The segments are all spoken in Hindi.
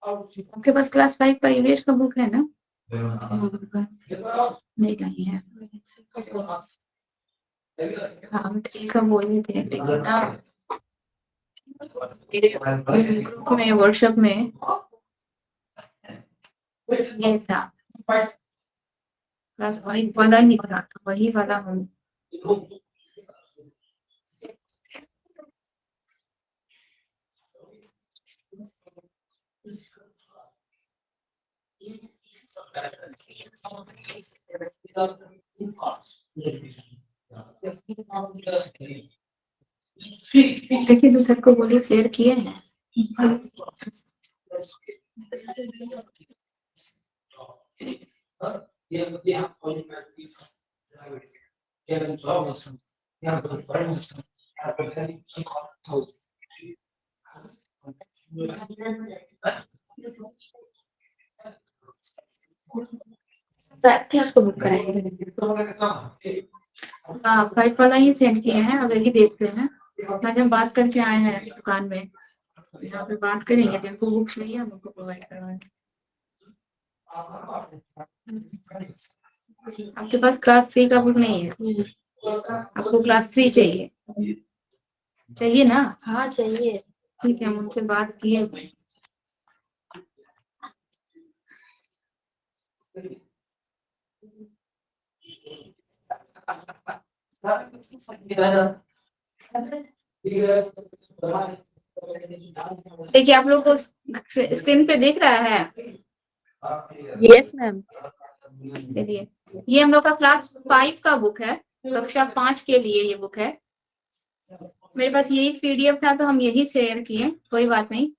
आपके पास क्लास 5 का ईवीएस का बुक है ना? नहीं नहीं है। हाँ, हम 3 का बोल रहे थे, लेकिन ना मेरे ग्रुप में व्हाट्सएप में ये था, क्लास 5 वाला नहीं था, तो वही वाला हम देखिए, तो सबको बोलिए शेयर किए हैं। क्या उसको बुक कराएंगे? हाँ, 5 वाला ही सेंड किए हैं, अब यही देखते हैं। आज हम बात करके आए हैं दुकान में, यहाँ पे बात करेंगे, जिनको बुक्स चाहिए हम उनको प्रोवाइड करवाएंगे। आपके पास क्लास 3 का बुक नहीं है? आपको क्लास 3 चाहिए? चाहिए ना? हाँ चाहिए। ठीक है, हम उनसे बात किए। देखिए, आप लोग को स्क्रीन पे दिख रहा है? Yes ma'am. चलिए, ये हम लोग का क्लास 5 का बुक है, कक्षा 5 के लिए ये बुक है। मेरे पास यही पीडीएफ था तो हम यही शेयर किए, कोई बात नहीं।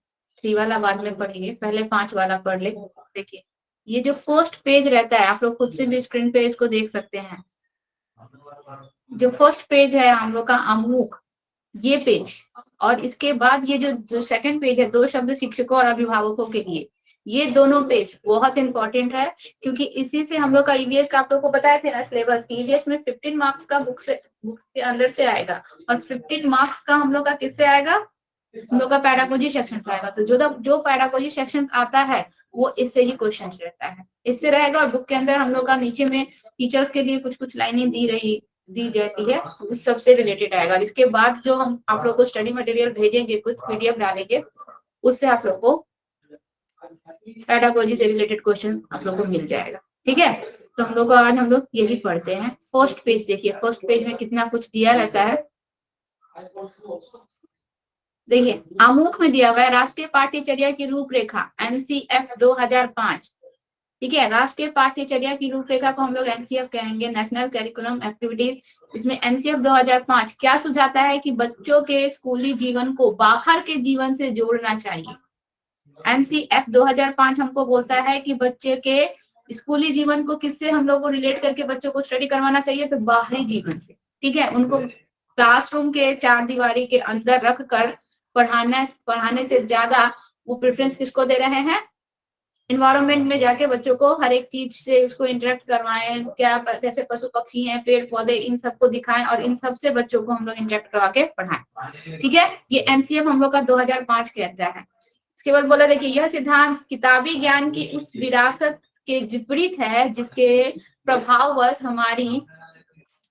3 वाला बाद में पढ़ेंगे, पहले 5 वाला पढ़ ले। देखिए, ये जो फर्स्ट पेज रहता है, आप लोग खुद से भी स्क्रीन पे इसको देख सकते हैं। जो फर्स्ट पेज है हम लोग का अमुक, ये पेज, और इसके बाद ये जो सेकंड पेज है, 2 शब्द शिक्षकों और अभिभावकों के लिए, ये दोनों पेज बहुत इंपॉर्टेंट है, क्योंकि इसी से हम लोग का ईवीएस का, आप लोग को बताए थे ना सिलेबस, ईवीएस में 15 मार्क्स का बुक के अंदर से आएगा, और 15 मार्क्स का हम लोग का किससे आएगा? हम लोग का पैडागोजी सेक्शन से आएगा। तो जो पैडागोजी सेक्शन आता है वो इससे ही क्वेश्चन रहता है, इससे रहेगा। और बुक के अंदर हम लोग का नीचे में टीचर्स के लिए कुछ कुछ लाइनें दी जाती है, उस सबसे रिलेटेड आएगा। और इसके बाद जो हम आप लोग को स्टडी मटेरियल भेजेंगे, कुछ पीडीएफ डालेंगे, उससे आप लोग को पैडागोजी से रिलेटेड क्वेश्चन आप लोग को मिल जाएगा। ठीक है, तो हम लोग आज हम लोग यही पढ़ते हैं। फर्स्ट पेज देखिए, फर्स्ट पेज में कितना कुछ दिया रहता है। देखिए, आमुख में दिया हुआ है राष्ट्रीय पाठ्यचर्या की रूपरेखा, एनसीएफ 2005। ठीक है, राष्ट्रीय पाठ्यचर्या की रूपरेखा को हम लोग एनसीएफ कहेंगे, नेशनल करिकुलम एक्टिविटीज। इसमें एनसीएफ 2005 क्या सुझाता है कि बच्चों के स्कूली जीवन को बाहर के जीवन से जोड़ना चाहिए। एनसीएफ 2005 हमको बोलता है कि बच्चे के स्कूली जीवन को किससे हम लोग को रिलेट करके बच्चों को स्टडी करवाना चाहिए, तो बाहरी जीवन से। ठीक है, उनको क्लासरूम के 4 दीवारी के अंदर रख कर पढ़ाने से ज्यादा वो प्रेफरेंस किसको दे रहे हैं? इन्वायरमेंट में जाके बच्चों को हर एक चीज से उसको इंटरेक्ट करवाएं, क्या कैसे पशु पक्षी हैं, पेड़ पौधे, इन सबको दिखाएं, और इन सब से बच्चों को हम लोग इंटरेक्ट करवा के पढ़ाएं। ठीक है, ये एनसीएफ हम लोग का 2005 कहता है। इसके बाद बोला, देखिए, यह सिद्धांत किताबी ज्ञान की उस विरासत के विपरीत है जिसके प्रभाववश हमारी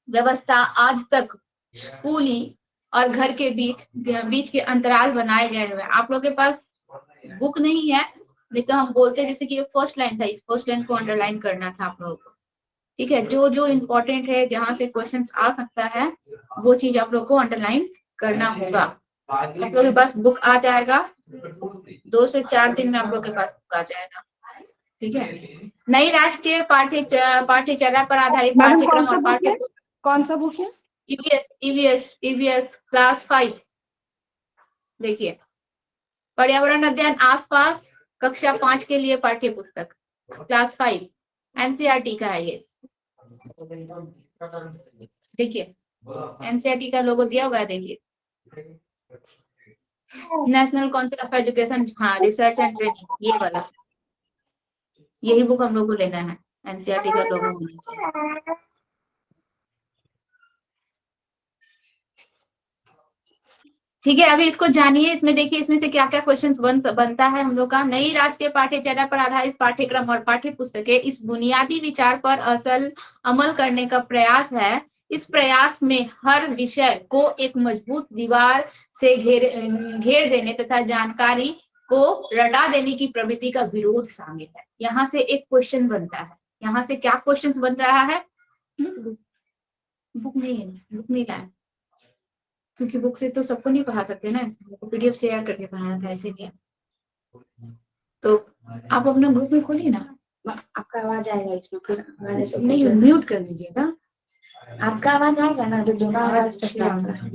व्यवस्था आज तक स्कूली और घर के बीच के अंतराल बनाए गए हुए। आप लोग के पास बुक नहीं है, नहीं तो हम बोलते जैसे कि ये फर्स्ट लाइन था, इस फर्स्ट लाइन को अंडरलाइन करना था आप लोगों को। ठीक है, जो जो इम्पोर्टेंट है, जहां से क्वेश्चंस आ सकता है, वो चीज आप लोग को अंडरलाइन करना होगा। आप लोग के पास बुक आ जाएगा, 2 से 4 दिन में आप लोग के पास बुक आ जाएगा। ठीक है, नई राष्ट्रीय पाठ्यचर्या पर आधारित पाठ्यक्रम और पाठ्य कौन सा बुक है? EVS class 5। देखिए, पर्यावरण अध्ययन आसपास, कक्षा 5 के लिए पाठ्य पुस्तक, क्लास 5, एनसीईआरटी का है ये। देखिए, एनसीईआरटी का लोगो दिया हुआ है, देखिए, नेशनल काउंसिल ऑफ एजुकेशन, हाँ, रिसर्च एंड ट्रेनिंग, ये वाला, यही बुक हम लोग को लेना है, एनसीईआरटी का लोगो होना चाहिए। ठीक है, अभी इसको जानिए। इसमें देखिए इसमें से क्या क्या क्वेश्चंस बनता है हम लोग का। नई राष्ट्रीय पाठ्यचर्या पर आधारित पाठ्यक्रम और पाठ्य पुस्तकें इस बुनियादी विचार पर अमल करने का प्रयास है। इस प्रयास में हर विषय को एक मजबूत दीवार से घेर देने तथा जानकारी को रटा देने की प्रवृत्ति का विरोध शामिल है। यहाँ से एक क्वेश्चन बनता है। यहाँ से क्या क्वेश्चन बन रहा है? बुक नहीं है, बुक नहीं लाया, क्योंकि बुक से तो सबको नहीं पढ़ा सकते ना, पीडीएफ शेयर करके पढ़ाना था इसीलिए। तो आप अपना ग्रुप में खोलिए ना। आपका आवाज आएगा इसमें, फिर नहीं, म्यूट कर दीजिएगा। आपका आवाज आएगा ना, जो दोनों आवाज अच्छा आपका।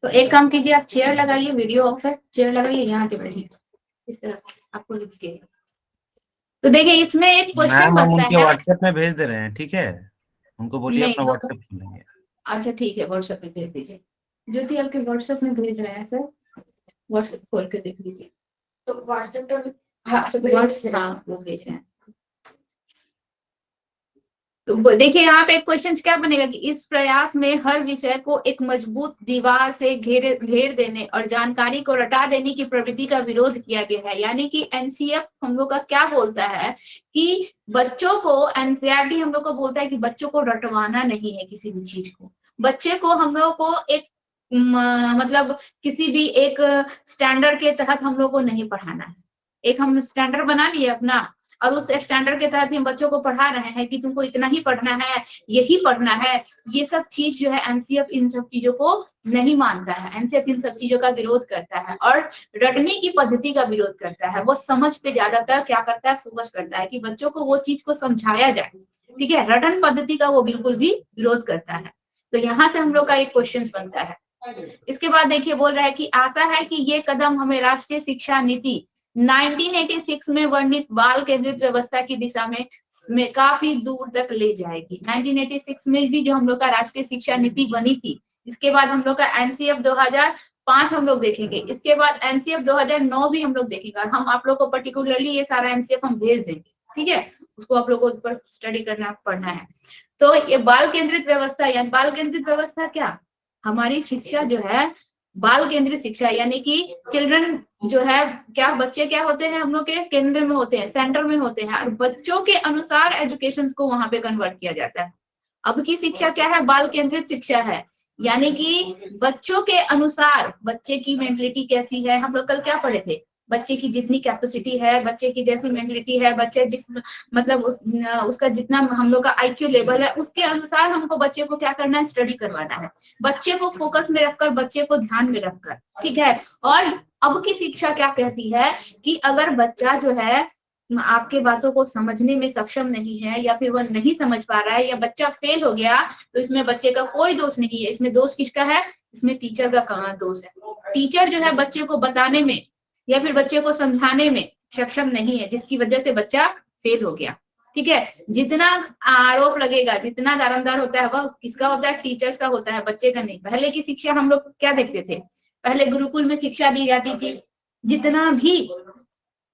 तो एक काम कीजिए, आप चेयर लगाइए, वीडियो ऑफ है, चेयर लगाइए, यहाँ के बैठिए इस तरह, आपको लिख के। तो देखिए इसमें एक क्वेश्चन मैम हम बनता उनके है। व्हाट्सएप में भेज दे रहे हैं, ठीक है, उनको बोलिए नहीं अपना तो व्हाट्सएप खोलेंगे। अच्छा ठीक है, व्हाट्सएप पे भेज दीजिए। ज्योति आपके व्हाट्सएप में भेज रहे हैं, फिर व्हाट्सएप खोल के देख लीजिए। तो व्हाट्सएप पर हाँ वो भेज रहे हैं। तो देखिए यहाँ पे क्वेश्चन क्या बनेगा कि इस प्रयास में हर विषय को एक मजबूत दीवार से घेर देने और जानकारी को रटा देने की प्रवृत्ति का विरोध किया गया है। यानी कि एनसीएफ हम लोग का क्या बोलता है कि बच्चों को, एनसीईआरटी हम लोग को बोलता है कि बच्चों को रटवाना नहीं है किसी भी चीज को। बच्चे को हम लोग को एक मतलब किसी भी एक स्टैंडर्ड के तहत हम लोग को नहीं पढ़ाना है। एक हम स्टैंडर्ड बना लिए अपना, और उस स्टैंडर्ड के तहत हम बच्चों को पढ़ा रहे हैं कि तुमको इतना ही पढ़ना है, यही पढ़ना है। ये सब चीज जो है एनसीएफ इन सब चीजों को नहीं मानता है। एनसीएफ इन सब चीजों का विरोध करता है और रटने की पद्धति का विरोध करता है। वो समझ पे ज्यादातर क्या करता है, फोकस करता है कि बच्चों को वो चीज को समझाया जाए। ठीक है, रटन पद्धति का वो बिल्कुल भी विरोध करता है। तो यहाँ से हम लोग का एक क्वेश्चन बनता है। इसके बाद देखिए बोल रहा है कि आशा है कि ये कदम हमें राष्ट्रीय शिक्षा नीति 1986 में वर्णित बाल केंद्रित व्यवस्था की दिशा में काफी दूर तक ले जाएगी। 1986 में भी जो हम लोग का राष्ट्रीय शिक्षा नीति बनी थी, इसके बाद हम लोग का एनसीएफ 2005 हम लोग देखेंगे, इसके बाद एनसीएफ 2009 भी हम लोग देखेंगे। और हम आप लोग को पर्टिकुलरली ये सारा एनसीएफ हम भेज देंगे, ठीक है, उसको आप लोग को ऊपर स्टडी करना पढ़ना है। तो ये बाल केंद्रित व्यवस्था, यानी बाल केंद्रित व्यवस्था क्या, हमारी शिक्षा जो है बाल केंद्रित शिक्षा, यानी कि चिल्ड्रन जो है, क्या बच्चे क्या होते हैं हम लोग के केंद्र में होते हैं, सेंटर में होते हैं, और बच्चों के अनुसार एजुकेशन को वहां पे कन्वर्ट किया जाता है। अब की शिक्षा क्या है, बाल केंद्रित शिक्षा है, यानी कि बच्चों के अनुसार बच्चे की मेंटलिटी कैसी है। हम लोग कल क्या पढ़े थे, बच्चे की जितनी कैपेसिटी है, बच्चे की जैसी मेंटलिटी है, बच्चे जिस मतलब उसका जितना हम लोग का आईक्यू लेवल है, उसके अनुसार हमको बच्चे को क्या करना है, स्टडी करवाना है। बच्चे को फोकस में रखकर, बच्चे को ध्यान में रखकर, ठीक है। और अब की शिक्षा क्या कहती है कि अगर बच्चा जो है आपके बातों को समझने में सक्षम नहीं है, या फिर वह नहीं समझ पा रहा है, या बच्चा फेल हो गया, तो इसमें बच्चे का कोई दोष नहीं है। इसमें दोष किसका है, इसमें टीचर का कहाँ दोष है। टीचर जो है बच्चे को बताने में या फिर बच्चे को समझाने में सक्षम नहीं है, जिसकी वजह से बच्चा फेल हो गया। ठीक है, जितना आरोप लगेगा, जितना दारोमदार होता है वह किसका होता है, टीचर्स का होता है, बच्चे का नहीं। पहले की शिक्षा हम लोग क्या देखते थे, पहले गुरुकुल में शिक्षा दी जाती थी। जितना भी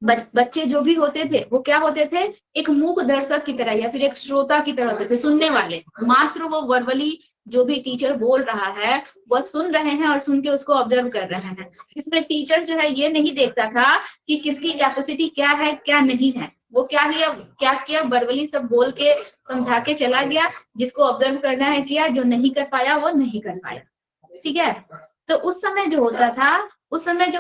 बच्चे जो भी होते थे वो क्या होते थे, एक मूक दर्शक की तरह या फिर एक श्रोता की तरह होते थे, सुनने वाले। मात्र वो वर्बली जो भी टीचर बोल रहा है वह सुन रहे हैं और सुन के उसको ऑब्जर्व कर रहे हैं। इसमें टीचर जो है ये नहीं देखता था कि किसकी कैपेसिटी क्या है क्या नहीं है। वो क्या किया, वर्बली सब बोल के समझा के चला गया, जिसको ऑब्जर्व करना है किया, जो नहीं कर पाया वो नहीं कर पाया। ठीक है, तो उस समय जो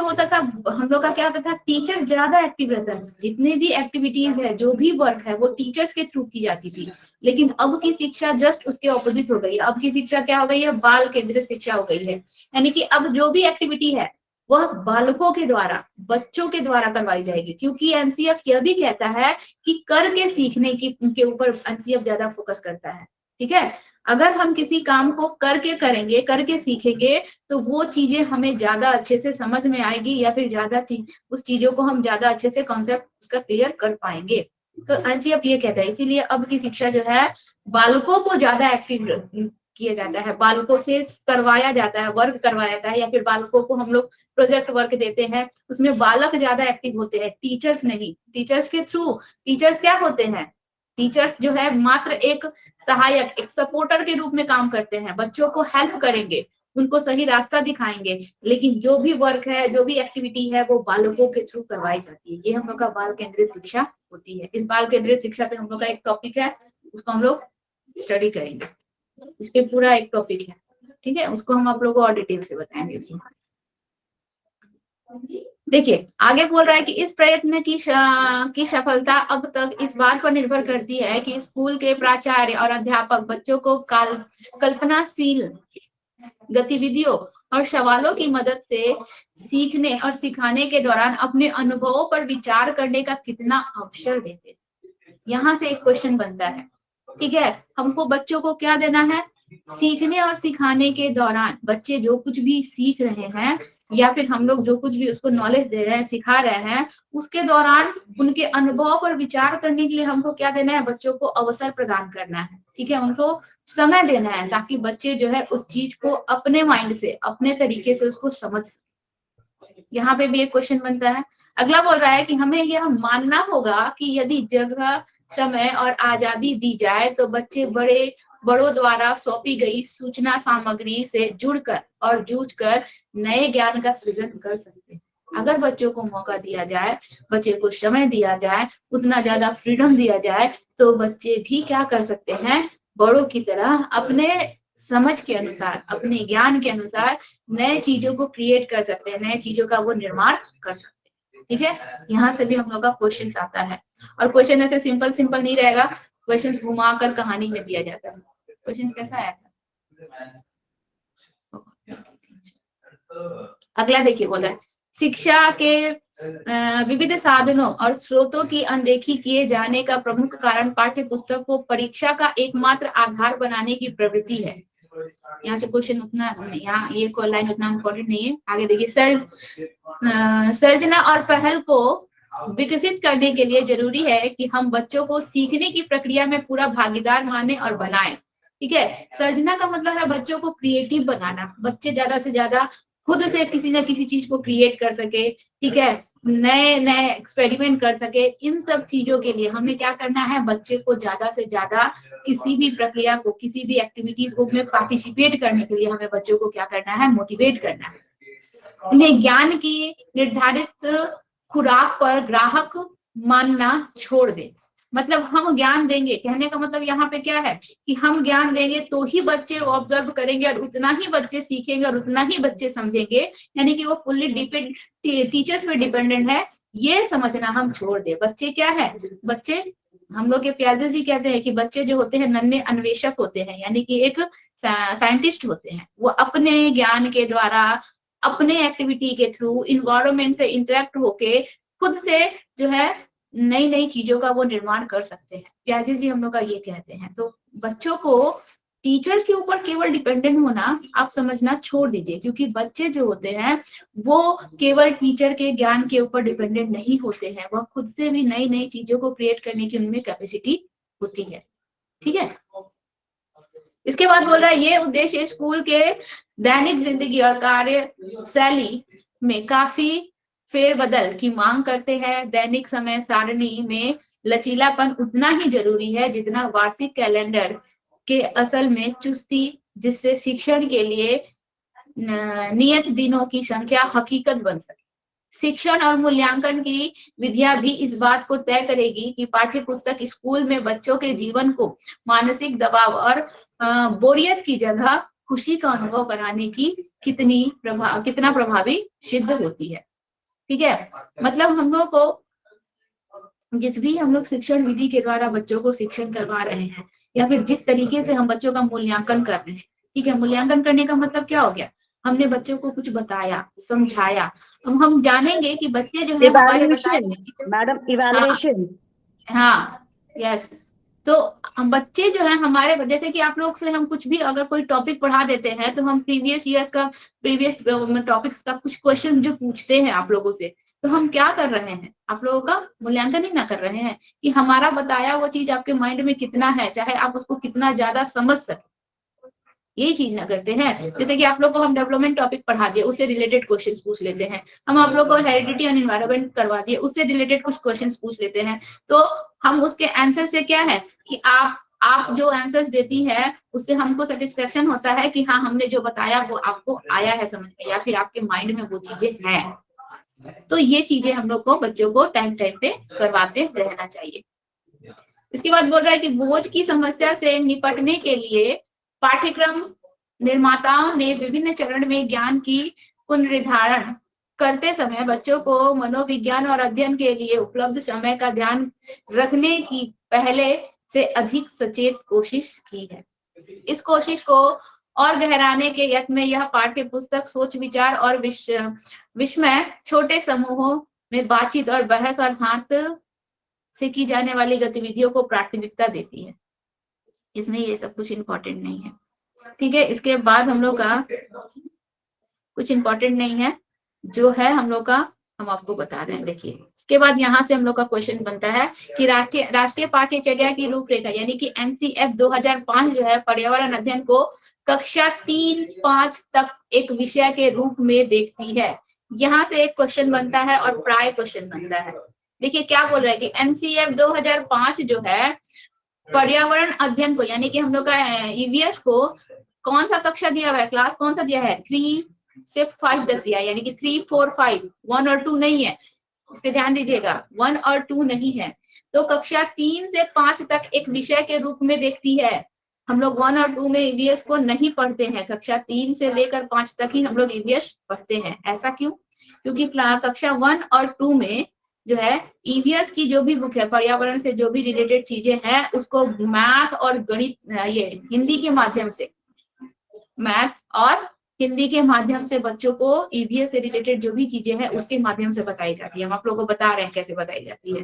होता था हम लोग का क्या होता था, टीचर ज्यादा एक्टिव रहता है। जितने भी एक्टिविटीज है, जो भी वर्क है, वो टीचर्स के थ्रू की जाती थी। लेकिन अब की शिक्षा जस्ट उसके ऑपोजिट हो गई है। अब की शिक्षा क्या हो गई है, बाल केंद्रित शिक्षा हो गई है। यानी कि अब जो भी एक्टिविटी है वह बालकों के द्वारा, बच्चों के द्वारा करवाई जाएगी, क्योंकि एनसीएफ यह भी कहता है कि करके सीखने की के ऊपर एनसीएफ ज्यादा फोकस करता है। ठीक है, अगर हम किसी काम को करके करेंगे, करके सीखेंगे, तो वो चीजें हमें ज्यादा अच्छे से समझ में आएगी, या फिर ज्यादा उस चीजों को हम ज्यादा अच्छे से कॉन्सेप्ट उसका क्लियर कर पाएंगे। तो एनसीएफ ये कहता है, इसीलिए अब की शिक्षा जो है बालकों को ज्यादा एक्टिव किया जाता है, बालकों से करवाया जाता है, वर्क करवाया जाता है, या फिर बालकों को हम लोग प्रोजेक्ट वर्क देते हैं, उसमें बालक ज्यादा एक्टिव होते हैं, टीचर्स नहीं। टीचर्स के थ्रू, टीचर्स क्या होते हैं, टीचर्स जो है मात्र एक सहायक, एक सपोर्टर के रूप में काम करते हैं, बच्चों को हेल्प करेंगे, उनको सही रास्ता दिखाएंगे, लेकिन जो भी वर्क है, जो भी एक्टिविटी है, वो बालकों के थ्रू करवाई जाती है। ये हम लोग का बाल केंद्रित शिक्षा होती है। इस बाल केंद्रित शिक्षा पे हम लोग का एक टॉपिक है, उसको हम लोग स्टडी करेंगे। इस पे पूरा एक टॉपिक है, ठीक है, उसको हम आप लोगों को और डिटेल से बताएंगे उसमें। देखिए आगे बोल रहा है कि इस प्रयत्न की सफलता अब तक इस बात पर निर्भर करती है कि स्कूल के प्राचार्य और अध्यापक बच्चों को कल्पनाशील गतिविधियों और सवालों की मदद से सीखने और सिखाने के दौरान अपने अनुभवों पर विचार करने का कितना अवसर देते। यहाँ से एक क्वेश्चन बनता है, ठीक है, हमको बच्चों को क्या देना है, सीखने और सिखाने के दौरान बच्चे जो कुछ भी सीख रहे हैं या फिर हम लोग जो कुछ भी उसको नॉलेज दे रहे हैं, सिखा रहे हैं, उसके दौरान उनके अनुभव पर विचार करने के लिए हमको क्या देना है, बच्चों को अवसर प्रदान करना है, ठीक है, उनको समय देना है ताकि बच्चे जो है उस चीज को अपने माइंड से, अपने तरीके से उसको समझ। यहाँ पे भी एक क्वेश्चन बनता है। अगला बोल रहा है कि हमें यह मानना होगा कि यदि जगह, समय और आजादी दी जाए तो बच्चे बड़ों द्वारा सौंपी गई सूचना सामग्री से जुड़कर और जूझकर नए ज्ञान का सृजन कर सकते हैं। अगर बच्चों को मौका दिया जाए, बच्चे को समय दिया जाए, उतना ज्यादा फ्रीडम दिया जाए, तो बच्चे भी क्या कर सकते हैं, बड़ों की तरह अपने समझ के अनुसार, अपने ज्ञान के अनुसार नए चीजों को क्रिएट कर सकते हैं, नए चीजों का वो निर्माण कर सकते हैं। ठीक है, यहाँ से भी हम लोग का क्वेश्चन आता है, और क्वेश्चन ऐसे सिंपल सिंपल नहीं रहेगा, क्वेश्चन घुमा कर कहानी में दिया जाता है। क्वेश्चन कैसा आया था, अगला देखिए, बोला है शिक्षा के विविध साधनों और स्रोतों की अनदेखी किए जाने का प्रमुख कारण पाठ्य पुस्तक को परीक्षा का एकमात्र आधार बनाने की प्रवृत्ति है। यहाँ से क्वेश्चन उतना, यहाँ ये लाइन उतना इम्पोर्टेंट नहीं है। आगे देखिए, सर्जना और पहल को विकसित करने के लिए जरूरी है कि हम बच्चों को सीखने की प्रक्रिया में पूरा भागीदार माने और बनाएं। ठीक है, सर्जना का मतलब है बच्चों को क्रिएटिव बनाना, बच्चे ज्यादा से ज्यादा खुद से किसी न किसी चीज को क्रिएट कर सके, ठीक है, नए नए एक्सपेरिमेंट कर सके। इन सब चीजों के लिए हमें क्या करना है, बच्चे को ज्यादा से ज्यादा किसी भी प्रक्रिया को, किसी भी एक्टिविटी को में पार्टिसिपेट करने के लिए हमें बच्चों को क्या करना है, मोटिवेट करना है। उन्हें ज्ञान की निर्धारित खुराक पर ग्राहक मानना छोड़ दे। मतलब हम ज्ञान देंगे, कहने का मतलब यहाँ पे क्या है कि हम ज्ञान देंगे तो ही बच्चे ऑब्जर्व करेंगे और उतना ही बच्चे सीखेंगे और उतना ही बच्चे समझेंगे, यानी कि वो फुल्ली डिपेंड टीचर्स पे डिपेंडेंट है, ये समझना हम छोड़ दे। बच्चे क्या है, बच्चे, हम लोग के प्याजे जी कहते हैं कि बच्चे जो होते हैं नन्हे अन्वेषक होते हैं, यानी कि एक साइंटिस्ट होते हैं। वो अपने ज्ञान के द्वारा, अपने एक्टिविटी के थ्रू, इन्वायरमेंट से इंटरेक्ट होके खुद से जो है नई नई चीजों का वो निर्माण कर सकते हैं। प्याजी जी हम लोग का ये कहते हैं। तो बच्चों को टीचर्स के ऊपर केवल डिपेंडेंट होना आप समझना छोड़ दीजिए, क्योंकि बच्चे जो होते हैं वो केवल टीचर के ज्ञान के ऊपर डिपेंडेंट नहीं होते हैं, वह खुद से भी नई नई चीजों को क्रिएट करने की उनमें कैपेसिटी होती है। ठीक है, इसके बाद बोल रहा है ये उद्देश्य स्कूल के दैनिक जिंदगी और कार्यशैली में काफी फेरबदल की मांग करते हैं। दैनिक समय सारणी में लचीलापन उतना ही जरूरी है जितना वार्षिक कैलेंडर के असल में चुस्ती, जिससे शिक्षण के लिए नियत दिनों की संख्या हकीकत बन सके। शिक्षण और मूल्यांकन की विधियां भी इस बात को तय करेगी कि पाठ्य पुस्तक स्कूल में बच्चों के जीवन को मानसिक दबाव और बोरियत की जगह खुशी का अनुभव कराने की कितना प्रभावी सिद्ध होती है। ठीक है, मतलब हम लोग को जिस भी हम लोग शिक्षण विधि के द्वारा बच्चों को शिक्षण करवा रहे हैं, या फिर जिस तरीके से हम बच्चों का मूल्यांकन कर रहे हैं, ठीक है, मूल्यांकन करने का मतलब क्या हो गया, हमने बच्चों को कुछ बताया, समझाया, अब हम जानेंगे कि बच्चे जो है हमारे बताए मैडम इवैल्यूएशन, हाँ यस, तो बच्चे जो है हमारे, जैसे कि आप लोग से हम कुछ भी अगर कोई टॉपिक पढ़ा देते हैं तो हम प्रीवियस टॉपिक्स का कुछ क्वेश्चन जो पूछते हैं आप लोगों से, तो हम क्या कर रहे हैं, आप लोगों का मूल्यांकन ही ना कर रहे हैं कि हमारा बताया वो चीज आपके माइंड में कितना है, चाहे आप उसको कितना ज्यादा समझ सके। यही चीज ना करते हैं। जैसे कि आप लोग को हम डेवलपमेंट टॉपिक पढ़ा दिए, उससे रिलेटेड क्वेश्चंस पूछ लेते हैं। हम आप लोग को हेरिडिटी एंड एनवायरनमेंट करवा दिए, उससे रिलेटेड कुछ क्वेश्चंस पूछ लेते हैं। तो हम उसके आंसर से क्या है कि आप जो आंसर्स देती है उससे हमको सेटिस्फेक्शन होता है कि हाँ हमने जो बताया वो आपको आया है समझ में, या फिर आपके माइंड में वो चीजें हैं। तो ये चीजें हम लोग को बच्चों को टाइम टाइम पे करवाते रहना चाहिए। इसके बाद बोल रहा है कि बोझ की समस्या से निपटने के लिए पाठ्यक्रम निर्माताओं ने विभिन्न चरण में ज्ञान की पुनर्निर्धारण करते समय बच्चों को मनोविज्ञान और अध्ययन के लिए उपलब्ध समय का ध्यान रखने की पहले से अधिक सचेत कोशिश की है। इस कोशिश को और गहराने के यत्न में यह पाठ्य पुस्तक सोच विचार और विस्मय छोटे समूहों में बातचीत और बहस और हाथ से की जाने वाली गतिविधियों को प्राथमिकता देती है। इसमें ये सब कुछ इम्पोर्टेंट नहीं है, ठीक है। इसके बाद हम लोग का कुछ इम्पोर्टेंट नहीं है जो है हम लोग का, हम आपको बता रहे हैं। देखिए इसके बाद यहाँ से हम लोग का क्वेश्चन बनता है कि राष्ट्रीय पाठ्यचर्या की रूपरेखा यानी कि एनसीएफ 2005 जो है पर्यावरण अध्ययन को कक्षा 3-5 तक एक विषय के रूप में देखती है। यहाँ से एक क्वेश्चन बनता है और प्राय क्वेश्चन बनता है। देखिए क्या बोल रहा है कि एनसीएफ 2005 जो है पर्यावरण अध्ययन को यानी कि हम लोग का ईवीएस को कौन सा कक्षा दिया हुआ है, क्लास कौन सा दिया है, 3 से 5 तक दिया, यानी कि 3, 4, 5, 1 और 2 नहीं है। इस पे ध्यान दीजिएगा, 1 और 2 नहीं है। तो कक्षा 3 से 5 तक एक विषय के रूप में देखती है। हम लोग 1 और 2 में ईवीएस को नहीं पढ़ते हैं, कक्षा 3 से लेकर 5 तक ही हम लोग ईवीएस पढ़ते हैं। ऐसा क्यों? क्योंकि कक्षा 1 और 2 में जो है ईवीएस की जो भी बुक है, पर्यावरण से जो भी रिलेटेड चीजें हैं उसको मैथ और गणित, ये हिंदी के माध्यम से, मैथ्स और हिंदी के माध्यम से बच्चों को ईवीएस से रिलेटेड जो भी चीजें हैं उसके माध्यम से बताई जाती है। हम आप लोगों को बता रहे हैं कैसे बताई जाती है।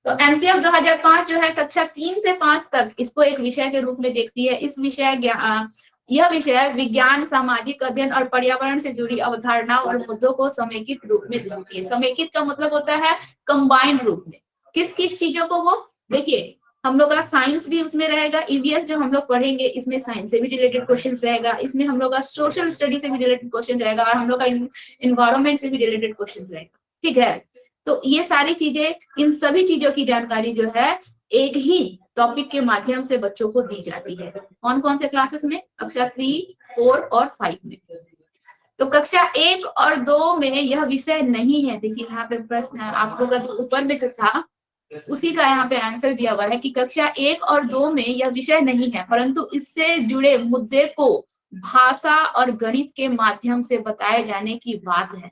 तो एनसीएफ 2005 जो है कक्षा 3 से 5 तक इसको एक विषय के रूप में देखती है। यह विषय विज्ञान, सामाजिक अध्ययन और पर्यावरण से जुड़ी अवधारणा और मुद्दों को समेकित रूप में देखती है। समेकित का मतलब होता है कंबाइंड रूप में। किस किस चीजों को? वो देखिए हम लोग का साइंस भी उसमें रहेगा। ईवीएस जो हम लोग पढ़ेंगे इसमें साइंस से भी रिलेटेड क्वेश्चंस रहेगा, इसमें हम लोग का सोशल स्टडी से भी रिलेटेड क्वेश्चन रहेगा और हम लोग का इन्वायरमेंट से भी रिलेटेड क्वेश्चंस रहेगा, ठीक है। तो ये सारी चीजें, इन सभी चीजों की जानकारी जो है एक ही टॉपिक के माध्यम से बच्चों को दी जाती है। कौन कौन से क्लासेस में? कक्षा 3, 4 और 5 में। तो कक्षा 1 और 2 में यह विषय नहीं है। देखिए यहाँ पे प्रश्न आप लोग का ऊपर में जो था उसी का यहाँ पे आंसर दिया हुआ है कि कक्षा 1 और 2 में यह विषय नहीं है, परंतु इससे जुड़े मुद्दे को भाषा और गणित के माध्यम से बताए जाने की बात है।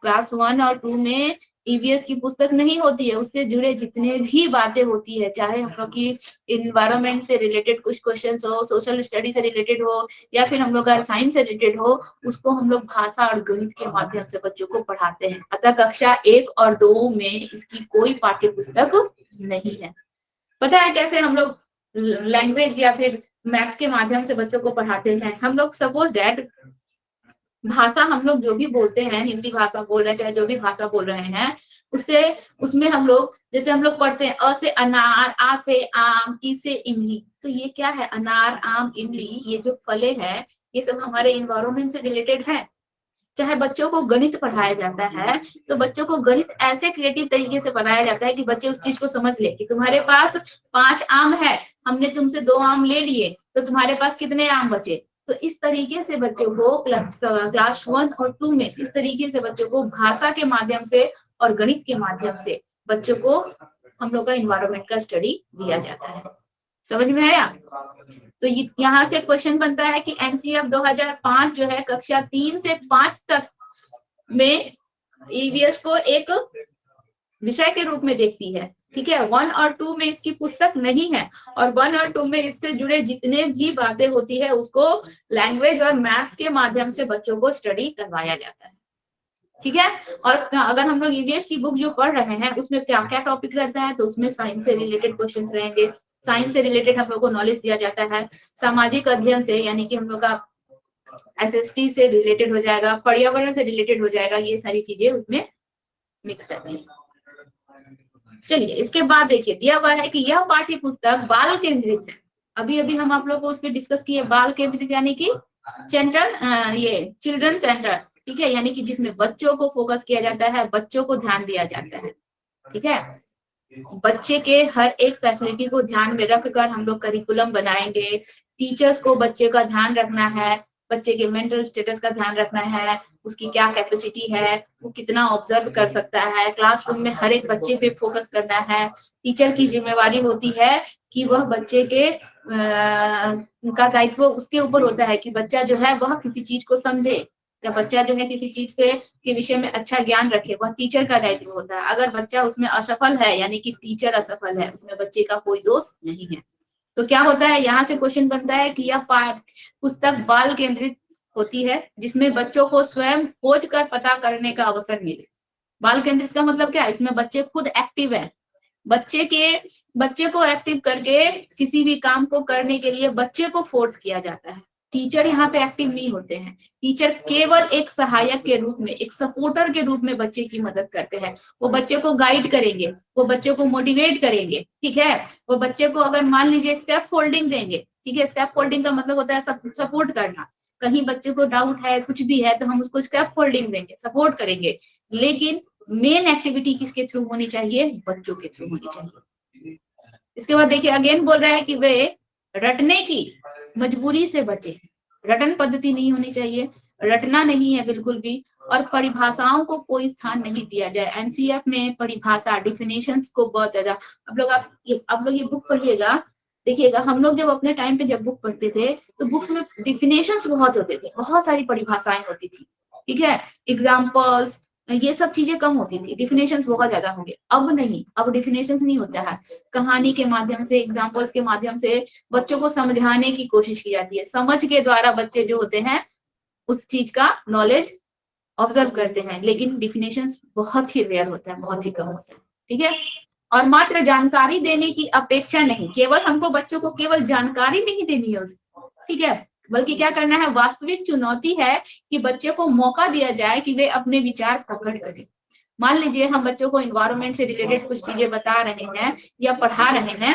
क्लास 1 और 2 में ईवीएस की पुस्तक नहीं होती है, उससे जुड़े जितने भी बातें होती है, चाहे हम लोग की इन्वायरमेंट से रिलेटेड कुछ क्वेश्चंस हो, सोशल स्टडी से रिलेटेड हो या फिर हम लोग का साइंस से रिलेटेड हो, उसको हम लोग भाषा और गणित के माध्यम से बच्चों को पढ़ाते हैं। अतः कक्षा 1 और 2 में इसकी कोई पाठ्य पुस्तक नहीं है। पता है कैसे हम लोग लैंग्वेज या फिर मैथ्स के माध्यम से बच्चों को पढ़ाते हैं? हम लोग सपोज दैट भाषा हम लोग जो भी बोलते हैं, हिंदी भाषा बोल रहे हैं चाहे जो भी भाषा बोल रहे हैं, उसमें हम लोग जैसे हम लोग पढ़ते हैं अ से अनार, आ से आम, ई से इमली। तो ये क्या है? अनार, आम, इमली, ये जो फले हैं ये सब हमारे इन्वायरमेंट से रिलेटेड है। चाहे बच्चों को गणित पढ़ाया जाता है तो बच्चों को गणित ऐसे क्रिएटिव तरीके से पढ़ाया जाता है कि बच्चे उस चीज को समझ ले कि तुम्हारे पास 5 आम है, हमने तुमसे 2 आम ले लिए तो तुम्हारे पास कितने आम बचे। तो इस तरीके से बच्चों को क्लास 1 और 2 में इस तरीके से बच्चों को भाषा के माध्यम से और गणित के माध्यम से बच्चों को हम लोग का इन्वायरमेंट का स्टडी दिया जाता है। समझ में आया? तो यहाँ से क्वेश्चन बनता है कि एनसीएफ 2005 जो है कक्षा 3 से 5 तक में ईवीएस को एक विषय के रूप में देखती है, ठीक है। 1 और 2 में इसकी पुस्तक नहीं है और 1 और 2 में इससे जुड़े जितने भी बातें होती है उसको लैंग्वेज और मैथ्स के माध्यम से बच्चों को स्टडी करवाया जाता है, ठीक है। और अगर हम लोग ईवीएस की बुक जो पढ़ रहे हैं उसमें क्या क्या टॉपिक रहता है, तो उसमें साइंस से रिलेटेड क्वेश्चंस रहेंगे। साइंस से रिलेटेड हम लोग को नॉलेज दिया जाता है। सामाजिक अध्ययन से यानी कि हम लोग का एसएसटी से रिलेटेड हो जाएगा, पर्यावरण से रिलेटेड हो जाएगा, ये सारी चीजें उसमें मिक्स रहती है। चलिए इसके बाद देखिए दिया हुआ है कि यह पाठ्य पुस्तक बाल केंद्रित है। अभी अभी हम आप लोग को उस पर डिस्कस किए, बाल केंद्रित यानी कि सेंटर, ये चिल्ड्रन सेंटर, ठीक है, यानी कि जिसमें बच्चों को फोकस किया जाता है, बच्चों को ध्यान दिया जाता है, ठीक है। बच्चे के हर एक फैसिलिटी को ध्यान में रखकर हम लोग करिकुलम बनाएंगे। टीचर्स को बच्चे का ध्यान रखना है, बच्चे के मेंटल स्टेटस का ध्यान रखना है, उसकी क्या कैपेसिटी है, वो कितना ऑब्जर्व कर सकता है, क्लासरूम में हर एक बच्चे पे फोकस करना है। टीचर की जिम्मेवारी होती है कि वह बच्चे के का दायित्व उसके ऊपर होता है कि बच्चा जो है वह किसी चीज को समझे, या बच्चा जो है किसी चीज के विषय में अच्छा ज्ञान रखे, वह टीचर का दायित्व होता है। अगर बच्चा उसमें असफल है यानी कि टीचर असफल है, उसमें बच्चे का कोई दोष नहीं है। तो क्या होता है, यहाँ से क्वेश्चन बनता है कि यह पुस्तक बाल केंद्रित होती है जिसमें बच्चों को स्वयं खोज कर पता करने का अवसर मिले। बाल केंद्रित का मतलब क्या है, इसमें बच्चे खुद एक्टिव है, बच्चे को एक्टिव करके किसी भी काम को करने के लिए बच्चे को फोर्स किया जाता है। टीचर यहाँ पे एक्टिव नहीं होते हैं, टीचर केवल एक सहायक के रूप में, एक सपोर्टर के रूप में बच्चे की मदद करते हैं। वो बच्चे को गाइड करेंगे, वो बच्चे को मोटिवेट करेंगे, ठीक है। वो बच्चे को अगर मान लीजिए स्टेप फोल्डिंग देंगे, ठीक है, स्टेप फोल्डिंग का मतलब होता है सपोर्ट करना। कहीं बच्चे को डाउट है, कुछ भी है, तो हम उसको स्टेप फोल्डिंग देंगे, सपोर्ट करेंगे। लेकिन मेन एक्टिविटी किसके थ्रू होनी चाहिए, बच्चों के थ्रू होनी चाहिए। इसके बाद देखिए अगेन बोल रहा है कि वे रटने की मजबूरी से बचे, रटन पद्धति नहीं होनी चाहिए, रटना नहीं है बिल्कुल भी, और परिभाषाओं को कोई स्थान नहीं दिया जाए। एनसीएफ में परिभाषा, डिफिनेशंस को बहुत ज्यादा, आप लोग ये बुक पढ़िएगा, देखिएगा हम लोग जब अपने टाइम पे जब बुक पढ़ते थे तो बुक्स में डिफिनेशंस बहुत होते थे, बहुत सारी परिभाषाएं होती थी, ठीक है, एग्जाम्पल्स, ये सब चीजें कम होती थी, डिफिनेशंस बहुत ज्यादा होंगे। अब नहीं, अब डिफिनेशंस नहीं होता है, कहानी के माध्यम से, एग्जाम्पल्स के माध्यम से बच्चों को समझाने की कोशिश की जाती है। समझ के द्वारा बच्चे जो होते हैं उस चीज का नॉलेज ऑब्जर्व करते हैं, लेकिन डिफिनेशंस बहुत ही रेयर होता है, बहुत ही कम होता है, ठीक है। और मात्र जानकारी देने की अपेक्षा नहीं, केवल हमको बच्चों को केवल जानकारी नहीं देनी है उसको, ठीक है, बल्कि क्या करना है, वास्तविक चुनौती है कि बच्चे को मौका दिया जाए कि वे अपने विचार प्रकट करें। मान लीजिए हम बच्चों को इन्वायरमेंट से रिलेटेड कुछ चीजें बता रहे हैं या पढ़ा रहे हैं,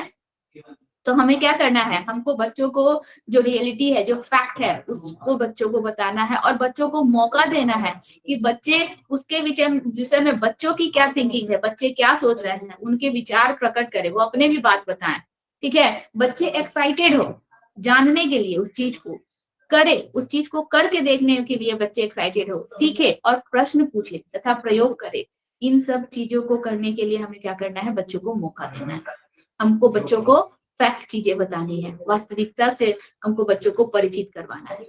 तो हमें क्या करना है, हमको बच्चों को जो रियलिटी है, जो फैक्ट है, उसको बच्चों को बताना है और बच्चों को मौका देना है कि बच्चे उसके विषय में बच्चों की क्या थिंकिंग है, बच्चे क्या सोच रहे हैं, उनके विचार प्रकट करें, वो अपने भी बात बताएं, ठीक है। बच्चे एक्साइटेड हो जानने के लिए, उस चीज को करे, उस चीज को करके देखने के लिए बच्चे एक्साइटेड हो, सीखे और प्रश्न पूछे तथा प्रयोग करे। इन सब चीजों को करने के लिए हमें क्या करना है, बच्चों को मौका देना है। हमको बच्चों को फैक्ट चीजें बतानी है, वास्तविकता से हमको बच्चों को परिचित करवाना है,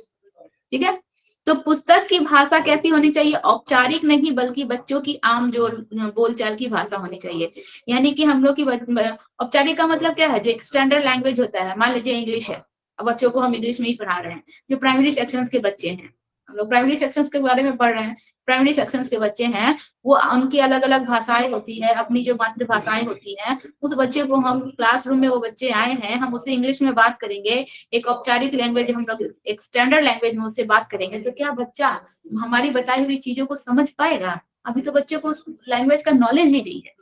ठीक है। तो पुस्तक की भाषा कैसी होनी चाहिए, औपचारिक नहीं बल्कि बच्चों की आम जो बोलचाल की भाषा होनी चाहिए। यानी कि हम लोग की औपचारिक का मतलब क्या है, जो एक स्टैंडर्ड लैंग्वेज होता है, मान लीजिए इंग्लिश है, अब बच्चों को हम इंग्लिश में ही पढ़ा रहे हैं। जो प्राइमरी सेक्शंस के बच्चे हैं, हम लोग प्राइमरी सेक्शंस के बारे में पढ़ रहे हैं, प्राइमरी सेक्शंस के बच्चे हैं, वो उनकी अलग अलग भाषाएं होती है, अपनी जो मातृभाषाएं होती हैं, उस बच्चे को हम क्लासरूम में, वो बच्चे आए हैं, हम उससे इंग्लिश में बात करेंगे, एक औपचारिक लैंग्वेज, हम लोग एक स्टैंडर्ड लैंग्वेज में उससे बात करेंगे, तो क्या बच्चा हमारी बताई हुई चीजों को समझ पाएगा? अभी तो बच्चे को उस लैंग्वेज का नॉलेज ही नहीं है।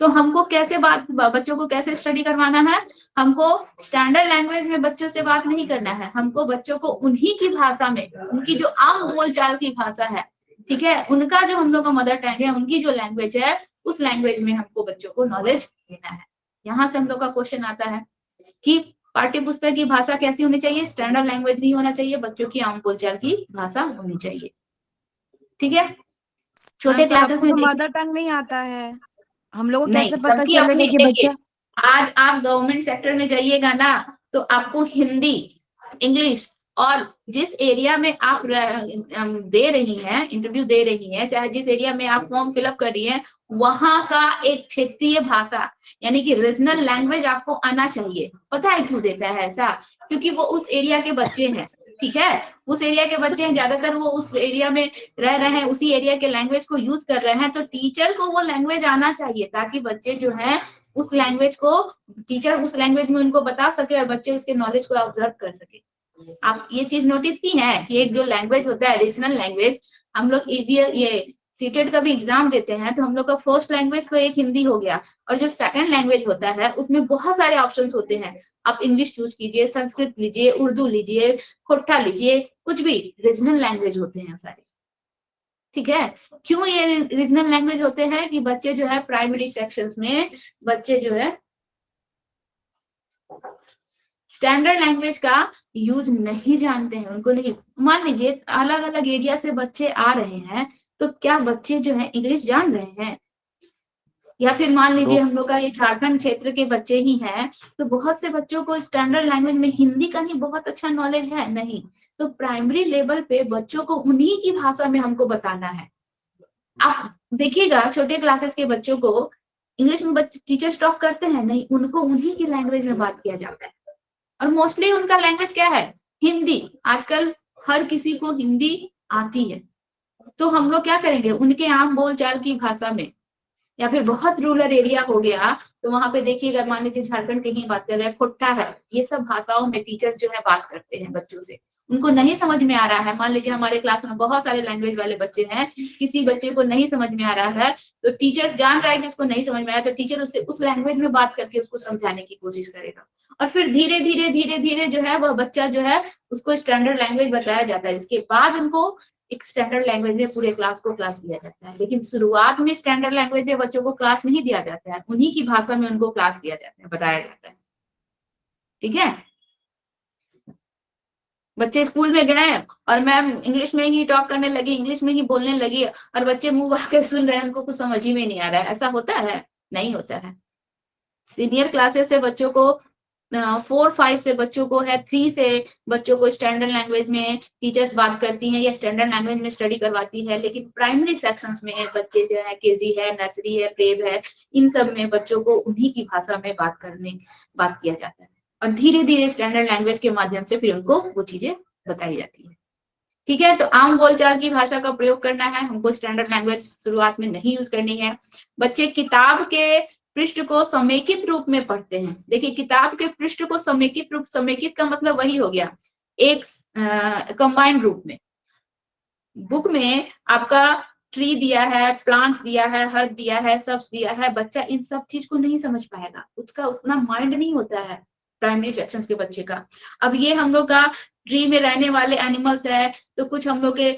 तो हमको कैसे बच्चों को कैसे स्टडी करवाना है, हमको स्टैंडर्ड लैंग्वेज में बच्चों से बात नहीं करना है, हमको बच्चों को उन्हीं की भाषा में, उनकी जो आम बोलचाल की भाषा है, ठीक है, उनका जो हम लोग का मदर टंग है, उनकी जो लैंग्वेज है, उस लैंग्वेज में हमको बच्चों को नॉलेज देना है। यहाँ से हम लोग का क्वेश्चन आता है कि पाठ्य पुस्तक की भाषा कैसी होनी चाहिए, स्टैंडर्ड लैंग्वेज नहीं होना चाहिए, बच्चों की आम बोलचाल की भाषा होनी चाहिए, ठीक है। छोटे क्लासेस में मदर टंग नहीं आता है, हम लोग को नहीं, कैसे पता सबकी चलेगा अपनी, कि देखिए बच्चा, आज आप गवर्नमेंट सेक्टर में जाइएगा ना, तो आपको हिंदी, इंग्लिश, और जिस एरिया में आप दे रही हैं, इंटरव्यू दे रही हैं, चाहे जिस एरिया में आप फॉर्म फिलअप कर रही हैं, वहां का एक क्षेत्रीय भाषा यानी कि रीजनल लैंग्वेज आपको आना चाहिए। पता है क्यों देता है ऐसा? क्योंकि वो उस एरिया के बच्चे हैं, ठीक है, उस एरिया के बच्चे हैं, ज्यादातर वो उस एरिया में रह रहे हैं, उसी एरिया के लैंग्वेज को यूज कर रहे हैं, तो टीचर को वो लैंग्वेज आना चाहिए ताकि बच्चे जो हैं उस लैंग्वेज को, टीचर उस लैंग्वेज में उनको बता सके और बच्चे उसके नॉलेज को ऑब्जर्व कर सके। आप ये चीज नोटिस की है कि एक जो लैंग्वेज होता है रीजनल लैंग्वेज, हम लोग ईवीएल, ये सीटेट का भी एग्जाम देते हैं तो हम लोग का फर्स्ट लैंग्वेज तो एक हिंदी हो गया, और जो सेकंड लैंग्वेज होता है उसमें बहुत सारे ऑप्शंस होते हैं। आप इंग्लिश चूज कीजिए, संस्कृत लीजिए, उर्दू लीजिए, खोटा लीजिए, कुछ भी रीजनल लैंग्वेज होते हैं सारे। ठीक है, क्यों ये रीजनल लैंग्वेज होते हैं कि बच्चे जो है प्राइमरी सेक्शंस में बच्चे जो है स्टैंडर्ड लैंग्वेज का यूज नहीं जानते हैं, उनको नहीं। मान लीजिए अलग अलग एरिया से बच्चे आ रहे हैं, तो क्या बच्चे जो है इंग्लिश जान रहे हैं? या फिर मान लीजिए हम लोग का ये झारखंड क्षेत्र के बच्चे ही हैं, तो बहुत से बच्चों को स्टैंडर्ड लैंग्वेज में हिंदी का ही बहुत अच्छा नॉलेज है नहीं। तो प्राइमरी लेवल पे बच्चों को उन्हीं की भाषा में हमको बताना है। आप देखिएगा छोटे क्लासेस के बच्चों को इंग्लिश में टीचर्स टॉक करते हैं नहीं, उनको उन्हीं की लैंग्वेज में बात किया जाता है। और मोस्टली उनका लैंग्वेज क्या है? हिंदी। आजकल हर किसी को हिंदी आती है, तो हम लोग क्या करेंगे उनके आम बोलचाल की भाषा में। या फिर बहुत रूरल एरिया हो गया तो वहां पे देखिएगा, मान लीजिए झारखंड की ही बात कर रहे हैं, खोट्टा है, ये सब भाषाओं में टीचर्स जो है बात करते हैं बच्चों से। उनको नहीं समझ में आ रहा है, मान लीजिए हमारे क्लास में बहुत सारे लैंग्वेज वाले बच्चे हैं, किसी बच्चे को नहीं समझ में आ रहा है तो टीचर्स जान रहा है कि उसको नहीं समझ में आ रहा है, तो टीचर उससे उस लैंग्वेज में बात करके उसको समझाने की कोशिश करेगा। और फिर धीरे धीरे धीरे धीरे जो है वह बच्चा जो है उसको स्टैंडर्ड लैंग्वेज बताया जाता है। इसके बाद उनको एक स्टैंडर्ड लैंग्वेज में पूरे क्लास को क्लास दिया जाता है। लेकिन शुरुआत में स्टैंडर्ड लैंग्वेज में बच्चों को क्लास नहीं दिया जाता है, उन्हीं की भाषा में उनको क्लास दिया जाता है, बताया जाता है। ठीक है, बच्चे स्कूल में गए और मैम इंग्लिश में ही टॉक करने लगी, इंग्लिश में ही बोलने लगी, और बच्चे मुंह आके सुन रहे हैं, उनको कुछ समझ ही में नहीं आ रहा है। ऐसा होता है? नहीं होता है। सीनियर क्लासेस से बच्चों को 4-5 से बच्चों को है, 3 से बच्चों को स्टैंडर्ड लैंग्वेज में टीचर्स बात करती हैं या स्टैंडर्ड लैंग्वेज में स्टडी करवाती है। लेकिन प्राइमरी सेक्शंस में बच्चे जो है, केजी है, नर्सरी है, प्रेब है, इन सब में बच्चों को उन्हीं की भाषा में बात किया जाता है, और धीरे धीरे स्टैंडर्ड लैंग्वेज के माध्यम से फिर उनको वो चीजें बताई जाती है। ठीक है, तो आम बोलचाल की भाषा का प्रयोग करना है हमको, स्टैंडर्ड लैंग्वेज शुरुआत में नहीं यूज करनी है। बच्चे किताब के पृष्ठ को समेकित रूप में पढ़ते हैं। देखिए किताब के पृष्ठ को समेकित रूप, समेकित का मतलब वही हो गया एक कंबाइंड रूप में। बुक में आपका ट्री दिया है, प्लांट दिया है, हर्ब दिया है, सब्स दिया है, बच्चा इन सब चीज को नहीं समझ पाएगा, उसका उतना माइंड नहीं होता है प्राइमरी सेक्शंस के बच्चे का। अब ये हम लोग का ट्री में रहने वाले एनिमल्स है, तो कुछ हम लोग के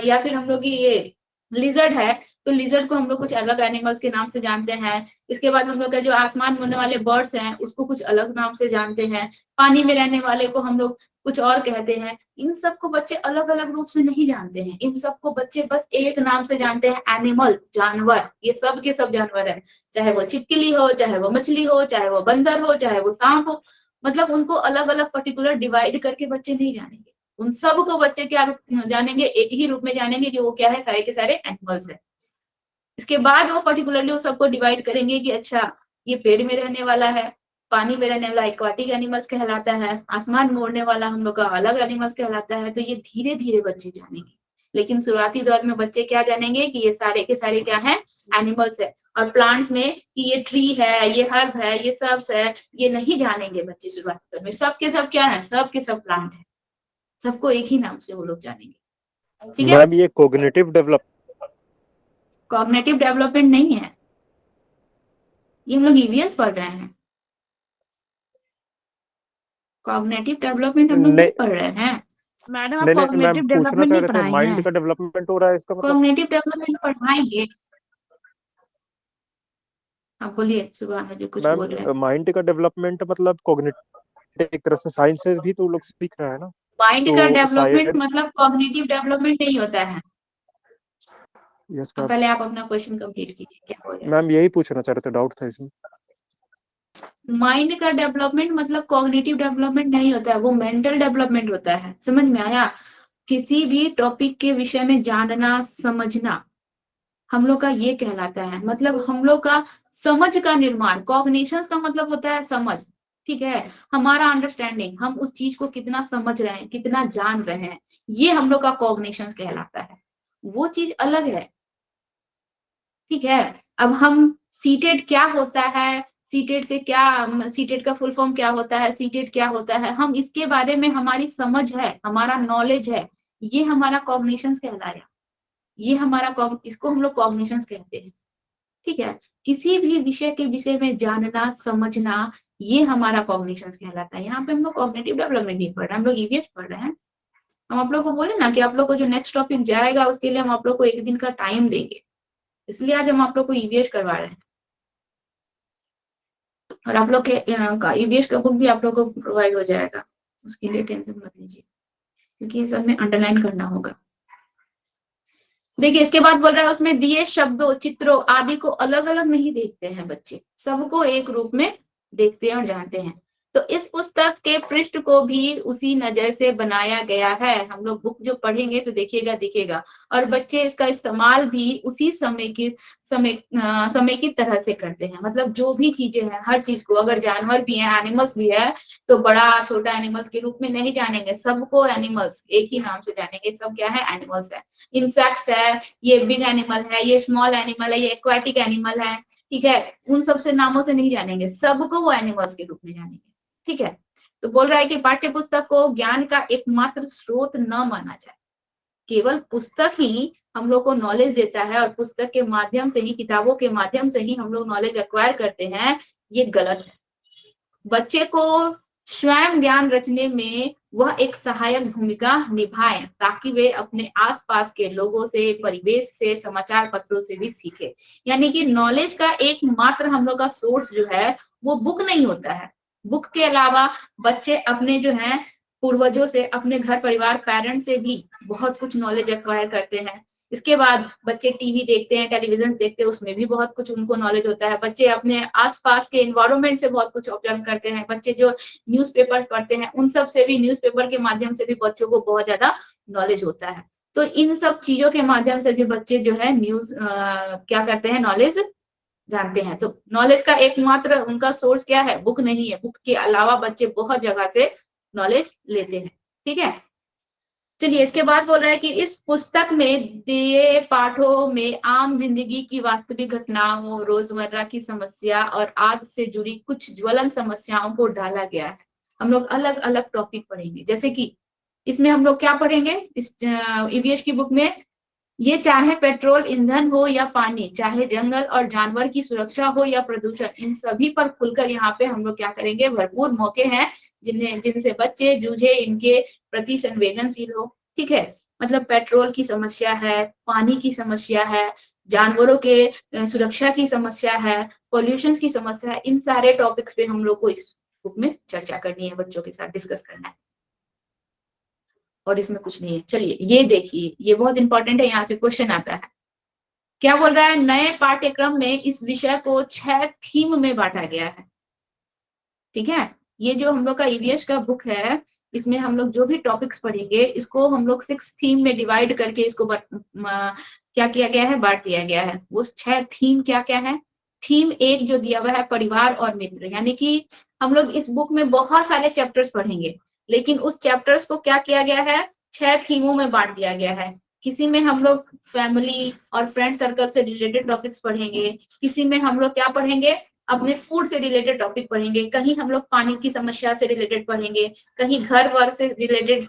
या फिर हम लोग की ये लिजर्ड है, तो लिजर्ड को हम लोग कुछ अलग एनिमल्स के नाम से जानते हैं। इसके बाद हम लोग का जो आसमान में उड़ने वाले बर्ड्स हैं उसको कुछ अलग नाम से जानते हैं। पानी में रहने वाले को हम लोग कुछ और कहते हैं। इन सबको बच्चे अलग अलग रूप से नहीं जानते हैं, इन सबको बच्चे बस एक नाम से जानते हैं, एनिमल, जानवर। ये सब के सब जानवर है, चाहे वो छिपकली हो, चाहे वो मछली हो, चाहे वो बंदर हो, चाहे वो सांप हो। मतलब उनको अलग अलग पर्टिकुलर डिवाइड करके बच्चे नहीं जानेंगे। उन सब को बच्चे क्या जानेंगे? एक ही रूप में जानेंगे कि वो क्या है, सारे के सारे एनिमल्स है। इसके बाद वो पर्टिकुलरली वो सबको डिवाइड करेंगे कि अच्छा ये पेड़ में रहने वाला है, पानी में रहने वाला एक्वाटिक एनिमल्स कहलाता है, आसमान में उड़ने वाला हम लोग का अलग एनिमल्स कहलाता है। तो ये धीरे धीरे बच्चे जानेंगे, लेकिन शुरुआती दौर में बच्चे क्या जानेंगे कि ये सारे के सारे क्या है, एनिमल्स है। और प्लांट्स में कि ये ट्री है, ये हर्ब है, ये सब्स है, ये नहीं जानेंगे बच्चे शुरुआती दौर में। सब के सब क्या है, सब के सब प्लांट है, सबको एक ही नाम से वो लोग जानेंगे। ठीक है, मैम ये कॉग्निटिव कॉग्निटिव डेवलपमेंट नहीं है, ये हम लोग ईवीएस पढ़ रहे हैं। कॉग्निटिव डेवलपमेंट हम लोग नहीं पढ़ रहे हैं। मैडम आप नहीं मैम कॉग्निटिव पूछना डेवलपमेंट चाह नहीं रहे थे, पढ़ाई माइंड हैं। का डेवलपमेंट हो रहा है इसका मतलब? कॉग्निटिव डेवलपमेंट पढ़ाएंगे। आप बोलिए सुबह जो कुछ बोल रहे हैं। मैम माइंड का डेवलपमेंट मतलब कॉग्निटिव एक तरह से साइंस से भी तो लोग सीख रहे हैं ना। माइंड तो का डेवलपमेंट शायद मतलब कॉग्निटिव डेवलपमेंट नहीं होता है। यस अब मैम। पहले आप अपना क्वेश्चन कंप्लीट कीजिए, क्या बोल रहे हैं। मैम यही पूछना चाह रहे थे, डाउट था इसमें। माइंड का डेवलपमेंट मतलब कॉग्निटिव डेवलपमेंट नहीं होता है, वो मेंटल डेवलपमेंट होता है। समझ में आया? किसी भी टॉपिक के विषय में जानना समझना हम लोग का ये कहलाता है, मतलब हम लोग का समझ का निर्माण। कॉग्निशंस का मतलब होता है समझ, ठीक है, हमारा अंडरस्टैंडिंग, हम उस चीज को कितना समझ रहे हैं, कितना जान रहे हैं, ये हम लोग का कॉग्निशंस कहलाता है। वो चीज अलग है। ठीक है, अब हम सीटेट क्या होता है, सीटेट से क्या, सीटेट का फुल फॉर्म क्या होता है, सीटेट क्या होता है, हम इसके बारे में हमारी समझ है, हमारा नॉलेज है, ये हमारा कॉग्निशंस कहलाया। ये हमारा इसको हम लोग कॉग्निशंस कहते हैं। ठीक है, किसी भी विषय के विषय में जानना समझना, ये हमारा कॉग्निशंस कहलाता है। यहाँ पे हम लोग कॉग्निटिव डेवलपमेंट नहीं पढ़ रहे हैं, हम लोग ईवीएस पढ़ रहे हैं। हम आप लोग को बोले ना कि आप लोग को जो नेक्स्ट टॉपिक जाएगा उसके लिए हम आप लोग को 1 दिन का टाइम देंगे, इसलिए आज हम आप लोग को ईवीएस करवा रहे हैं। और आप लोग के ईवीएस का बुक भी आप लोग को प्रोवाइड हो जाएगा, उसके लिए टेंशन मत लीजिए, क्योंकि ये सब में अंडरलाइन करना होगा। देखिए इसके बाद बोल रहा है उसमें दिए शब्दों चित्रों आदि को अलग अलग नहीं देखते हैं बच्चे, सबको एक रूप में देखते हैं और जानते हैं। तो इस पुस्तक के पृष्ठ को भी उसी नजर से बनाया गया है। हम लोग बुक जो पढ़ेंगे तो देखिएगा दिखेगा, और बच्चे इसका इस्तेमाल भी उसी समय की तरह से करते हैं। मतलब जो भी चीजें हैं, हर चीज को, अगर जानवर भी है, एनिमल्स भी है, तो बड़ा छोटा एनिमल्स के रूप में नहीं जानेंगे, सबको एनिमल्स एक ही नाम से जानेंगे। सब क्या है? एनिमल्स है। इंसेक्ट्स है, ये बिग एनिमल है, ये स्मॉल एनिमल है, ये एक्वाटिक एनिमल है। ठीक है, उन सबसे नामों से नहीं जानेंगे, सबको वो एनिमल्स के रूप में जानेंगे। ठीक है, तो बोल रहा है कि पाठ्य पुस्तक को ज्ञान का एकमात्र स्रोत न माना जाए। केवल पुस्तक ही हम लोग को नॉलेज देता है और पुस्तक के माध्यम से ही, किताबों के माध्यम से ही हम लोग नॉलेज एक्वायर करते हैं, ये गलत है। बच्चे को स्वयं ज्ञान रचने में वह एक सहायक भूमिका निभाएं, ताकि वे अपने आसपास के लोगों से, परिवेश से, समाचार पत्रों से भी सीखे। यानी कि नॉलेज का एकमात्र हम लोग का सोर्स जो है वो बुक नहीं होता है। बुक के अलावा बच्चे अपने जो है पूर्वजों से, अपने घर परिवार, पेरेंट्स से भी बहुत कुछ नॉलेज एक्वायर करते हैं। इसके बाद बच्चे टीवी देखते हैं, टेलीविजन देखते हैं, उसमें भी बहुत कुछ उनको नॉलेज होता है। बच्चे अपने आसपास के एनवायरनमेंट से बहुत कुछ ऑब्जर्व करते हैं। बच्चे जो न्यूज़पेपर पढ़ते हैं, उन सब से भी, न्यूज़पेपर के माध्यम से भी बच्चों को बहुत ज्यादा नॉलेज होता है। तो इन सब चीजों के माध्यम से भी बच्चे जो है न्यूज क्या करते हैं, नॉलेज जानते हैं। तो नॉलेज का एकमात्र उनका सोर्स क्या है? बुक नहीं है। बुक के अलावा बच्चे बहुत जगह से नॉलेज लेते हैं। ठीक है, चलिए इसके बाद बोल रहा है कि इस पुस्तक में दिए पाठों में आम जिंदगी की वास्तविक घटनाओं, रोजमर्रा की समस्या और आज से जुड़ी कुछ ज्वलंत समस्याओं को डाला गया है। हम लोग अलग अलग टॉपिक पढ़ेंगे, जैसे कि इसमें हम लोग क्या पढ़ेंगे इस ईवीएस की बुक में, ये चाहे पेट्रोल ईंधन हो या पानी, चाहे जंगल और जानवर की सुरक्षा हो या प्रदूषण, इन सभी पर खुलकर यहाँ पे हम लोग क्या करेंगे, भरपूर मौके हैं जिनसे बच्चे जूझे, इनके प्रति संवेदनशील हो। ठीक है, मतलब पेट्रोल की समस्या है, पानी की समस्या है, जानवरों के सुरक्षा की समस्या है, पॉल्यूशन की समस्या है, इन सारे टॉपिक्स पे हम लोग को इस बुक में चर्चा करनी है, बच्चों के साथ डिस्कस करना है। और इसमें कुछ नहीं है। चलिए ये देखिए, ये बहुत इंपॉर्टेंट है, यहाँ से क्वेश्चन आता है। क्या बोल रहा है? नए पाठ्यक्रम में इस विषय को 6 थीम में बांटा गया है। ठीक है, ये जो हम लोग का ईवीएस का बुक है, इसमें हम लोग जो भी टॉपिक्स पढ़ेंगे, इसको हम लोग 6 थीम में डिवाइड करके इसको क्या किया गया है, बांट दिया गया है। वो 6 थीम क्या क्या है? थीम 1 जो दिया हुआ है, परिवार और मित्र, यानी कि हम लोग इस बुक में बहुत सारे चैप्टर्स पढ़ेंगे, लेकिन उस चैप्टर्स को क्या किया गया है, 6 थीमों में बांट दिया गया है। किसी में हम लोग फैमिली और फ्रेंड सर्कल से रिलेटेड टॉपिक्स पढ़ेंगे, किसी में हम लोग क्या पढ़ेंगे, अपने फूड से रिलेटेड टॉपिक पढ़ेंगे, कहीं हम लोग पानी की समस्या से रिलेटेड पढ़ेंगे, कहीं घर वर से रिलेटेड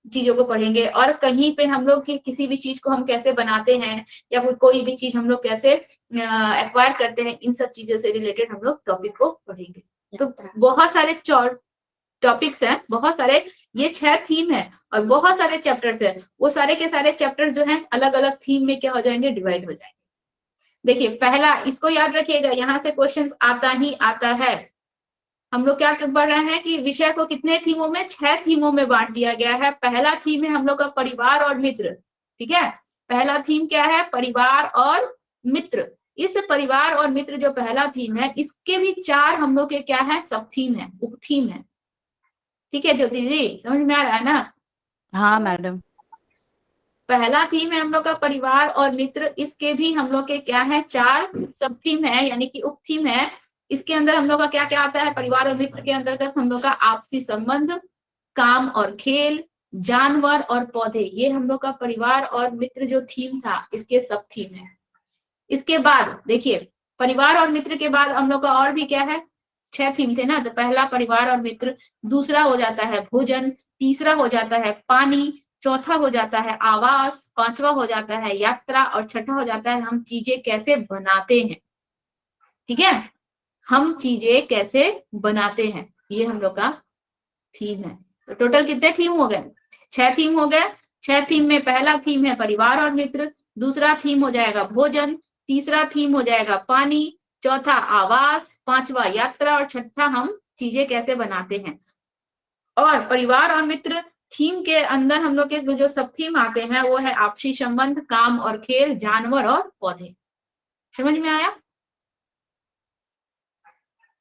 चीजों को पढ़ेंगे, और कहीं पे हम लोग किसी भी चीज को हम कैसे बनाते हैं या कोई भी चीज हम लोग कैसे एक्वायर करते हैं, इन सब चीजों से रिलेटेड हम लोग टॉपिक को पढ़ेंगे। तो बहुत सारे टॉपिक्स हैं, बहुत सारे, ये 6 थीम है और बहुत सारे चैप्टर्स है। वो सारे के सारे चैप्टर जो हैं अलग अलग थीम में क्या हो जाएंगे, डिवाइड हो जाएंगे। देखिए पहला, इसको याद रखिएगा, यहाँ से क्वेश्चन आता ही आता है। हम लोग क्या पढ़ रहे हैं कि विषय को कितने थीमों में, 6 थीमों में बांट दिया गया है। पहला थीम है हम लोग का परिवार और मित्र। ठीक है, पहला थीम क्या है, परिवार और मित्र। इस परिवार और मित्र जो पहला थीम है, इसके भी 4 हम लोग के क्या है, सब थीम है, उप थीम है। ठीक है ज्योति जी, समझ में आ रहा है ना? हाँ मैडम। पहला थीम है हम लोग का परिवार और मित्र, इसके भी हम लोग के क्या है, 4 सब थीम है, यानी कि उप थीम है। इसके अंदर हम लोग का क्या क्या आता है, परिवार और मित्र के अंतर्गत हम लोग का आपसी संबंध, काम और खेल, जानवर और पौधे, ये हम लोग का परिवार और मित्र जो थीम था, इसके सब थीम है। इसके बाद देखिए, परिवार और मित्र के बाद हम लोग का और भी क्या है, 6 थीम थे ना। तो पहला परिवार और मित्र, दूसरा हो जाता है भोजन, तीसरा हो जाता है पानी, चौथा हो जाता है आवास, पांचवा हो जाता है यात्रा और छठा हो जाता है हम चीजें कैसे बनाते हैं। ठीक है, हम चीजें कैसे बनाते हैं, ये हम लोग का थीम है। तो टोटल कितने थीम हो गए? 6 थीम हो गए। 6 थीम में पहला थीम है परिवार और मित्र, दूसरा थीम हो जाएगा भोजन, तीसरा थीम हो जाएगा पानी, चौथा आवास, पांचवा यात्रा और छठा हम चीजें कैसे बनाते हैं। और परिवार और मित्र थीम के अंदर हम लोग के जो सब थीम आते हैं वो है आपसी संबंध, काम और खेल, जानवर और पौधे। समझ में आया?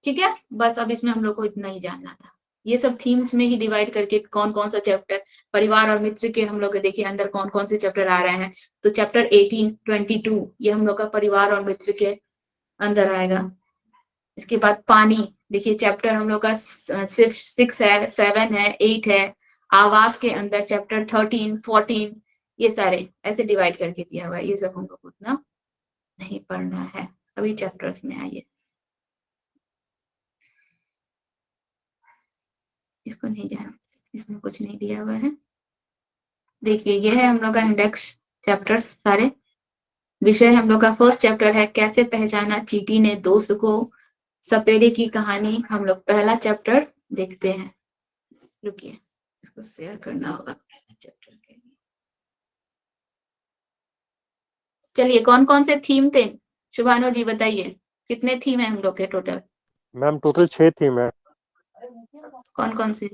ठीक है, बस अब इसमें हम लोग को इतना ही जानना था। ये सब थीम्स में ही डिवाइड करके कौन कौन सा चैप्टर परिवार और मित्र के हम लोग देखिए अंदर कौन कौन से चैप्टर आ रहे हैं। तो चैप्टर 18, 22 ये हम लोग का परिवार और मित्र के अंदर आएगा। इसके बाद पानी देखिए चैप्टर हम लोग का सिर्फ 6 है, 7 है, 8 है। आवास के अंदर चैप्टर 13, 14 ये सारे ऐसे डिवाइड करके दिया हुआ है। ये सब हम लोग को उतना नहीं पढ़ना है अभी चैप्टर्स में आइए। इसको नहीं जाना, इसमें कुछ नहीं दिया हुआ है। देखिए ये है हम लोग का इंडेक्स चैप्टर्स सारे। विषय हम लोग का फर्स्ट चैप्टर है कैसे पहचाना चींटी ने दोस्त को, सपेरे की कहानी। हम लोग पहला चैप्टर देखते हैं। रुकिए इसको शेयर करना होगा चैप्टर के लिए। चलिए कौन कौन से थीम थे शुभानु जी बताइए, कितने थीम है हम लोग के टोटल? मैम टोटल 6 थीम है कौन कौन से?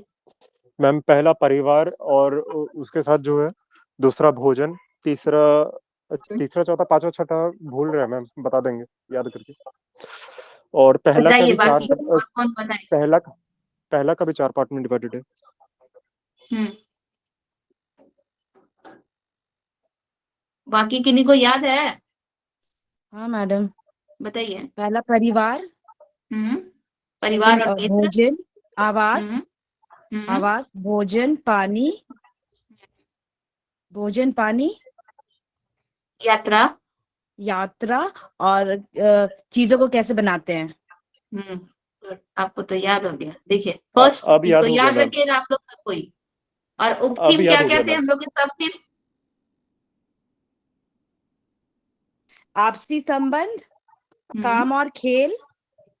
मैम। पहला परिवार और उसके साथ जो है दूसरा भोजन, तीसरा तीसरा चौथा पांचवा छठा भूल रहे हैं मैम, बता देंगे याद करके। और पहला का बताइए भी चार बाकी और कौन बताए? पहला का भी 4 पार्ट में डिवाइडेड है। बाकी किन्हीं को याद है? हाँ मैडम। बताइए। पहला परिवार, परिवार सेकंड और मित्र, भोजन, आवास, हम्म, भोजन पानी, भोजन पानी, यात्रा, यात्रा और चीजों को कैसे बनाते हैं। आपको तो याद हो गया। देखिए फर्स्ट अब इसको याद हो गया याद मैम, रखिएगा आप लोग सब कोई। और उप अब थीम याद क्या हो क्या गया थे मैम। हम लोग के सब थीम? आपसी संबंध, हम्म, काम और खेल,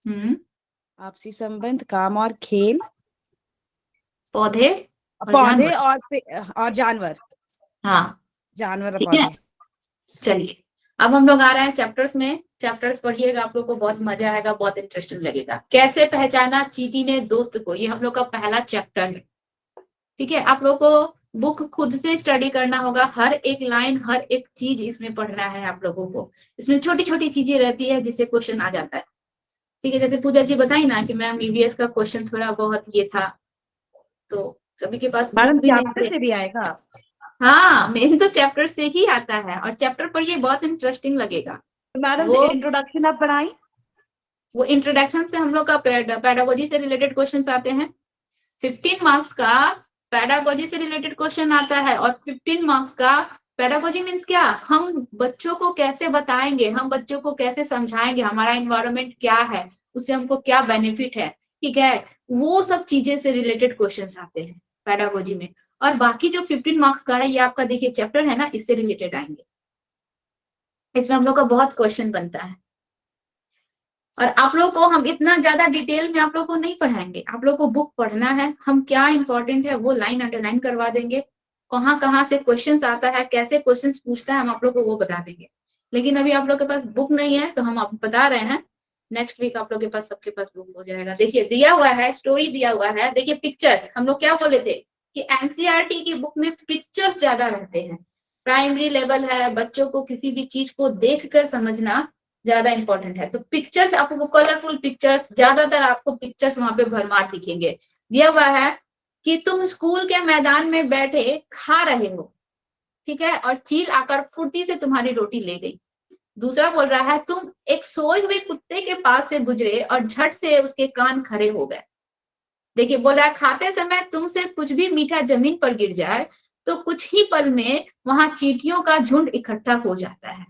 हम्म, आपसी संबंध, काम और खेल, पौधे और पौधे जानवर। और जानवर, हाँ जानवर और ठीक है, पौधे। चलिए अब हम लोग आ रहे हैं चैप्टर्स में। चैप्टर्स पढ़िएगा, आप लोग को बहुत मजा आएगा, बहुत इंटरेस्टिंग लगेगा। कैसे पहचाना चींटी ने दोस्त को, ये हम लोग का पहला चैप्टर है। ठीक है, आप लोग को बुक खुद से स्टडी करना होगा। हर एक लाइन, हर एक चीज इसमें पढ़ना है आप लोगों को। इसमें छोटी छोटी चीजें रहती है जिससे क्वेश्चन आ जाता है। ठीक है, जैसे पूजा जी बताई ना कि मैम ईवीएस का क्वेश्चन थोड़ा बहुत ये था, तो सभी के पास मैडम बुक भी नहीं चैप्टर थे। से भी आएगा। हाँ मेन तो चैप्टर से ही आता है, और चैप्टर पढ़िए बहुत इंटरेस्टिंग लगेगा। तो मैडम वो इंट्रोडक्शन आप पढ़ाई। वो इंट्रोडक्शन से हम लोग का पेडागोजी से रिलेटेड क्वेश्चंस आते हैं। 15 मार्क्स का पेडागोजी से रिलेटेड क्वेश्चन आता है। और 15 मार्क्स का पेडागोजी मीन्स क्या, हम बच्चों को कैसे बताएंगे, हम बच्चों को कैसे समझाएंगे, हमारा एनवायरनमेंट क्या है, उससे हमको क्या बेनिफिट है। ठीक है, वो सब चीजें से रिलेटेड क्वेश्चंस आते हैं पेडागोजी में। और बाकी जो 15 मार्क्स का है ये आपका देखिए चैप्टर है ना, इससे रिलेटेड आएंगे। इसमें हम लोग का बहुत क्वेश्चन बनता है। और आप लोग को हम इतना ज्यादा डिटेल में आप लोग को नहीं पढ़ाएंगे, आप लोग को बुक पढ़ना है। हम क्या इंपॉर्टेंट है वो लाइन अंडरलाइन करवा देंगे, कहाँ कहाँ से क्वेश्चंस आता है, कैसे क्वेश्चंस पूछता है, हम आप लोग को वो बता देंगे। लेकिन अभी आप लोग के पास बुक नहीं है तो हम आप बता रहे हैं, नेक्स्ट वीक आप लोग के पास सबके पास बुक हो जाएगा। देखिए दिया हुआ है, स्टोरी दिया हुआ है। देखिए पिक्चर्स, हम लोग क्या बोले थे कि एनसीईआरटी की बुक में पिक्चर्स ज्यादा रहते हैं। प्राइमरी लेवल है, बच्चों को किसी भी चीज को देख कर समझना ज्यादा इंपॉर्टेंट है। तो पिक्चर्स आपको, कलरफुल पिक्चर्स, ज्यादातर आपको पिक्चर्स वहां पे भरमार दिखेंगे। दिया हुआ है कि तुम स्कूल के मैदान में बैठे खा रहे हो, ठीक है, और चील आकर फुर्ती से तुम्हारी रोटी ले गई। दूसरा बोल रहा है तुम एक सोए हुए कुत्ते के पास से गुजरे और झट से उसके कान खड़े हो गए। देखिए बोल रहा है खाते समय तुमसे कुछ भी मीठा जमीन पर गिर जाए तो कुछ ही पल में वहां चींटियों का झुंड इकट्ठा हो जाता है।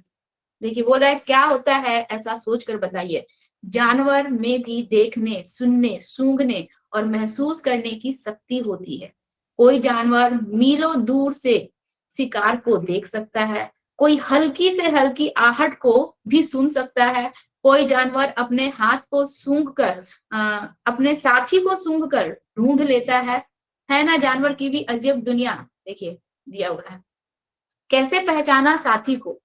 देखिए बोल रहा है क्या होता है, ऐसा सोचकर बताइए। जानवर में भी देखने, सुनने, सूंघने और महसूस करने की शक्ति होती है। कोई जानवर मीलों दूर से शिकार को देख सकता है, कोई हल्की से हल्की आहट को भी सुन सकता है, कोई जानवर अपने हाथ को सूंघकर अपने साथी को सूंघकर ढूंढ लेता है ना। जानवर की भी अजब दुनिया। देखिए दिया हुआ है, कैसे पहचाना साथी को,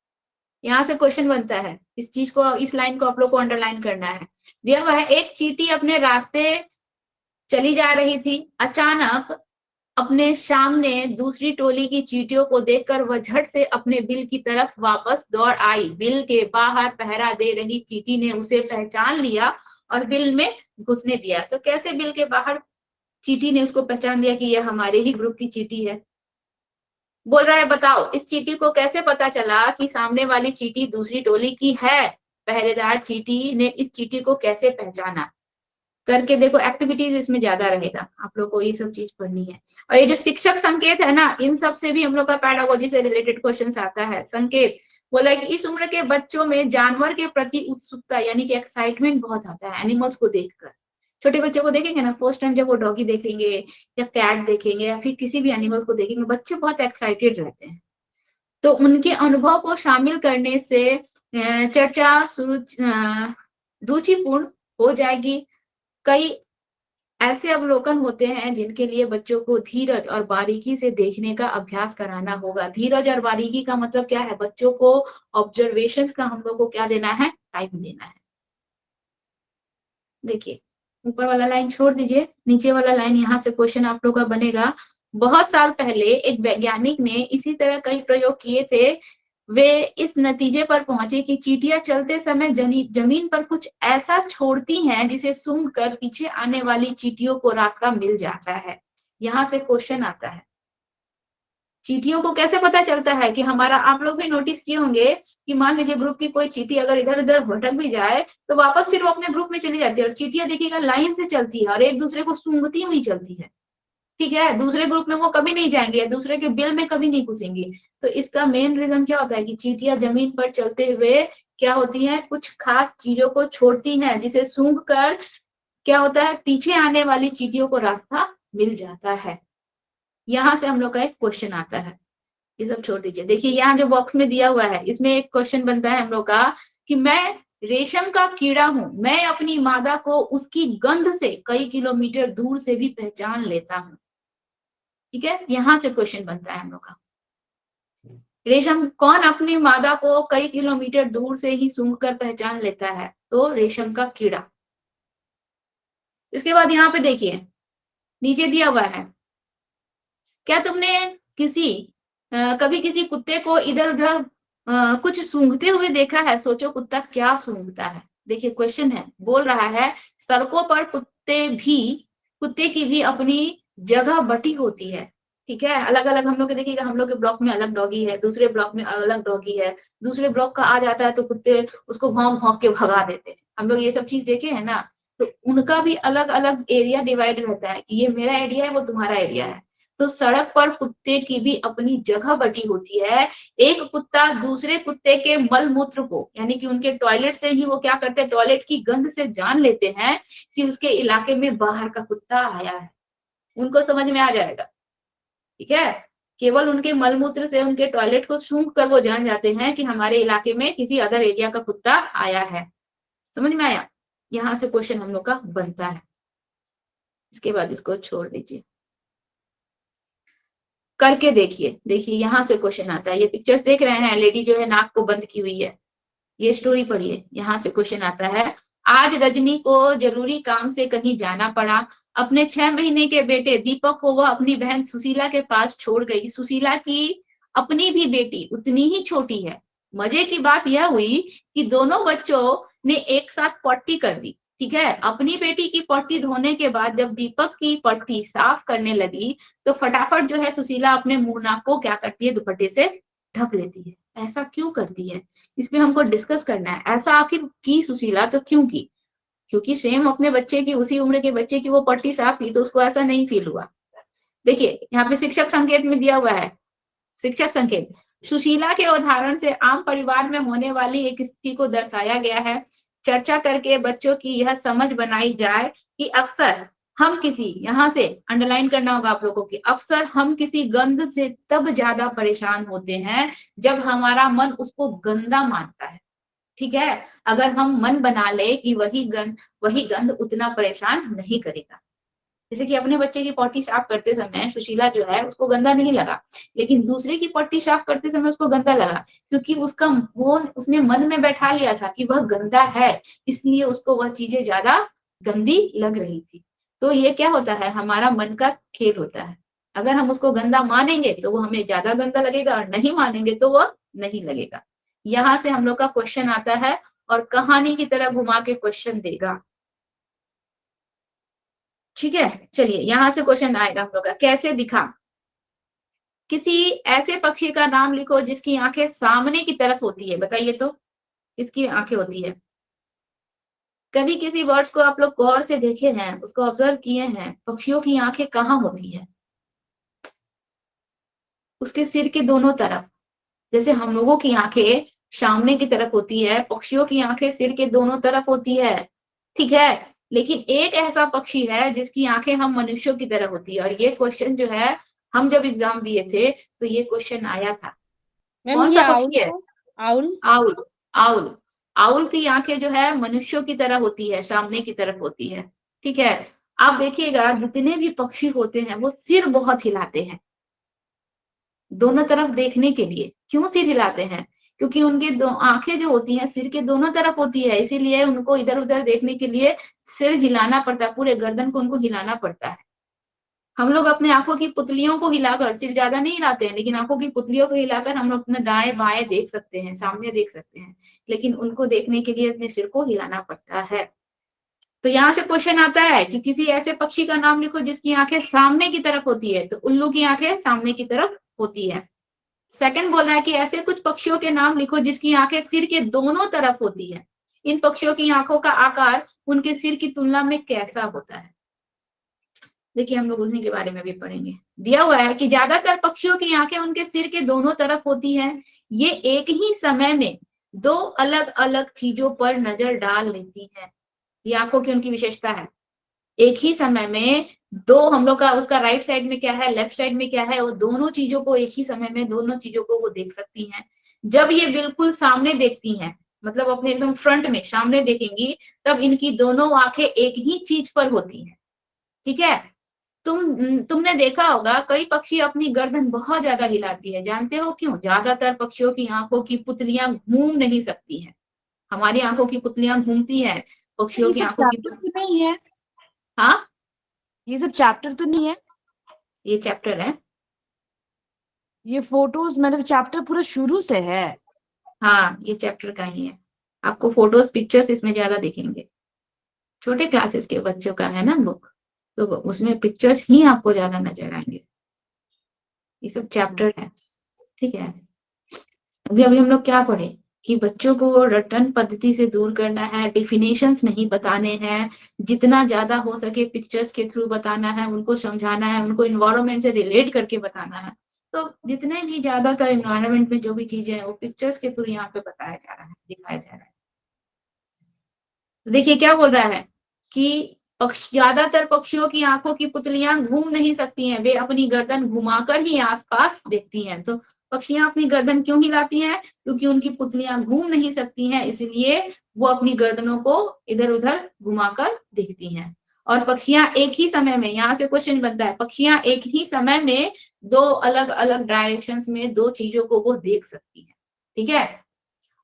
यहाँ से क्वेश्चन बनता है। इस चीज को, इस लाइन को आप लोग को अंडरलाइन करना है। दिया हुआ है, एक चींटी अपने रास्ते चली जा रही थी, अचानक अपने सामने दूसरी टोली की चींटियों को देखकर वह झट से अपने बिल की तरफ वापस दौड़ आई। बिल के बाहर पहरा दे रही चींटी ने उसे पहचान लिया और बिल में घुसने दिया। तो कैसे बिल के बाहर चींटी ने उसको पहचान लिया कि यह हमारे ही ग्रुप की चींटी है? बोल रहा है बताओ इस चींटी को कैसे पता चला कि सामने वाली चींटी दूसरी टोली की है? पहरेदार चींटी ने इस चींटी को कैसे पहचाना? करके देखो, एक्टिविटीज इसमें ज्यादा रहेगा, आप लोग को ये सब चीज पढ़नी है। और ये जो शिक्षक संकेत है ना, इन सब से भी हम लोग का पैडागोजी से रिलेटेड क्वेश्चन आता है। संकेत बोला है कि इस उम्र के बच्चों में जानवर के प्रति उत्सुकता यानी कि एक्साइटमेंट बहुत आता है एनिमल्स को देखकर। छोटे बच्चों को देखेंगे ना, फर्स्ट टाइम जब वो डॉगी देखेंगे या कैट देखेंगे या फिर किसी भी एनिमल्स को देखेंगे, बच्चे बहुत एक्साइटेड रहते हैं। तो उनके अनुभव को शामिल करने से चर्चा रुचिपूर्ण हो जाएगी। कई ऐसे अवलोकन होते हैं जिनके लिए बच्चों को धीरज और बारीकी से देखने का अभ्यास कराना होगा। धीरज और बारीकी का मतलब क्या है? बच्चों को ऑब्जर्वेशन का हम लोग को क्या देना है? टाइम देना है। देखिए ऊपर वाला लाइन छोड़ दीजिए, नीचे वाला लाइन, यहाँ से क्वेश्चन आप लोग का बनेगा। बहुत साल पहले एक वैज्ञानिक ने इसी तरह कई प्रयोग किए थे। वे इस नतीजे पर पहुंचे कि चींटियां चलते समय जमीन पर कुछ ऐसा छोड़ती हैं जिसे सूंघकर पीछे आने वाली चींटियों को रास्ता मिल जाता है। यहाँ से क्वेश्चन आता है, चींटियों को कैसे पता चलता है कि हमारा, आप लोग भी नोटिस किए होंगे कि मान लीजिए ग्रुप की कोई चींटी अगर इधर उधर भटक भी जाए तो वापस फिर वो अपने ग्रुप में चली जाती है। और चींटियां देखिएगा लाइन से चलती है और एक दूसरे को सूंघती हुई चलती है, ठीक है? दूसरे ग्रुप में वो कभी नहीं जाएंगे, दूसरे के बिल में कभी नहीं घुसेंगी। तो इसका मेन रीजन क्या होता है कि चींटियां जमीन पर चलते हुए क्या होती है, कुछ खास चीजों को छोड़ती हैं जिसे सूंघ कर क्या होता है, पीछे आने वाली चींटियों को रास्ता मिल जाता है। यहाँ से हम लोग का एक क्वेश्चन आता है, ये सब छोड़ दीजिए। देखिए यहाँ जो बॉक्स में दिया हुआ है इसमें एक क्वेश्चन बनता है हम लोग का कि मैं रेशम का कीड़ा हूं, मैं अपनी मादा को उसकी गंध से कई किलोमीटर दूर से भी पहचान लेता हूं। ठीक है, यहां से क्वेश्चन बनता है हम लोग का, रेशम कौन अपनी मादा को कई किलोमीटर दूर से ही सूंघ कर पहचान लेता है? तो रेशम का कीड़ा। इसके बाद यहाँ पे देखिए नीचे दिया हुआ है, क्या तुमने कभी किसी कुत्ते को इधर उधर कुछ सूंघते हुए देखा है? सोचो कुत्ता क्या सूंघता है। देखिए क्वेश्चन है, बोल रहा है सड़कों पर कुत्ते की भी अपनी जगह बटी होती है, ठीक है? अलग अलग हम लोग देखिएगा, हम लोग के ब्लॉक में अलग डॉगी है, दूसरे ब्लॉक में अलग डॉगी है, दूसरे ब्लॉक का आ जाता है तो कुत्ते उसको भौंक भौंक के भगा देते हैं। हम लोग ये सब चीज देखे हैं ना, तो उनका भी अलग अलग एरिया डिवाइड रहता है कि ये मेरा एरिया है, वो तुम्हारा एरिया है। तो सड़क पर कुत्ते की भी अपनी जगह बटी होती है। एक कुत्ता दूसरे कुत्ते के मल मूत्र को, यानी कि उनके टॉयलेट से ही वो क्या करते हैं, टॉयलेट की गंध से जान लेते हैं कि उसके इलाके में बाहर का कुत्ता आया है। उनको समझ में आ जाएगा, ठीक है? केवल उनके मल मूत्र से, उनके टॉयलेट को सूंघ कर वो जान जाते हैं कि हमारे इलाके में किसी अदर एरिया का कुत्ता आया है। समझ में आया? यहाँ से क्वेश्चन हम लोग का बनता है। इसके बाद इसको छोड़ दीजिए, करके देखिए। देखिए यहाँ से क्वेश्चन आता है, ये पिक्चर्स देख रहे हैं, लेडी जो है नाक को बंद की हुई है, ये स्टोरी पढ़िए। यहाँ से क्वेश्चन आता है, आज रजनी को जरूरी काम से कहीं जाना पड़ा। अपने 6 महीने के बेटे दीपक को वह अपनी बहन सुशीला के पास छोड़ गई। सुशीला की अपनी भी बेटी उतनी ही छोटी है। मजे की बात यह हुई कि दोनों बच्चों ने एक साथ पट्टी कर दी, ठीक है? अपनी बेटी की पट्टी धोने के बाद जब दीपक की पट्टी साफ करने लगी तो फटाफट जो है सुशीला अपने मुंह नाक को क्या करती है, दुपट्टे से ढक लेती है। ऐसा क्यों करती है, इसमें हमको डिस्कस करना है। ऐसा आखिर की सुशीला तो क्यों की? क्योंकि सेम अपने बच्चे की, उसी उम्र के बच्चे की वो पट्टी साफ की तो उसको ऐसा नहीं फील हुआ। देखिए यहाँ पे शिक्षक संकेत में दिया हुआ है, शिक्षक संकेत, सुशीला के उदाहरण से आम परिवार में होने वाली एक स्थिति को दर्शाया गया है। चर्चा करके बच्चों की यह समझ बनाई जाए कि अक्सर हम किसी, यहाँ से अंडरलाइन करना होगा आप लोगों की, अक्सर हम किसी गंध से तब ज्यादा परेशान होते हैं जब हमारा मन उसको गंदा मानता है। ठीक है, अगर हम मन बना ले कि वही गंध उतना परेशान नहीं करेगा। जैसे कि अपने बच्चे की पॉटी साफ करते समय सुशीला जो है उसको गंदा नहीं लगा, लेकिन दूसरे की पॉटी साफ करते समय उसको गंदा लगा, क्योंकि उसने मन में बैठा लिया था कि वह गंदा है, इसलिए उसको वह चीजें ज्यादा गंदी लग रही थी। तो ये क्या होता है, हमारा मन का खेल होता है। अगर हम उसको गंदा मानेंगे तो वो हमें ज्यादा गंदा लगेगा, और नहीं मानेंगे तो वह नहीं लगेगा। यहाँ से हम लोग का क्वेश्चन आता है और कहानी की तरह घुमा के क्वेश्चन देगा। ठीक है, चलिए यहाँ से क्वेश्चन आएगा हम लोग का, कैसे दिखा। किसी ऐसे पक्षी का नाम लिखो जिसकी आंखें सामने की तरफ होती है, बताइए तो किसकी आंखें होती है। कभी किसी बर्ड्स को आप लोग गौर से देखे हैं, उसको ऑब्जर्व किए हैं, पक्षियों की आंखें कहाँ होती है, उसके सिर के दोनों तरफ। जैसे हम लोगों की आंखें सामने की तरफ होती है, पक्षियों की आंखें सिर के दोनों तरफ होती है। ठीक है, लेकिन एक ऐसा पक्षी है जिसकी आंखें हम मनुष्यों की तरह होती है, और ये क्वेश्चन जो है हम जब एग्जाम दिए थे तो ये क्वेश्चन आया था। मैम कौन ये सा आउल पक्षी है? है? आउल। आउल। आउल। आउल की आंखें जो है मनुष्यों की तरह होती है, सामने की तरफ होती है। ठीक है, आप देखिएगा जितने भी पक्षी होते हैं वो सिर बहुत हिलाते हैं दोनों तरफ देखने के लिए। क्यों सिर हिलाते हैं? क्योंकि उनकी दो आंखें जो होती हैं सिर के दोनों तरफ होती है, इसीलिए उनको इधर उधर देखने के लिए सिर हिलाना पड़ता है, पूरे गर्दन को उनको हिलाना पड़ता है। हम लोग अपने आंखों की पुतलियों को हिलाकर, सिर ज्यादा नहीं हिलाते हैं, लेकिन आंखों की पुतलियों को हिलाकर हम लोग अपने दाएं बाएं देख सकते हैं, सामने देख सकते हैं, लेकिन उनको देखने के लिए अपने सिर को हिलाना पड़ता है। तो यहाँ से क्वेश्चन आता है कि किसी ऐसे पक्षी का नाम लिखो जिसकी आंखें सामने की तरफ होती है, तो उल्लू की आंखें सामने की तरफ होती है। सेकंड बोल रहा है कि ऐसे कुछ पक्षियों के नाम लिखो जिसकी आंखें सिर के दोनों तरफ होती है। इन पक्षियों की आंखों का आकार उनके सिर की तुलना में कैसा होता है? देखिए हम लोग उन्हीं के बारे में भी पढ़ेंगे। दिया हुआ है कि ज्यादातर पक्षियों की आंखें उनके सिर के दोनों तरफ होती हैं। ये एक ही समय में दो अलग अलग चीजों पर नजर डाल लेती हैं। ये आंखों की उनकी विशेषता है। एक ही समय में दो, हम लोग का उसका राइट साइड में क्या है, लेफ्ट साइड में क्या है, वो दोनों चीजों को एक ही समय में दोनों चीजों को वो देख सकती हैं। जब ये बिल्कुल सामने देखती हैं, मतलब अपने एकदम फ्रंट में सामने देखेंगी, तब इनकी दोनों आंखें एक ही चीज पर होती हैं। ठीक है, तुमने देखा होगा कई पक्षी अपनी गर्दन बहुत ज्यादा हिलाती है, जानते हो क्यों? ज्यादातर पक्षियों की आंखों की पुतलियां घूम नहीं सकती हैं। हमारी आंखों की पुतलियां घूमती हैं, पक्षियों ये की सब आंखों की चैप्टर तो नहीं है? हाँ, ये सब चैप्टर तो नहीं है? ये चैप्टर है। ये फोटोज मतलब चैप्टर पूरा शुरू से है? हाँ, ये चैप्टर का ही है। आपको फोटोज पिक्चर्स इसमें ज्यादा दिखेंगे। छोटे क्लासेस के बच्चों का है ना बुक, तो उसमें पिक्चर्स ही आपको ज्यादा नजर आएंगे। ये सब चैप्टर है। ठीक है, अभी अभी हम लोग क्या पढ़े कि बच्चों को रटन पद्धति से दूर करना है, डिफिनेशंस नहीं बताने हैं, जितना ज्यादा हो सके पिक्चर्स के थ्रू बताना है, उनको समझाना है, उनको इन्वायरमेंट से रिलेट करके बताना है। तो जितने भी ज्यादातर इन्वायरमेंट में जो भी चीजें हैं वो पिक्चर्स के थ्रू यहाँ पे बताया जा रहा है, दिखाया जा रहा है। तो देखिए क्या बोल रहा है कि ज्यादातर पक्षियों की आंखों की पुतलियां घूम नहीं सकती हैं, वे अपनी गर्दन घुमाकर ही आसपास देखती हैं। तो पक्षियां अपनी गर्दन क्यों हिलाती हैं? क्योंकि उनकी पुतलियां घूम नहीं सकती हैं, इसलिए वो अपनी गर्दनों को इधर उधर घुमाकर देखती हैं। और पक्षियां एक ही समय में, यहाँ से क्वेश्चन बनता है, पक्षियां एक ही समय में दो अलग अलग डायरेक्शंस में दो चीजों को वो देख सकती हैं। ठीक है,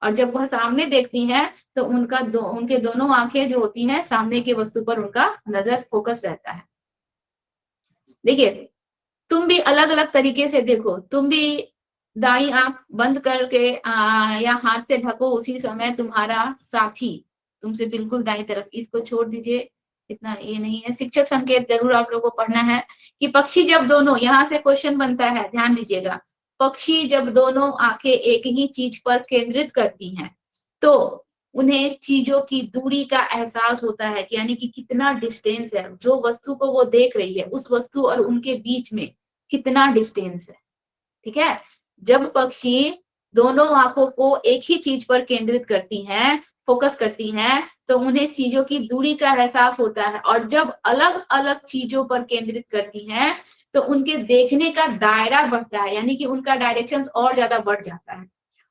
और जब वह सामने देखती हैं तो उनके दोनों आंखें जो होती हैं सामने की वस्तु पर उनका नजर फोकस रहता है। देखिए तुम भी अलग अलग तरीके से देखो, तुम भी दाई आंख बंद करके या हाथ से ढको, उसी समय तुम्हारा साथी तुमसे बिल्कुल दाई तरफ, इसको छोड़ दीजिए, इतना ये नहीं है। शिक्षक संकेत जरूर आप लोगों को पढ़ना है कि पक्षी जब दोनों, यहाँ से क्वेश्चन बनता है, ध्यान दीजिएगा, पक्षी जब दोनों आंखें एक ही चीज पर केंद्रित करती हैं तो उन्हें चीजों की दूरी का एहसास होता है, यानी कि कितना डिस्टेंस है, जो वस्तु को वो देख रही है उस वस्तु और उनके बीच में कितना डिस्टेंस है। ठीक है, जब पक्षी दोनों आंखों को एक ही चीज पर केंद्रित करती हैं, फोकस करती हैं, तो उन्हें चीजों की दूरी का एहसास होता है। और जब अलग अलग चीजों पर केंद्रित करती हैं तो उनके देखने का दायरा बढ़ता है, यानी कि उनका डायरेक्शंस और ज्यादा बढ़ जाता है।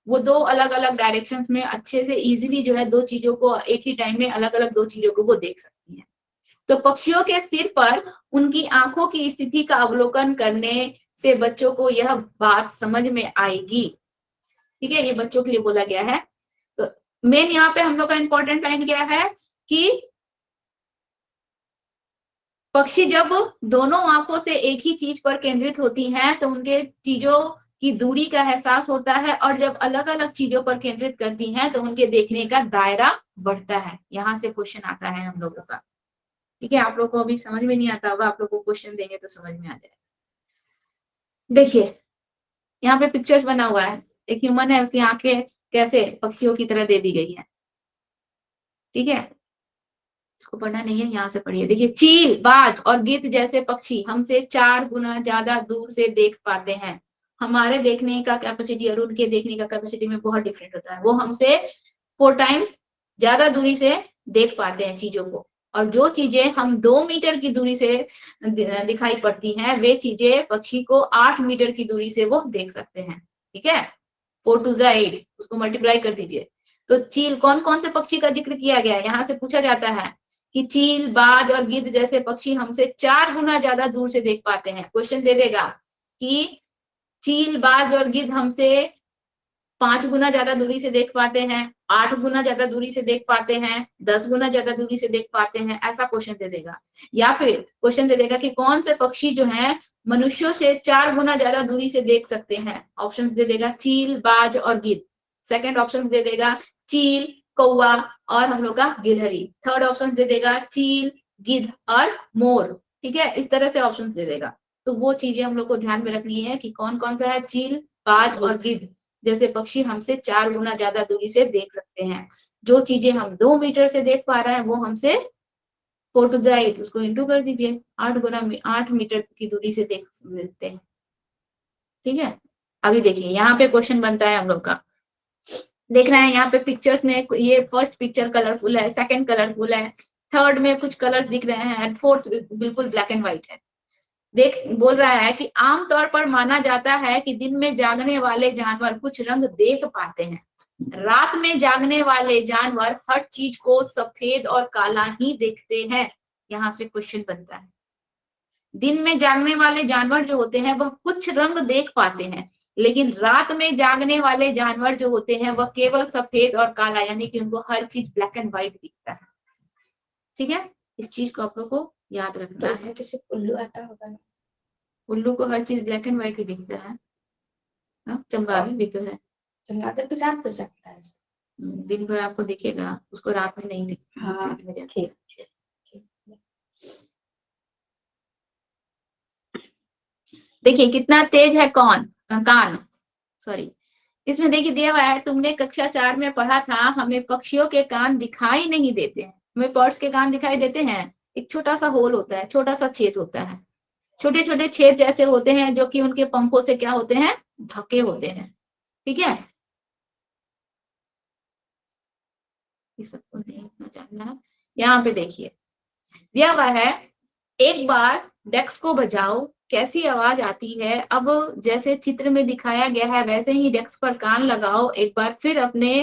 वो दो अलग अलग डायरेक्शंस में अच्छे से इजीली जो है दो चीजों को एक ही टाइम में अलग अलग दो चीजों को वो देख सकती है। तो पक्षियों के सिर पर उनकी आंखों की स्थिति का अवलोकन करने से बच्चों को यह बात समझ में आएगी। ठीक है, ये बच्चों के लिए बोला गया है। तो मेन यहाँ पे हम लोग का इंपॉर्टेंट लाइन क्या है कि पक्षी जब दोनों आंखों से एक ही चीज पर केंद्रित होती हैं तो उनके चीजों की दूरी का एहसास होता है, और जब अलग अलग चीजों पर केंद्रित करती हैं तो उनके देखने का दायरा बढ़ता है। यहाँ से क्वेश्चन आता है हम लोगों का। ठीक है, आप लोग को अभी समझ में नहीं आता होगा, आप लोग को क्वेश्चन देंगे तो समझ में आ जाएगा। देखिए यहाँ पे पिक्चर्स बना हुआ है, एक ह्यूमन है, उसकी आंखें कैसे पक्षियों की तरह दे दी गई है। ठीक है, इसको पढ़ना नहीं है, यहाँ से पढ़िए। देखिए, चील, बाज और गिद्ध जैसे पक्षी हमसे 4 गुना ज्यादा दूर से देख पाते हैं। हमारे देखने का कैपेसिटी और उनके देखने का कैपेसिटी में बहुत डिफरेंट होता है। वो हमसे 4 टाइम्स ज्यादा दूरी से देख पाते हैं चीजों को, और जो चीजें हम 2 मीटर की दूरी से दिखाई पड़ती हैं वे चीजें पक्षी को 8 मीटर की दूरी से वो देख सकते हैं। ठीक है, 4 2 8, उसको मल्टीप्लाई कर दीजिए। तो चील, कौन कौन से पक्षी का जिक्र किया गया है, यहाँ से पूछा जाता है कि चील, बाज और गिद्ध जैसे पक्षी हमसे 4 गुना ज्यादा दूर से देख पाते हैं। क्वेश्चन दे देगा कि चील, बाज और गिद्ध हमसे 5 गुना ज्यादा दूरी से देख पाते हैं, 8 गुना ज्यादा दूरी से देख पाते हैं, 10 गुना ज्यादा दूरी से देख पाते हैं, ऐसा क्वेश्चन दे देगा। या फिर क्वेश्चन दे देगा कि कौन से पक्षी जो है मनुष्यों से 4 गुना ज्यादा दूरी से देख सकते हैं। ऑप्शन दे देगा चील, बाज और गिद्ध। सेकंड ऑप्शन दे देगा चील, कौवा और हम लोग का गिलहरी। थर्ड ऑप्शन दे देगा चील, गिद्ध और मोर। ठीक है, इस तरह से ऑप्शन दे देगा। तो वो चीजें हम लोग को ध्यान में रखनी है कि कौन कौन सा है। चील, बाज और गिद्ध जैसे पक्षी हमसे 4 गुना ज्यादा दूरी से देख सकते हैं। जो चीजें हम 2 मीटर से देख पा रहे हैं वो हमसे 4 to the 8, उसको इंटू कर दीजिए, 8 मीटर की दूरी से देख सकते हैं। ठीक है, अभी देखिए यहाँ पे क्वेश्चन बनता है हम लोग का। देख रहे हैं यहाँ पे पिक्चर्स में, ये फर्स्ट पिक्चर कलरफुल है, सेकंड कलरफुल है, थर्ड में कुछ कलर्स दिख रहे हैं, एंड फोर्थ बिल्कुल ब्लैक एंड व्हाइट है। देख बोल रहा है कि आमतौर पर माना जाता है कि दिन में जागने वाले जानवर कुछ रंग देख पाते हैं, रात में जागने वाले जानवर हर चीज को सफेद और काला ही देखते हैं। यहाँ से क्वेश्चन बनता है, दिन में जागने वाले जानवर जो होते हैं वह कुछ रंग देख पाते हैं, लेकिन रात में जागने वाले जानवर जो होते हैं वह केवल सफेद और काला, यानी कि उनको हर चीज ब्लैक एंड व्हाइट दिखता है। ठीक है, इस चीज को आप लोग को याद रखना तो है। इसमें तो सिर्फ उल्लू आता होगा ना। उल्लू को हर चीज ब्लैक एंड व्हाइट ही दिखता है। चमगादड़ भी तो है, चमगादड़ भी रात को जागता है। दिन भर आपको दिखेगा, उसको रात में नहीं दिखता। हाँ, ठीक। देखिए कितना तेज है कान, सॉरी, इसमें देखिए दिया हुआ है, तुमने कक्षा 4 में पढ़ा था हमें पक्षियों के कान दिखाई नहीं देते हैं। हमें बर्ड्स के कान दिखाई देते हैं, एक छोटा सा होल होता है, छोटा सा छेद होता है, छोटे छोटे छेद जैसे होते हैं जो कि उनके पंखों से क्या होते हैं, ढके होते हैं। ठीक है, इस सबको नहीं जानना है। यहाँ पे देखिए दिया हुआ है, एक बार डेस्क को बजाओ, कैसी आवाज आती है। अब जैसे चित्र में दिखाया गया है वैसे ही डेस्क पर कान लगाओ, एक बार फिर अपने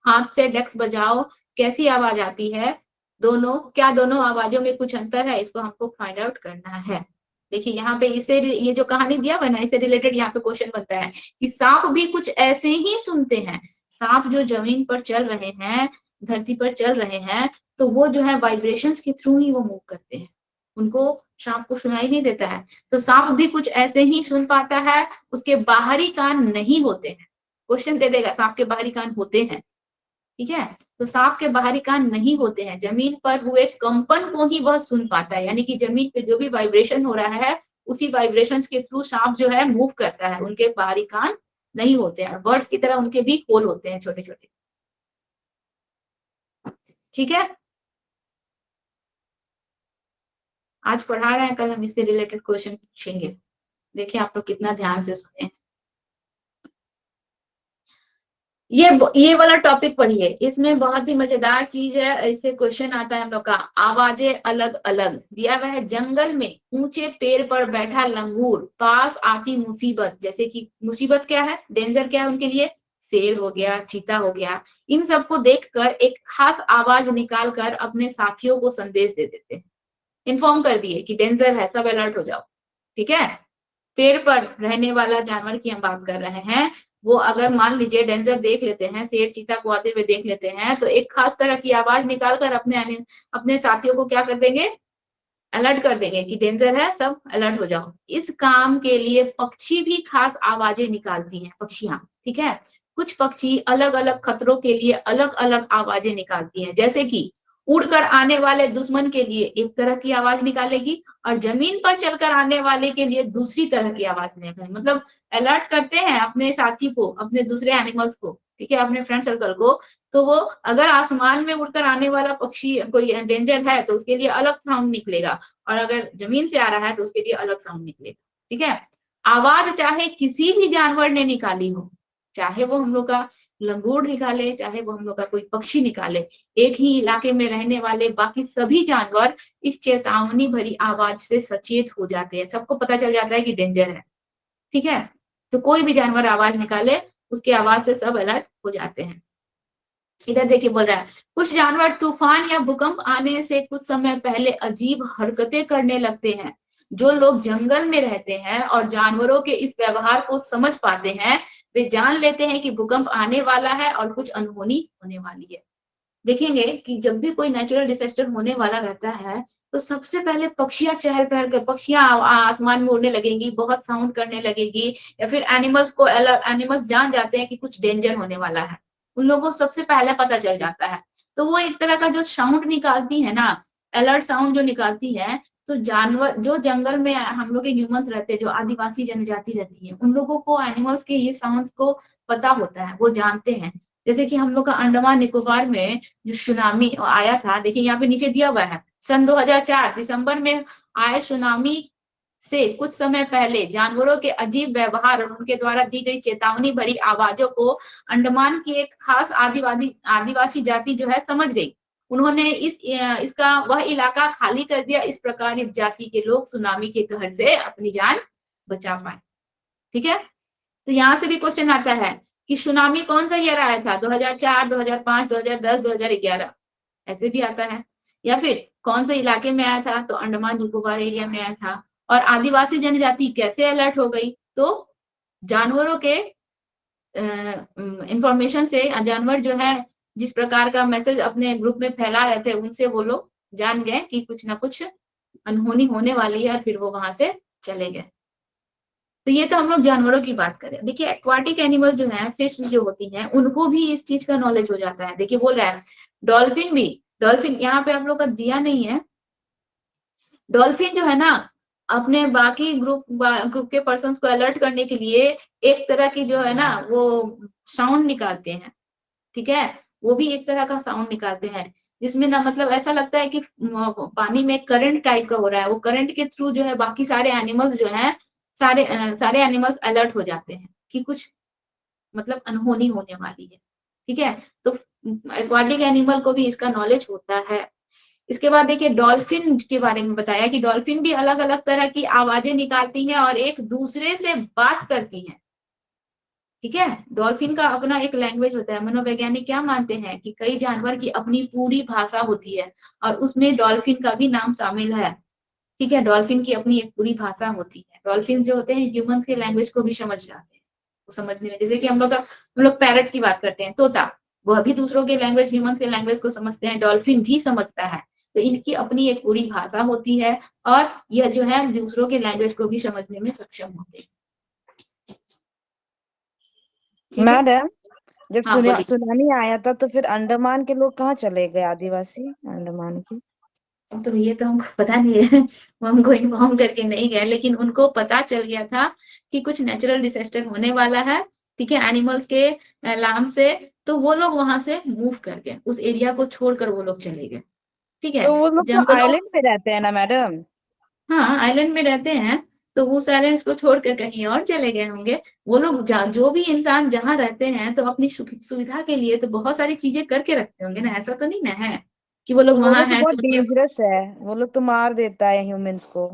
हाथ से डेस्क बजाओ, कैसी आवाज आती है। दोनों आवाजों में कुछ अंतर है, इसको हमको फाइंड आउट करना है। देखिए यहाँ पे इसे, ये जो कहानी दिया हुआ ना, इससे रिलेटेड यहाँ पे क्वेश्चन बनता है कि सांप भी कुछ ऐसे ही सुनते हैं। सांप जो जमीन पर चल रहे हैं, धरती पर चल रहे हैं, तो वो जो है वाइब्रेशंस के थ्रू ही वो मूव करते हैं, उनको सांप को सुनाई नहीं देता है। तो सांप भी कुछ ऐसे ही सुन पाता है, उसके बाहरी कान नहीं होते हैं। क्वेश्चन दे देगा सांप के बाहरी कान होते हैं। ठीक है, तो सांप के बाहरी कान नहीं होते हैं, जमीन पर हुए कंपन को ही वह सुन पाता है, यानी कि जमीन पे जो भी वाइब्रेशन हो रहा है उसी वाइब्रेशंस के थ्रू सांप जो है मूव करता है, उनके बाहरी कान नहीं होते हैं। बर्ड्स की तरह उनके भी होल होते हैं छोटे छोटे। ठीक है, आज पढ़ा रहे हैं, कल हम इससे रिलेटेड क्वेश्चन पूछेंगे। देखिए आप लोग कितना ध्यान से सुने। ये वाला टॉपिक पढ़िए, इसमें बहुत ही मजेदार चीज है। इससे क्वेश्चन आता है हम लोग का, आवाजें अलग अलग दिया हुआ है। जंगल में ऊंचे पेड़ पर बैठा लंगूर, पास आती मुसीबत, जैसे कि मुसीबत क्या है, डेंजर क्या है उनके लिए, शेर हो गया, चीता हो गया, इन सबको देखकर एक खास आवाज निकाल कर अपने साथियों को संदेश दे देते हैं, इन्फॉर्म कर दिए कि डेंजर है, सब अलर्ट हो जाओ। ठीक है, पेड़ पर रहने वाला जानवर की हम बात कर रहे हैं, वो अगर मान लीजिए डेंजर देख लेते हैं, शेर चीता को आते हुए देख लेते हैं, तो एक खास तरह की आवाज निकालकर अपने साथियों को क्या कर देंगे, अलर्ट कर देंगे कि डेंजर है, सब अलर्ट हो जाओ। इस काम के लिए पक्षी भी खास आवाजें निकालती हैं, पक्षियां। ठीक है, कुछ पक्षी अलग अलग खतरों के लिए अलग अलग आवाजें निकालती हैं, जैसे कि उड़कर आने वाले दुश्मन के लिए एक तरह की आवाज निकालेगी, और जमीन पर चलकर आने वाले के लिए दूसरी तरह की आवाज निकालेगी। मतलब अलर्ट करते हैं अपने साथी को, अपने दूसरे एनिमल्स को, ठीक है, अपने फ्रेंड सर्कल को। तो वो अगर आसमान में उड़कर आने वाला पक्षी कोई डेंजर है तो उसके लिए अलग साउंड निकलेगा, और अगर जमीन से आ रहा है तो उसके लिए अलग साउंड निकलेगा। ठीक है, आवाज चाहे किसी भी जानवर ने निकाली हो, चाहे वो हम लोग का लंगूर निकाले, चाहे वो हम लोग का कोई पक्षी निकाले, एक ही इलाके में रहने वाले बाकी सभी जानवर इस चेतावनी भरी आवाज से सचेत हो जाते हैं, सबको पता चल जाता है कि डेंजर है। ठीक है, तो कोई भी जानवर आवाज निकाले, उसकी आवाज से सब अलर्ट हो जाते हैं। इधर देखिए बोल रहा है, कुछ जानवर तूफान या भूकंप आने से कुछ समय पहले अजीब हरकतें करने लगते हैं। जो लोग जंगल में रहते हैं और जानवरों के इस व्यवहार को समझ पाते हैं, वे जान लेते हैं कि भूकंप आने वाला है और कुछ अनहोनी होने वाली है। देखेंगे कि जब भी कोई नेचुरल डिजास्टर होने वाला रहता है, तो सबसे पहले पक्षियां चहल पहल कर, पक्षियां आसमान में उड़ने लगेंगी, बहुत साउंड करने लगेगी, या फिर एनिमल्स जान जाते हैं कि कुछ डेंजर होने वाला है, उन लोगों को सबसे पहले पता चल जाता है। तो वो एक तरह का जो साउंड निकालती है ना, अलर्ट साउंड जो निकालती है, तो जानवर जो जंगल में हम लोग के ह्यूमंस रहते हैं, जो आदिवासी जनजाति रहती है, उन लोगों को एनिमल्स के ये साउंड्स को पता होता है, वो जानते हैं। जैसे कि हम लोग का अंडमान निकोबार में जो सुनामी आया था, देखिए यहाँ पे नीचे दिया हुआ है, सन 2004 दिसंबर में आए सुनामी से कुछ समय पहले जानवरों के अजीब व्यवहार और उनके द्वारा दी गई चेतावनी भरी आवाजों को अंडमान की एक खास आदिवासी जाति जो है समझ गई। उन्होंने इसका वह इलाका खाली कर दिया। इस प्रकार इस जाति के लोग सुनामी के कहर से अपनी जान बचा पाए। ठीक है, तो यहाँ से भी क्वेश्चन आता है कि सुनामी कौन सा ईयर आया था, 2004, 2005, 2010, 2011, ऐसे भी आता है। या फिर कौन से इलाके में आया था, तो अंडमान निकोबार एरिया में आया था। और आदिवासी जनजाति कैसे अलर्ट हो गई, तो जानवरों के इंफॉर्मेशन से, जानवर जो है जिस प्रकार का मैसेज अपने ग्रुप में फैला रहे थे, उनसे वो लोग जान गए कि कुछ ना कुछ अनहोनी होने वाली है, और फिर वो वहां से चले गए। तो ये तो हम लोग जानवरों की बात करें। देखिए एक्वाटिक एनिमल जो है, फिश जो होती हैं, उनको भी इस चीज का नॉलेज हो जाता है। देखिए बोल रहा है डॉल्फिन भी, डॉल्फिन यहाँ पे आप लोग का दिया नहीं है, डॉल्फिन जो है ना, अपने बाकी ग्रुप के पर्सन को अलर्ट करने के लिए एक तरह की जो है ना, वो साउंड निकालते हैं। ठीक है, वो भी एक तरह का साउंड निकालते हैं, जिसमें ना मतलब ऐसा लगता है कि पानी में करंट टाइप का हो रहा है। वो करंट के थ्रू जो है बाकी सारे एनिमल्स जो हैं, सारे एनिमल्स अलर्ट हो जाते हैं कि कुछ मतलब अनहोनी होने वाली है। ठीक है, तो एक्वाटिक एनिमल को भी इसका नॉलेज होता है। इसके बाद देखिए डॉल्फिन के बारे में बताया कि डॉल्फिन भी अलग अलग तरह की आवाजें निकालती हैं और एक दूसरे से बात करती हैं। ठीक है, डॉल्फिन का अपना एक लैंग्वेज होता है। मनोवैज्ञानिक क्या मानते हैं कि कई जानवर की अपनी पूरी भाषा होती है, और उसमें डॉल्फिन का भी नाम शामिल है। ठीक है, डॉल्फिन की अपनी एक पूरी भाषा होती है। डॉल्फिन जो होते हैं ह्यूमंस के लैंग्वेज को भी समझ जाते हैं, वो समझने में, जैसे कि हम लोग पैरट की बात करते हैं, तोता, वह भी दूसरों के लैंग्वेज, ह्यूमंस के लैंग्वेज को समझते हैं, डॉल्फिन भी समझता है। तो इनकी अपनी एक पूरी भाषा होती है, और यह जो है दूसरों के लैंग्वेज को भी समझने में सक्षम होते हैं। ठीक है, मैडम, जब हाँ बोलिए। सुनामी आया था तो फिर अंडमान के लोग कहाँ चले गए, आदिवासी अंडमान के? तो ये तो हमको पता नहीं है, वो हमको इन्फॉर्म करके नहीं गए, लेकिन उनको पता चल गया था कि कुछ नेचुरल डिजास्टर होने वाला है। ठीक है, एनिमल्स के अलार्म से, तो वो लोग वहां से मूव कर गए, उस एरिया को छोड़कर वो लोग चले गए। ठीक है, तो वो लोग तो जंगलों, आइलैंड पे रहते हैं ना मैडम? हाँ आइलैंड में रहते हैं, तो वो साइलेंस को छोड़कर कहीं और चले गए होंगे। वो लोग जो भी इंसान जहाँ रहते हैं तो अपनी सुविधा के लिए तो बहुत सारी चीजें करके रखते होंगे ना, ऐसा तो नहीं ना है कि वो लोग वो वहां लोग तो हैं बहुत तो डेंजरस है, वो लोग तो मार देता है ह्यूमंस को।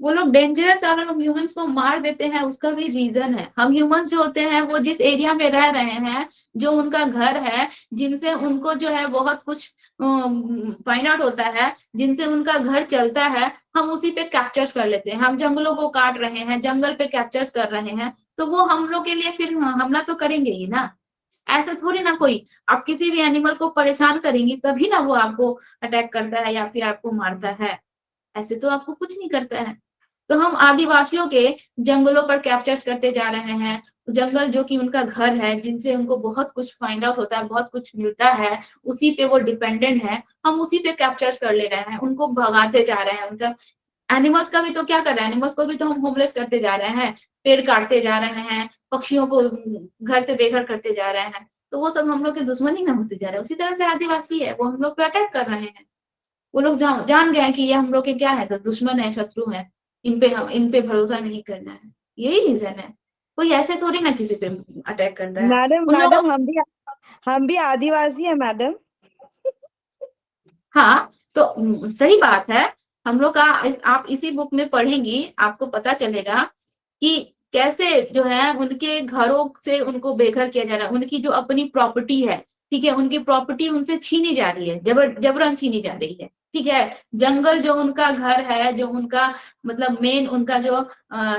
वो लोग डेंजरस और हम ह्यूमंस को मार देते हैं, उसका भी रीजन है। हम ह्यूमंस जो होते हैं वो जिस एरिया में रह रहे हैं, जो उनका घर है, जिनसे उनको जो है बहुत कुछ फाइंड आउट होता है, जिनसे उनका घर चलता है, हम उसी पे कैप्चर्स कर लेते हैं। हम जंगलों को काट रहे हैं, जंगल पे कैप्चर्स कर रहे हैं, तो वो हम लोग के लिए फिर हमला तो करेंगे ही ना। ऐसे थोड़ी ना कोई, आप किसी भी एनिमल को परेशान करेंगी तभी ना वो आपको अटैक करता है या फिर आपको मारता है। ऐसे तो आपको कुछ नहीं करता है। तो हम आदिवासियों के जंगलों पर कैप्चर्स करते जा रहे हैं। जंगल जो कि उनका घर है, जिनसे उनको बहुत कुछ फाइंड आउट होता है, बहुत कुछ मिलता है, उसी पे वो डिपेंडेंट है, हम उसी पे कैप्चर्स कर ले रहे हैं, उनको भगाते जा रहे हैं। उनका एनिमल्स का भी तो क्या कर रहे हैं, एनिमल्स को भी तो हम होमलेस करते जा रहे हैं, पेड़ काटते जा रहे हैं, पक्षियों को घर से बेघर करते जा रहे हैं। तो वो सब हम लोग के दुश्मन ही ना होते जा रहे हैं। उसी तरह से आदिवासी है, वो हम लोग पे अटैक कर रहे हैं। वो लोग जान गए हैं कि ये हम लोग के क्या है, तो दुश्मन है, शत्रु है, इन पे भरोसा नहीं करना है। यही रीजन है। कोई ऐसे थोड़ी ना किसी पे अटैक करता है। मैडम, उन लोगों, मैडम हम भी आदिवासी है मैडम। हाँ तो सही बात है। हम लोग का आप इसी बुक में पढ़ेंगी, आपको पता चलेगा कि कैसे जो है उनके घरों से उनको बेघर किया जा रहा है। उनकी जो अपनी प्रॉपर्टी है, ठीक है, उनकी प्रॉपर्टी उनसे छीनी जा रही है, जबरन छीनी जा रही है। ठीक है, जंगल जो उनका घर है, जो उनका मतलब मेन उनका जो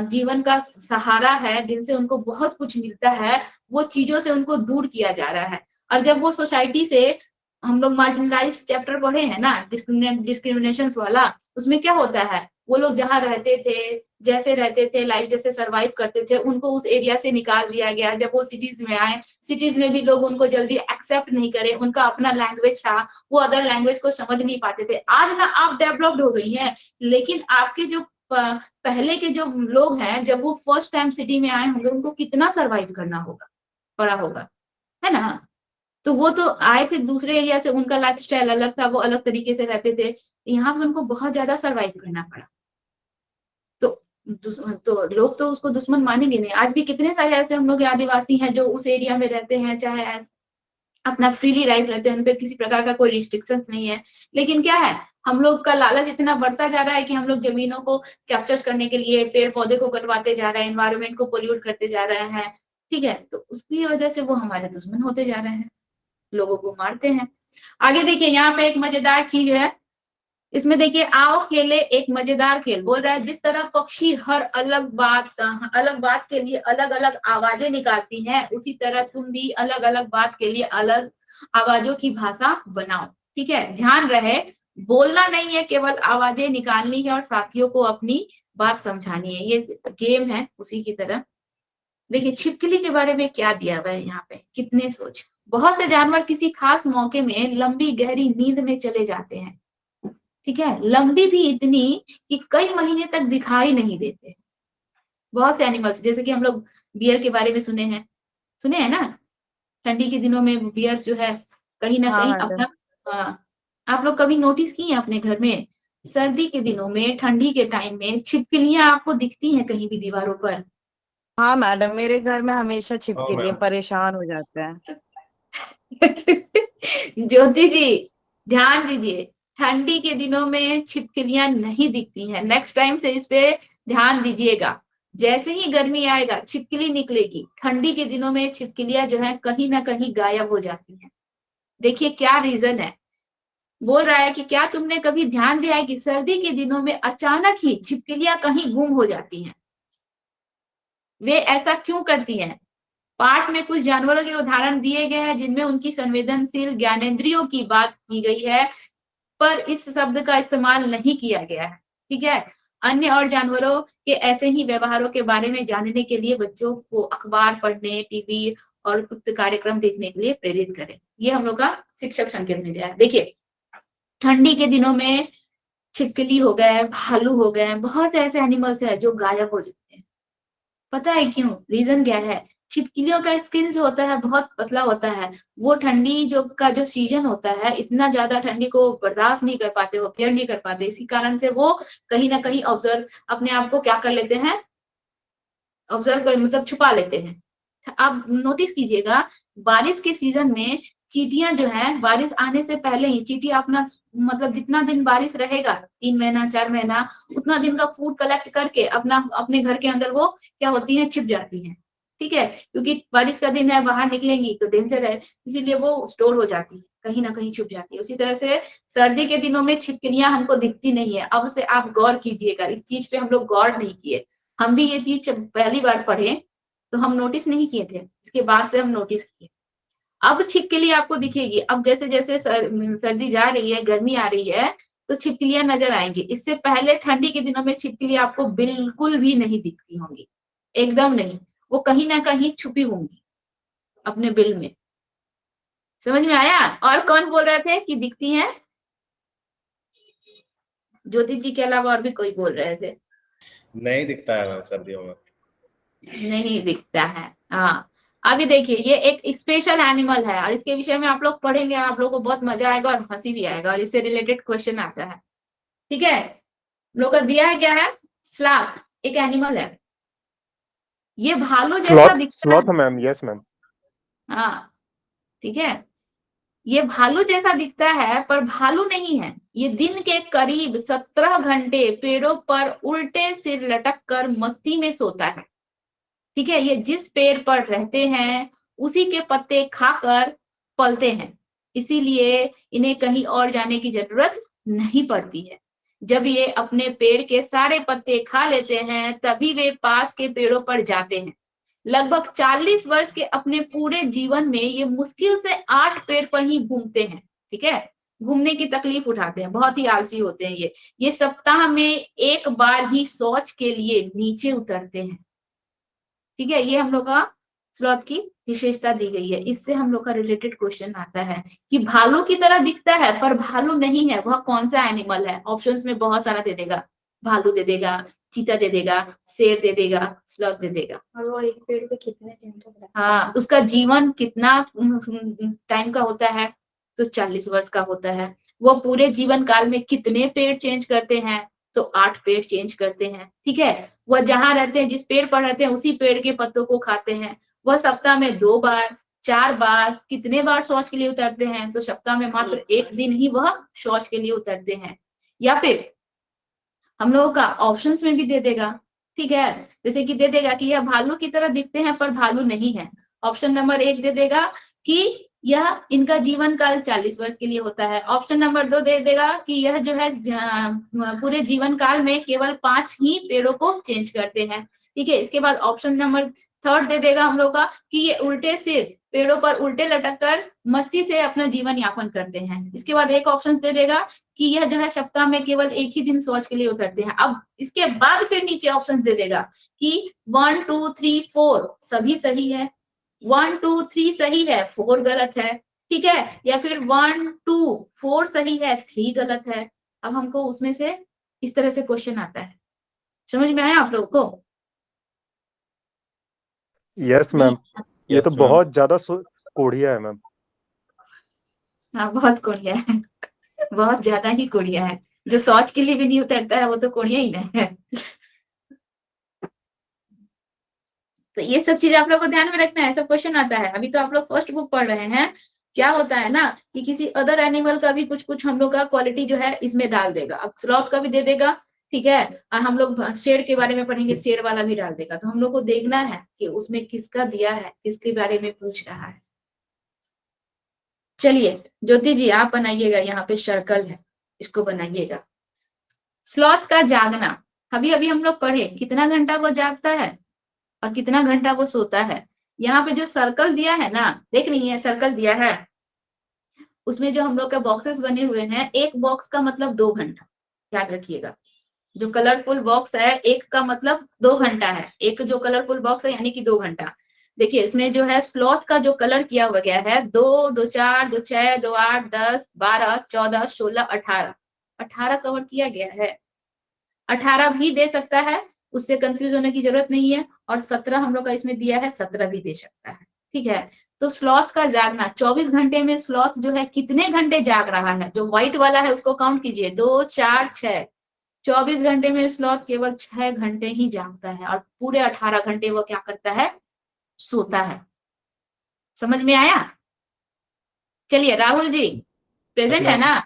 जीवन का सहारा है, जिनसे उनको बहुत कुछ मिलता है, वो चीजों से उनको दूर किया जा रहा है। और जब वो सोसाइटी से, हम लोग मार्जिनलाइज चैप्टर पढ़े हैं ना, डिस्क्रिमिनेशन वाला, उसमें क्या होता है, वो लोग जहाँ रहते थे, जैसे रहते थे, लाइफ जैसे सरवाइव करते थे, उनको उस एरिया से निकाल दिया गया। जब वो सिटीज में आए, सिटीज में भी लोग उनको जल्दी एक्सेप्ट नहीं करे। उनका अपना लैंग्वेज था, वो अदर लैंग्वेज को समझ नहीं पाते थे। आज ना आप डेवलप्ड हो गई हैं, लेकिन आपके जो पहले के जो लोग हैं, जब वो फर्स्ट टाइम सिटी में आए होंगे, उनको कितना सरवाइव करना होगा, पड़ा होगा, है ना। तो वो तो आए थे दूसरे एरिया से, उनका लाइफस्टाइल अलग था, वो अलग तरीके से रहते थे। यहाँ पे उनको बहुत ज्यादा सरवाइव करना पड़ा। तो तो लोग तो उसको दुश्मन मानेंगे नहीं। आज भी कितने सारे ऐसे हम लोग आदिवासी हैं जो उस एरिया में रहते हैं, चाहे अपना फ्रीली लाइफ रहते हैं, उन पे किसी प्रकार का कोई रिस्ट्रिक्शंस नहीं है। लेकिन क्या है, हम लोग का लालच इतना बढ़ता जा रहा है कि हम लोग जमीनों को कैप्चर करने के लिए पेड़ पौधे को कटवाते जा रहे हैं, एनवायरमेंट को पोल्यूट करते जा रहे हैं। ठीक है, तो उसकी वजह से वो हमारे दुश्मन होते जा रहे हैं, लोगों को मारते हैं। आगे देखिए, यहाँ पे एक मजेदार चीज है। इसमें देखिए, आओ खेले एक मजेदार खेल। बोल रहा है जिस तरह पक्षी हर अलग बात के लिए अलग अलग आवाजें निकालती हैं, उसी तरह तुम भी अलग अलग बात के लिए अलग आवाजों की भाषा बनाओ। ठीक है, ध्यान रहे, बोलना नहीं है, केवल आवाजें निकालनी है और साथियों को अपनी बात समझानी है। ये गेम है उसी की तरह। देखिए, छिपकली के बारे में क्या दिया हुआ है यहाँ पे, कितने सोच। बहुत से जानवर किसी खास मौके में लंबी गहरी नींद में चले जाते हैं। ठीक है, लंबी भी इतनी कि कई महीने तक दिखाई नहीं देते। बहुत से एनिमल्स, जैसे कि हम लोग बियर के बारे में सुने हैं ना, ठंडी के दिनों में बियर जो है कहीं ना हाँ कहीं मैडम। अपना, आप लोग कभी नोटिस किए अपने घर में, सर्दी के दिनों में, ठंडी के टाइम में छिपकलियां आपको दिखती हैं कहीं भी दीवारों पर? हाँ मैडम, मेरे घर में हमेशा छिपकलियां, परेशान हो जाते हैं। ज्योति जी, ध्यान दीजिए, ठंडी के दिनों में छिपकलियां नहीं दिखती हैं। नेक्स्ट टाइम से इस पे ध्यान दीजिएगा। जैसे ही गर्मी आएगा छिपकली निकलेगी, ठंडी के दिनों में छिपकलियां जो है कहीं ना कहीं गायब हो जाती हैं। देखिए क्या रीजन है। बोल रहा है कि क्या तुमने कभी ध्यान दिया है कि सर्दी के दिनों में अचानक ही छिपकलियां कहीं गुम हो जाती हैं? वे ऐसा क्यों करती हैं? पाठ में कुछ जानवरों के उदाहरण दिए गए हैं जिनमें उनकी संवेदनशील ज्ञानेंद्रियों की बात की गई है, पर इस शब्द का इस्तेमाल नहीं किया गया है। ठीक है, अन्य और जानवरों के ऐसे ही व्यवहारों के बारे में जानने के लिए बच्चों को अखबार पढ़ने, टीवी और उपयुक्त कार्यक्रम देखने के लिए प्रेरित करें। ये हम लोग का शिक्षक संकेत मिल है। देखिए, ठंडी के दिनों में छिपकली हो गए, भालू हो गए, बहुत से ऐसे एनिमल्स हैं जो गायब हो जाते हैं। पता है क्यों? रीजन क्या है? छिपकलियों का स्किन जो होता है बहुत पतला होता है, वो ठंडी जो सीजन होता है, इतना ज्यादा ठंडी को बर्दाश्त नहीं कर पाते, वो बेयर नहीं कर पाते, इसी कारण से वो कहीं ना कहीं ऑब्जर्व अपने आप को क्या कर लेते हैं, ऑब्जर्व कर मतलब छुपा लेते हैं। आप नोटिस कीजिएगा बारिश के सीजन में चींटियां जो है बारिश आने से पहले ही चींटी अपना मतलब जितना दिन बारिश रहेगा 3 महीना 4 महीना उतना दिन का फूड कलेक्ट करके अपने घर के अंदर वो क्या होती है, छिप जाती है। ठीक है, क्योंकि बारिश का दिन है, बाहर निकलेंगी तो डेंजर है, इसीलिए वो स्टोर हो जाती है, कहीं ना कहीं छुप जाती है। उसी तरह से सर्दी के दिनों में छिपकलियां हमको दिखती नहीं है। अब से आप गौर कीजिएगा, इस चीज पे हम लोग गौर नहीं किए, हम भी ये चीज पहली बार पढ़े तो हम नोटिस नहीं किए थे, इसके बाद से हम नोटिस किए। अब छिपकली आपको दिखेगी, अब जैसे जैसे सर्दी जा रही है, गर्मी आ रही है, तो छिपकलियां नजर आएंगी। इससे पहले ठंडी के दिनों में छिपकली आपको बिल्कुल भी नहीं दिखती होंगी, एकदम नहीं, वो कहीं ना कहीं छुपी होंगी अपने बिल में। समझ में आया? और कौन बोल रहे थे कि दिखती हैं? ज्योति जी के अलावा और भी कोई बोल रहे थे। नहीं दिखता है मैम सर्दियों में, नहीं दिखता है। हाँ, अभी देखिए ये एक स्पेशल एनिमल है और इसके विषय में आप लोग पढ़ेंगे, आप लोगों को बहुत मजा आएगा और हंसी भी आएगा, और इससे रिलेटेड क्वेश्चन आता है। ठीक है, लोग का दिया है क्या है, स्लॉथ एक एनिमल है, ये भालू जैसा स्लॉथ दिखता है। Sloth ma'am, yes ma'am. हाँ ठीक है, ये भालू जैसा दिखता है पर भालू नहीं है। ये दिन के करीब 17 घंटे पेड़ों पर उल्टे सिर लटक कर मस्ती में सोता है। ठीक है, ये जिस पेड़ पर रहते हैं उसी के पत्ते खाकर पलते हैं, इसीलिए इन्हें कहीं और जाने की जरूरत नहीं पड़ती है। जब ये अपने पेड़ के सारे पत्ते खा लेते हैं तभी वे पास के पेड़ों पर जाते हैं। लगभग 40 वर्ष के अपने पूरे जीवन में ये मुश्किल से 8 पेड़ पर ही घूमते हैं। ठीक है, घूमने की तकलीफ उठाते हैं, बहुत ही आलसी होते हैं ये सप्ताह में एक बार ही शौच के लिए नीचे उतरते हैं। ठीक है, ये हम लोग का स्लॉथ की विशेषता दी गई है। इससे हम लोग का रिलेटेड क्वेश्चन आता है कि भालू की तरह दिखता है पर भालू नहीं है, वह कौन सा एनिमल है? ऑप्शंस में बहुत सारा दे देगा, भालू दे देगा, चीता दे देगा, शेर दे देगा, स्लॉथ दे देगा। और वो एक पेड़ पे कितने दिन तक रहता है? हाँ, उसका जीवन कितना टाइम का होता है? तो 40 वर्ष का होता है। वो पूरे जीवन काल में कितने पेड़ चेंज करते हैं? तो 8 पेड़ चेंज करते हैं। ठीक है, वह जहां रहते हैं, जिस पेड़ पर रहते हैं, उसी पेड़ के पत्तों को खाते हैं। वह सप्ताह में 2 बार 4 बार कितने बार शौच के लिए उतरते हैं? तो सप्ताह में मात्र 1 दिन ही वह शौच के लिए उतरते हैं। या फिर हम लोगों का ऑप्शंस में भी दे देगा। ठीक है, जैसे कि दे देगा कि यह भालू की तरह दिखते हैं पर भालू नहीं है। ऑप्शन नंबर 1 दे देगा कि यह इनका जीवन काल 40 वर्ष के लिए होता है। ऑप्शन नंबर 2 दे देगा कि यह जो है पूरे जीवन काल में केवल 5 ही पेड़ों को चेंज करते हैं। ठीक है, इसके बाद ऑप्शन नंबर 3 दे देगा हम लोग का कि ये उल्टे सिर पेड़ों पर उल्टे लटक कर मस्ती से अपना जीवन यापन करते हैं। इसके बाद एक ऑप्शन दे देगा कि यह जो है सप्ताह में केवल 1 ही दिन शौच के लिए उतरते हैं। अब इसके बाद फिर नीचे ऑप्शन दे देगा कि 1 2 3 4 सभी सही है, 1 2 3 सही है, 4 गलत है। ठीक है, या फिर 1 2 4 सही है, 3 गलत है। अब हमको उसमें से इस तरह से क्वेश्चन आता है। समझ में आया आप लोगों को? यस मैम, ये तो Yes, ma'am. बहुत ज्यादा कोढ़िया है मैम। हाँ, बहुत कोढ़िया है, बहुत ज्यादा ही कोढ़िया है। जो शौच के लिए भी नहीं उतरता है वो तो कोढ़िया ही नहीं है। तो ये सब चीज आप लोग को ध्यान में रखना है, सब क्वेश्चन आता है। अभी तो आप लोग फर्स्ट बुक पढ़ रहे हैं, क्या होता है ना कि किसी अदर एनिमल का भी कुछ कुछ हम लोग का क्वालिटी जो है इसमें डाल देगा। अब स्लॉथ का भी दे देगा। ठीक है, और हम लोग शेर के बारे में पढ़ेंगे, शेर वाला भी डाल देगा। तो हम लोग को देखना है कि उसमें किसका दिया है, किसके बारे में पूछ रहा है। चलिए ज्योति जी आप बनाइएगा, यहाँ पे सर्कल है, इसको बनाइएगा। स्लॉथ का जागना, अभी अभी हम लोग पढ़े कितना घंटा वो जागता है और कितना घंटा वो सोता है। यहाँ पे जो सर्कल दिया है ना, देख रही है सर्कल दिया है, उसमें जो हम लोग का बॉक्सेस बने हुए हैं, एक बॉक्स का मतलब 2 घंटा, याद रखिएगा। जो कलरफुल बॉक्स है एक का मतलब 2 घंटा है, एक जो कलरफुल बॉक्स है यानी कि 2 घंटा। देखिए इसमें जो है स्लॉथ का जो कलर किया हुआ गया है 2 2 4 2 6 2 8 10 12 14 16 18 18 कवर किया गया है। 18 भी दे सकता है, उससे कंफ्यूज होने की जरूरत नहीं है। और 17 हम लोग का इसमें दिया है, 17 भी दे सकता है, ठीक है। तो स्लॉथ का जागना 24 घंटे में स्लॉथ जो है कितने घंटे जाग रहा है, जो व्हाइट वाला है उसको काउंट कीजिए, 2 4 6। 24 घंटे में स्लॉथ केवल 6 घंटे ही जागता है, और पूरे 18 घंटे वो क्या करता है, सोता है। समझ में आया? चलिए राहुल जी प्रेजेंट है मैम। ना?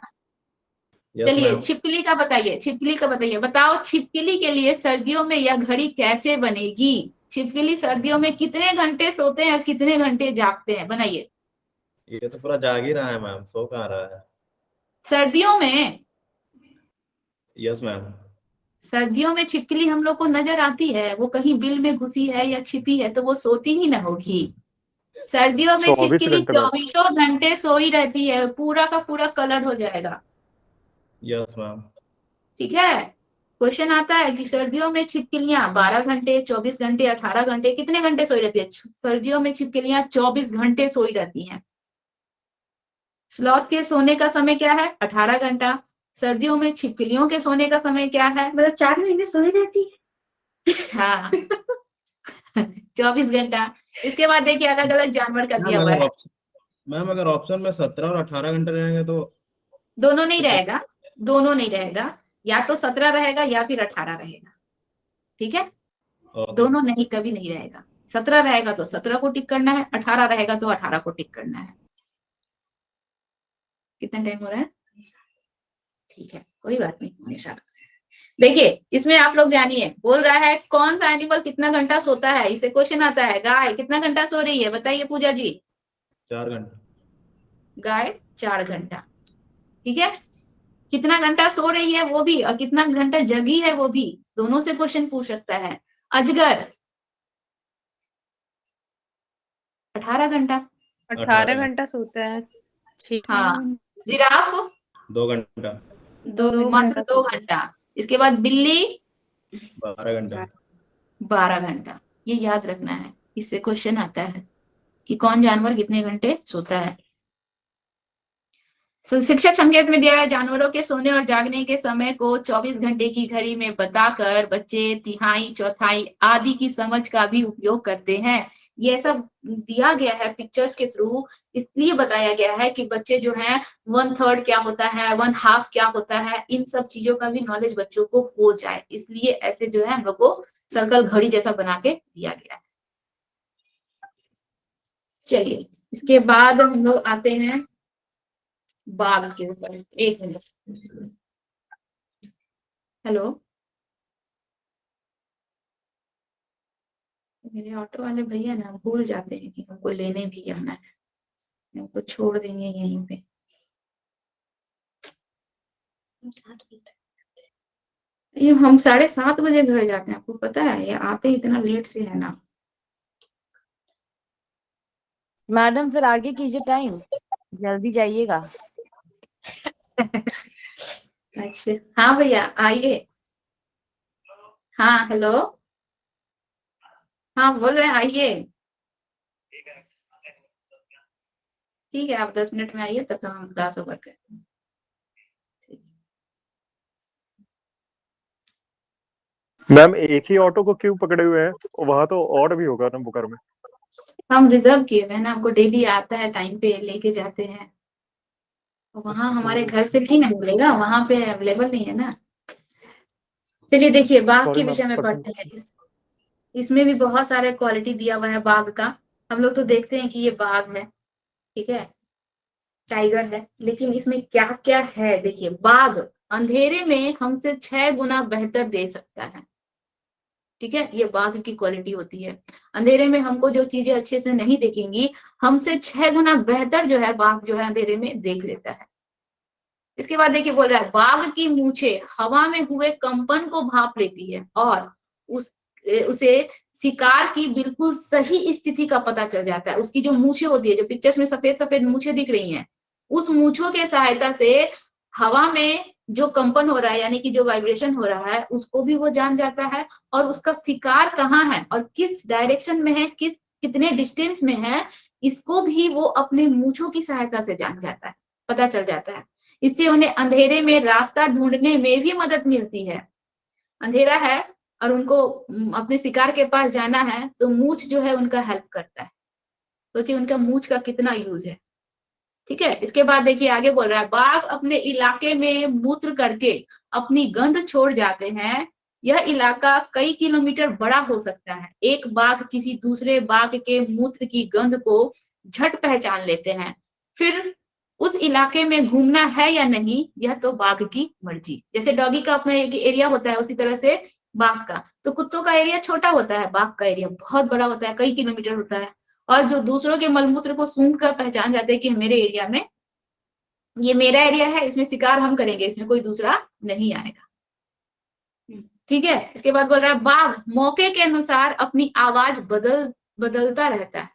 यस चलिए मैम। छिपकली का बताइए, छिपकली का बताइए। बताओ छिपकली के लिए सर्दियों में यह घड़ी कैसे बनेगी? छिपकली सर्दियों में कितने घंटे सोते हैं और कितने घंटे जागते हैं, बनाइए। ये तो पूरा जाग ही रहा है मैम, सो कहाँ रहा है। सर्दियों में, यस मैम। सर्दियों में छिपकली हम लोग को नजर आती है, वो कहीं बिल में घुसी है या छिपी है तो वो सोती ही ना होगी। सर्दियों में 24 छिपकली घंटे मैम। 24 घंटे सोई रहती है, पूरा का पूरा कलर हो जाएगा, यस मैम। ठीक है। क्वेश्चन आता है कि सर्दियों में छिपकलियां 12 घंटे, 24 घंटे, 18 घंटे, कितने घंटे सोई रहती है? सर्दियों में छिपकलियां 24 घंटे सोई रहती हैं। स्लॉथ के सोने का समय क्या है? 18 घंटा। सर्दियों में छिपकलियों के सोने का समय क्या है? मतलब 4 महीने सोई रहती है। हाँ 24 घंटा। इसके बाद देखिए अलग अलग जानवर का दिया मैम हुआ अगर है। ऑप्शन मैम अगर ऑप्शन में 17 और 18 घंटे रहेंगे तो दोनों नहीं कैसे? रहेगा, दोनों नहीं रहेगा, या तो 17 रहेगा या फिर 18 रहेगा, ठीक है। ओके। दोनों नहीं, कभी नहीं रहेगा। 17 रहेगा तो 17 को टिक करना है, 18 रहेगा तो 18 को टिक करना है। कितना टाइम हो रहा है? ठीक है, कोई बात नहीं, हमेशा। देखिए इसमें आप लोग जानिए, बोल रहा है कौन सा एनिमल कितना घंटा सोता है। इसे क्वेश्चन आता है, गाय कितना घंटा सो रही है, बताइए पूजा जी। 4 घंटे। गाय 4 घंटा, ठीक है। कितना घंटा सो रही है वो भी, और कितना घंटा जगी है वो भी, दोनों से क्वेश्चन पूछ सकता है। अजगर 18 घंटा, 18 घंटा सोता है। ठीक है। हाँ। जिराफ 2 घंटा। 2 मात्र घंटा 2 घंटा। इसके बाद बिल्ली 12 घंटे। 12 घंटा। ये याद रखना है, इससे क्वेश्चन आता है कि कौन जानवर कितने घंटे सोता है। शिक्षक संकेत में दिया है जानवरों के सोने और जागने के समय को 24 घंटे की घड़ी में बताकर बच्चे तिहाई, चौथाई आदि की समझ का भी उपयोग करते हैं। ये सब दिया गया है पिक्चर्स के थ्रू, इसलिए बताया गया है कि बच्चे जो हैं 1/3 क्या होता है, 1/2 क्या होता है, इन सब चीजों का भी नॉलेज बच्चों को हो जाए, इसलिए ऐसे जो है हम लोग को सर्कल घड़ी जैसा बना के दिया गया है। चलिए इसके बाद हम लोग आते हैं बाघ के ऊपर। एक मिनट, हेलो, मेरे ऑटो वाले भैया ना भूल जाते हैं कि हमको लेने भी आना है, हमको छोड़ देंगे यहीं पे। ये हम 7:30 बजे घर जाते हैं, आपको पता है, ये आते ही इतना लेट से है ना। मैडम फिर आगे कीजिए टाइम, जल्दी जाइएगा। अच्छा हाँ भैया आइए। हाँ हेलो, हाँ बोल रहे हैं आइए। ठीक है आप 10 मिनट में आइए, तब तक हम क्लास ओवर करें। मैम एक ही ऑटो को क्यों पकड़े हुए हैं? वहां तो और भी होगा ना बुकर में। हम रिजर्व किए हुए हैं ना, हमको डेली आता है टाइम पे लेके जाते हैं। वहां हमारे घर से नहीं ना मिलेगा, वहां पे अवेलेबल नहीं है ना। चलिए देखिए बाघ सॉरी के मैम, विषय में पता पढ़ते हैं। इसमें भी बहुत सारे क्वालिटी दिया हुआ है बाघ का। हम लोग तो देखते हैं कि ये बाघ है, ठीक है, टाइगर है, लेकिन इसमें क्या क्या है देखिए। बाघ अंधेरे में हमसे 6 गुना बेहतर दे सकता है, ठीक है, ये बाघ की क्वालिटी होती है। अंधेरे में हमको जो चीजें अच्छे से नहीं दिखेंगी, हमसे 6 गुना बेहतर जो है बाघ जो है अंधेरे में देख लेता है। इसके बाद देखिए बोल रहा है बाघ की मूछें हवा में हुए कंपन को भांप लेती है और उसे शिकार की बिल्कुल सही स्थिति का पता चल जाता है। उसकी जो मूछें होती है, जो पिक्चर्स में सफेद सफेद मूछें दिख रही हैं, उस मूछों के सहायता से हवा में जो कंपन हो रहा है, यानी कि जो वाइब्रेशन हो रहा है, उसको भी वो जान जाता है। और उसका शिकार कहाँ है और किस डायरेक्शन में है, कितने डिस्टेंस में है, इसको भी वो अपने मूछों की सहायता से जान जाता है, पता चल जाता है। इससे उन्हें अंधेरे में रास्ता ढूंढने में भी मदद मिलती है। अंधेरा है, और उनको अपने शिकार के पास जाना है तो मूंछ जो है उनका हेल्प करता है। सोचिए उनका मूंछ का कितना यूज है। ठीक है, इसके बाद देखिए आगे बोल रहा है, बाघ अपने इलाके में मूत्र करके अपनी गंध छोड़ जाते हैं। यह इलाका कई किलोमीटर बड़ा हो सकता है। एक बाघ किसी दूसरे बाघ के मूत्र की गंध को झट पहचान लेते हैं। फिर उस इलाके में घूमना है या नहीं यह तो बाघ की मर्जी। जैसे डॉगी का अपना एक एरिया होता है, उसी तरह से बाघ का। तो कुत्तों का एरिया छोटा होता है, बाघ का एरिया बहुत बड़ा होता है, कई किलोमीटर होता है। और जो दूसरों के मलमूत्र को सूंघ कर पहचान जाते हैं कि मेरे एरिया में, ये मेरा एरिया है, इसमें शिकार हम करेंगे, इसमें कोई दूसरा नहीं आएगा। ठीक है, इसके बाद बोल रहा है, बाघ मौके के अनुसार अपनी आवाज बदलता रहता है।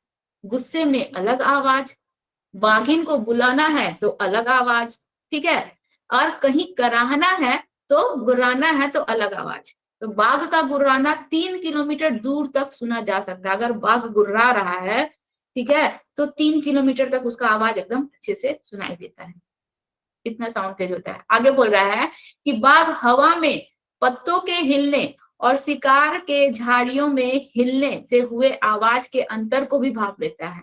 गुस्से में अलग आवाज, बाघिन को बुलाना है तो अलग आवाज। ठीक है, और कहीं कराहना है तो गुर्राना है तो अलग आवाज। तो बाघ का गुर्राना 3 किलोमीटर दूर तक सुना जा सकता है। अगर बाघ गुर्रा रहा है, ठीक है, तो 3 किलोमीटर तक उसका आवाज एकदम अच्छे से सुनाई देता है, इतना साउंड तेज होता है। आगे बोल रहा है कि बाघ हवा में पत्तों के हिलने और शिकार के झाड़ियों में हिलने से हुए आवाज के अंतर को भी भाप लेता है।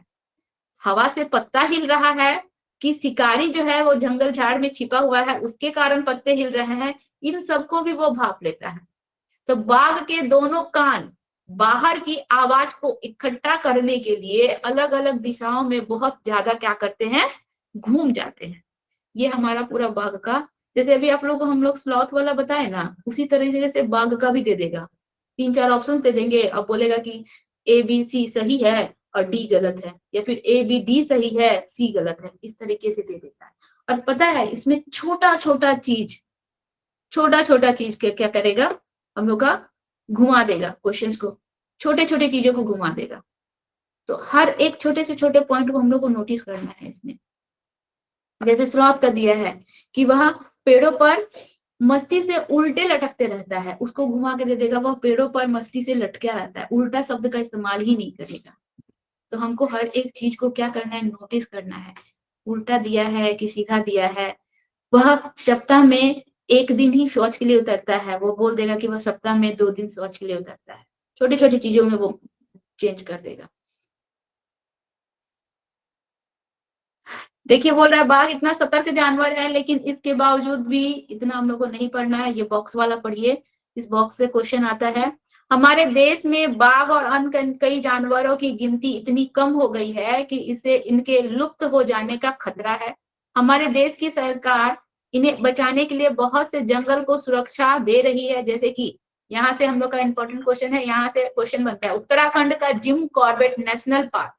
हवा से पत्ता हिल रहा है कि शिकारी जो है वो जंगल झाड़ में छिपा हुआ है उसके कारण पत्ते हिल रहे हैं, इन सबको भी वो भाप लेता है। तो बाघ के दोनों कान बाहर की आवाज को इकट्ठा करने के लिए अलग अलग दिशाओं में बहुत ज्यादा क्या करते हैं, घूम जाते हैं। ये हमारा पूरा बाघ का, जैसे अभी आप लोग को हम लोग स्लॉथ वाला बताए ना, उसी तरीके से बाघ का भी दे देगा। 3-4 ऑप्शन दे देंगे और बोलेगा कि ABC सही है और D गलत है, या फिर ABD सही है, C गलत है, इस तरीके से दे देता है। और पता है इसमें छोटा छोटा चीज क्या करेगा, हम लोग का घुमा देगा क्वेश्चंस को, छोटे छोटे चीजों को घुमा देगा। तो हर एक छोटे से छोटे पॉइंट को हम लोग को नोटिस करना है इसमें। जैसे स्लॉथ का दिया है कि वह पेड़ों पर मस्ती से उल्टे लटकते रहता है, उसको घुमा के दे देगा, वह पेड़ों पर मस्ती से लटका रहता है, उल्टा शब्द का इस्तेमाल ही नहीं करेगा। तो हमको हर एक चीज को क्या करना है, नोटिस करना है। उल्टा दिया है कि सीधा दिया है। वह सप्ताह में 1 दिन ही शौच के लिए उतरता है, वो बोल देगा कि वह सप्ताह में 2 दिन शौच के लिए उतरता है। छोटी छोटी चीजों में वो चेंज कर देगा। देखिए बोल रहा है, बाघ इतना सतर्क जानवर है लेकिन इसके बावजूद भी इतना हम लोग को नहीं पढ़ना है। ये बॉक्स वाला पढ़िए, इस बॉक्स से क्वेश्चन आता है। हमारे देश में बाघ और अन्य कई जानवरों की गिनती इतनी कम हो गई है कि इसे इनके लुप्त हो जाने का खतरा है। हमारे देश की सरकार इन्हें बचाने के लिए बहुत से जंगल को सुरक्षा दे रही है। जैसे कि यहाँ से हम लोग का इंपॉर्टेंट क्वेश्चन है, यहाँ से क्वेश्चन बनता है, उत्तराखंड का जिम कॉर्बेट नेशनल पार्क,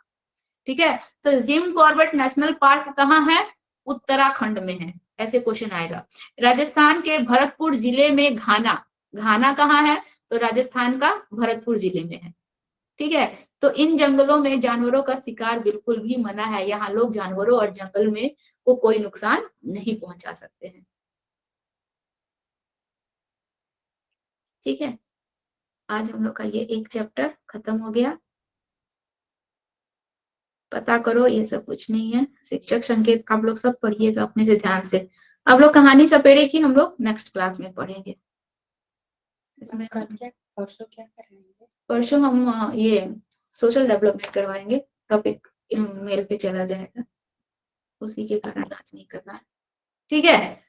ठीक है, तो जिम कॉर्बेट नेशनल पार्क कहाँ है, उत्तराखंड में है, ऐसे क्वेश्चन आएगा। राजस्थान के भरतपुर जिले में घाना, घाना कहाँ है, तो राजस्थान का भरतपुर जिले में है। ठीक है, तो इन जंगलों में जानवरों का शिकार बिल्कुल भी मना है। यहाँ लोग जानवरों और जंगल में को कोई नुकसान नहीं पहुंचा सकते हैं। ठीक है, आज हम लोग का ये एक चैप्टर खत्म हो गया। पता करो, ये सब कुछ नहीं है। शिक्षक संकेत आप लोग सब पढ़िएगा अपने से ध्यान से। आप लोग कहानी सपेरे की हम लोग नेक्स्ट क्लास में पढ़ेंगे। इसमें परसों क्या करेंगे? परसों हम ये सोशल डेवलपमेंट करवाएंगे, टॉपिक मेल पे चला जाएगा, उसी के कारण आज नहीं करना है। ठीक है,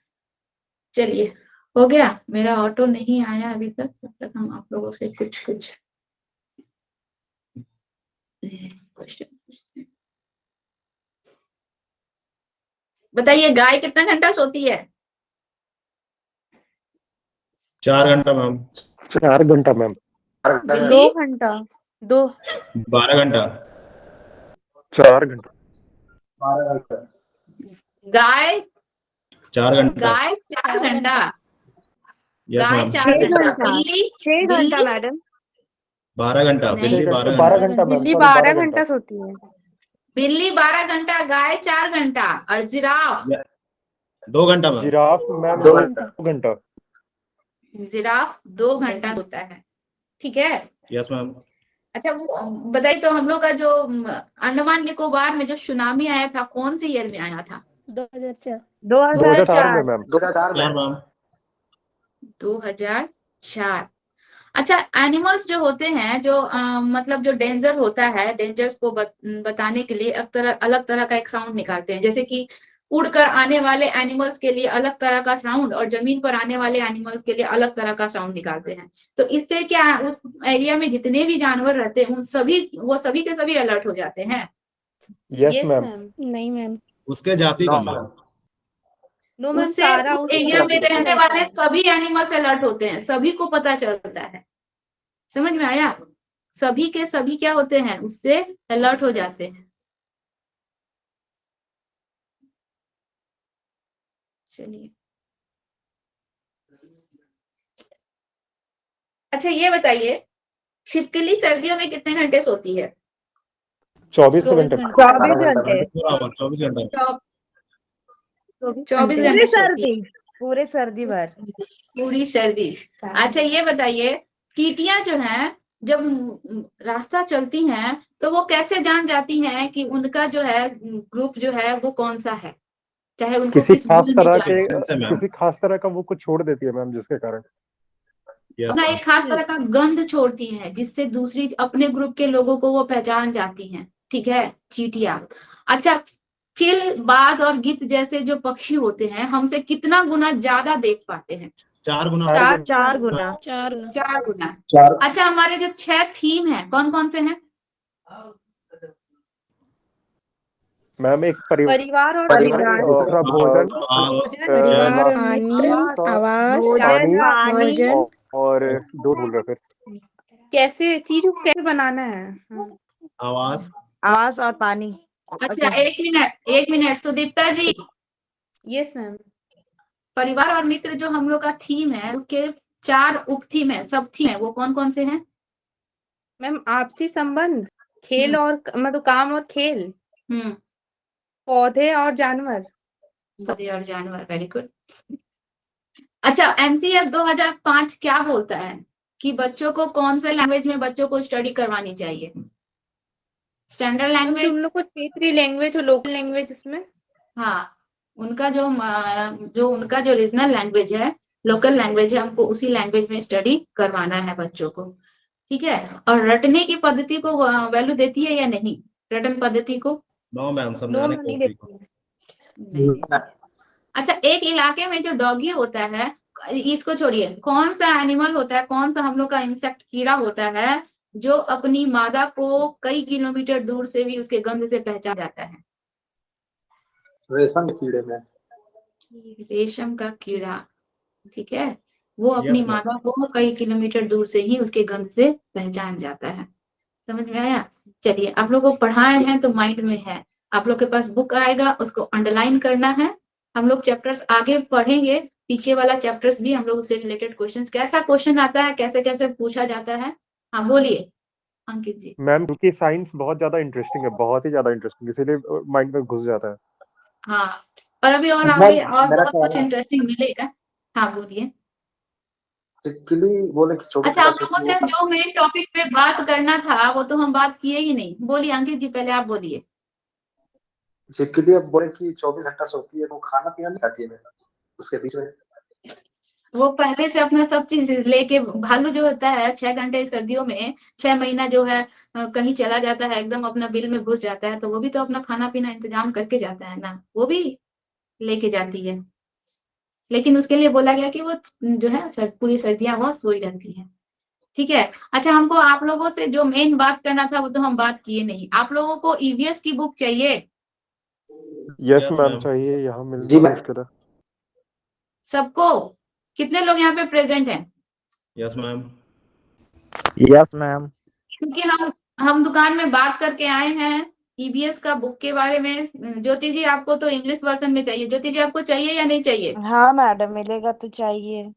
चलिए हो गया। मेरा ऑटो नहीं आया अभी तक, तब तक हम आप लोगों से कुछ क्वेश्चन पूछते हैं। बताइए, गाय कितना घंटा सोती है? 4 घंटा मैम। 4 घंटा मैम। बिल्ली 2 घंटा 2 12 घंटा। 4 घंटा। गाय 4 घंटा। गाय 4 घंटा, यस गाय मैम। 4 6 घंटा। घंटा। बिल्ली 6 घंटा बिल्ली मैडम। 12 घंटा। नहीं। बिल्ली 12 12 घंटा। घंटा मैम, बिल्ली सॉरी 12 12 घंटा सोती है। बिल्ली 12 घंटा, गाय 4 घंटा, और जिराफ 2 घंटा मैम। जिराफ मैम 2 2 घंटा। घंटा। जिराफ 2 घंटा सोता है। ठीक है, यस मैम। अच्छा वो बताइए, तो हम लोग का जो अंडमान निकोबार में जो सुनामी आया था, कौन सी ईयर में आया था? 2004। 2004 में 2004। मैम। 4 मैम। 2004। अच्छा, एनिमल्स जो होते हैं जो मतलब जो डेंजर होता है, डेंजर्स को बताने के लिए अलग तरह का एक साउंड निकालते हैं। जैसे कि उड़कर आने वाले एनिमल्स के लिए अलग तरह का साउंड और जमीन पर आने वाले एनिमल्स के लिए अलग तरह का साउंड निकालते हैं। तो इससे क्या है, उस एरिया में जितने भी जानवर रहते हैं वो सभी के सभी अलर्ट हो जाते हैं। Yes yes ma'am. मैम। नहीं मैम। उसके जाति का मैम। नो मैम, उससे सारा उस उस एरिया में रहता रहने है। वाले सभी एनिमल्स अलर्ट होते हैं, सभी को पता चलता है। समझ में आया? सभी के सभी क्या होते हैं, उससे अलर्ट हो जाते हैं। चलिए, अच्छा ये बताइए, छिपकली सर्दियों में कितने घंटे सोती है? 24 24 घंटे। घंटे। 24 घंटे। 24 आवर 24 घंटे। 24 पूरे घंटे सोती सर्दी, पूरे सर्दी भर। है, पूरी सर्दी। अच्छा ये बताइए, टीटियां जो हैं जब रास्ता चलती हैं तो वो कैसे जान जाती हैं कि उनका जो है ग्रुप जो है वो कौन सा है, चाहे उनको किसी किस खास भूल में तरह जाए? के से मैम। किसी खास तरह का वो कुछ छोड़ देती है मैम, जिसके कारण। यस अपना मैम। एक खास तरह का गंध छोड़ती है जिससे दूसरी अपने ग्रुप के लोगों को वो पहचान जाती हैं। ठीक है, चींटियां। अच्छा, चिल, बाज और गिद्ध जैसे जो पक्षी होते हैं हमसे कितना गुना ज्यादा देख पाते हैं? 4 गुना। 4 गुना। 4 गुना। अच्छा, हमारे जो 6 थीम है कौन कौन से हैं? मैम एक परिवार और परिवार, दूसरा भोजन, परिवार और पानी, मित्र, आवास, भोजन, भोजन, और दो भूल रहे फिर। कैसे चीजों को कैसे बनाना है। हाँ। आवास। आवास और पानी। अच्छा, एक मिनट सुदीप्ता जी, यस मैम। परिवार और मित्र जो हम लोग का थीम है उसके 4 उप थीम है, सब थीम है, वो कौन कौन से हैं? मैम आपसी संबंध, खेल और मतलब काम और खेल, हम्म, पौधे और जानवर। पौधे और जानवर, वेरी गुड। अच्छा, एनसीएफ 2005 क्या बोलता है कि बच्चों को कौन से लैंग्वेज में बच्चों को स्टडी करवानी चाहिए? स्टैंडर्ड मैम जो लैंग्वेज? उन लोग को क्षेत्रीय लैंग्वेज और लोकल लैंग्वेज उसमें। हाँ, उनका जो उनका जो रीजनल लैंग्वेज है, लोकल लैंग्वेज है, हमको उसी लैंग्वेज में स्टडी करवाना है बच्चों को। ठीक है, और रटने की पद्धति को वैल्यू देती है या नहीं, रटन पद्धति को? नो मैम, नो समझाने मैम को नहीं तरीका। देती है। नहीं देती। अच्छा, एक इलाके में जो डॉगी होता है, इसको छोड़िए, कौन सा एनिमल होता है, कौन सा हम लोग का इंसेक्ट कीड़ा होता है जो अपनी मादा को कई किलोमीटर दूर से भी उसके गंध से पहचान जाता है? रेशम कीड़े में। रेशम का कीड़ा। ठीक है, वो अपनी यस मैम। मादा को कई किलोमीटर दूर से ही उसके गंध से पहचान जाता है। समझ में आया? चलिए, आप लोगों को पढ़ाए हैं तो माइंड में है। आप लोग के पास बुक आएगा, उसको अंडरलाइन करना है। हम लोग चैप्टर्स आगे पढ़ेंगे, पीछे वाला चैप्टर्स भी हम लोग उससे रिलेटेड क्वेश्चंस, कैसा क्वेश्चन आता है, कैसे कैसे पूछा जाता है। हाँ बोलिए अंकित जी। मैम क्योंकि साइंस बहुत ज्यादा इंटरेस्टिंग है, बहुत ही ज्यादा इंटरेस्टिंग, इसीलिए माइंड में घुस जाता है। हाँ, और अभी और मैम आगे और मेरा बहुत सवाल कुछ है, इंटरेस्टिंग मिलेगा। हाँ बोलिए। चिपकली बोले कि 24 अच्छा, घंटा आप लोगों सोती से है। जो मेन टॉपिक पे बात करना था वो तो हम बात किए ही नहीं। बोलिए अंकित जी, पहले आप बोलिए। चिपकली अब बोले कि 24 घंटा सोती है, वो खाना पीना नहीं खाती है उसके बीच में। वो पहले से अपना सब चीज लेके, भालू जो होता है 6 घंटे सर्दियों में, 6 महीना जो है कहीं चला जाता है, एकदम अपना बिल में घुस जाता है, तो वो भी तो अपना खाना पीना इंतजाम करके जाता है ना, वो भी लेके जाती है। लेकिन उसके लिए बोला गया कि वो जो है पूरी सर्दियां वो सोई रहती है। ठीक है। अच्छा, हमको आप लोगों से जो मेन बात करना था वो तो हम बात किए नहीं। आप लोगों को ईवीएस की बुक चाहिए? Yes yes ma'am ma'am. चाहिए, यहाँ मिलना जी मैम। मुश्किल है। सबको? कितने लोग यहाँ पे प्रेजेंट हैं? Yes ma'am. Yes ma'am. क्योंकि हम दुकान में बात करके आए हैं ईबीएस का बुक के बारे में। ज्योति जी, आपको तो इंग्लिश वर्जन में चाहिए। ज्योति जी, आपको चाहिए या नहीं चाहिए? हाँ मैडम, मिलेगा तो चाहिए।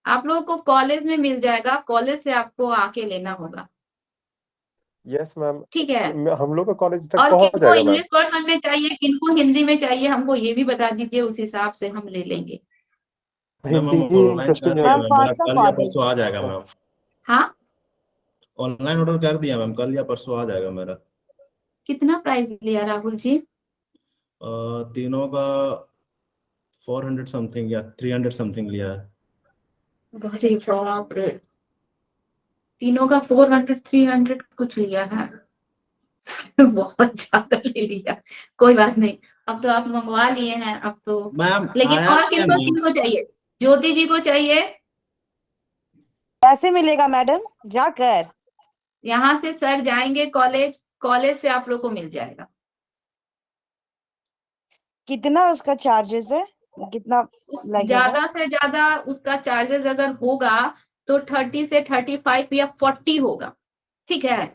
आप लोगों को कॉलेज में मिल जाएगा, कॉलेज से आपको आके लेना होगा। यस मैम, ठीक है। हम लोग का कॉलेज तक और पहुंच किनको जाएगा मैम। इंग्लिश वर्जन में चाहिए, किनको हिंदी में चाहिए, हमको ये भी बता दीजिए, उस हिसाब से हम ले लेंगे। मैम हिंदी हम ही ऑनलाइन कर इंटरेस्टिंग दिया है। मैम मैम, कौन मेरा सा कल या कॉलेज? परसों आ जाएगा मैम। हाँ, ऑनलाइन ऑर्डर कर दिया मैम, कल या परसों आ जाएगा मेरा। कितना प्राइस लिया राहुल जी? तीनों का 400 समथिंग या 300 समथिंग लिया है। अरे बाप रे, तीनों का 400 300 कुछ लिया है। बहुत ज्यादा ले लिया। कोई बात नहीं, अब तो आप मंगवा लिए हैं, अब तो। मैम लेकिन आया और नहीं है किनको मैम। किनको चाहिए? ज्योति जी को चाहिए? कैसे मिलेगा मैडम? जाकर? यहाँ से सर जाएंगे कॉलेज, कॉलेज से आप लोग को मिल जाएगा। कितना उसका चार्जेस है? कितना लगेगा? ज्यादा से ज्यादा उसका चार्जेस अगर होगा तो 30 से 35 या 40 होगा, ठीक है?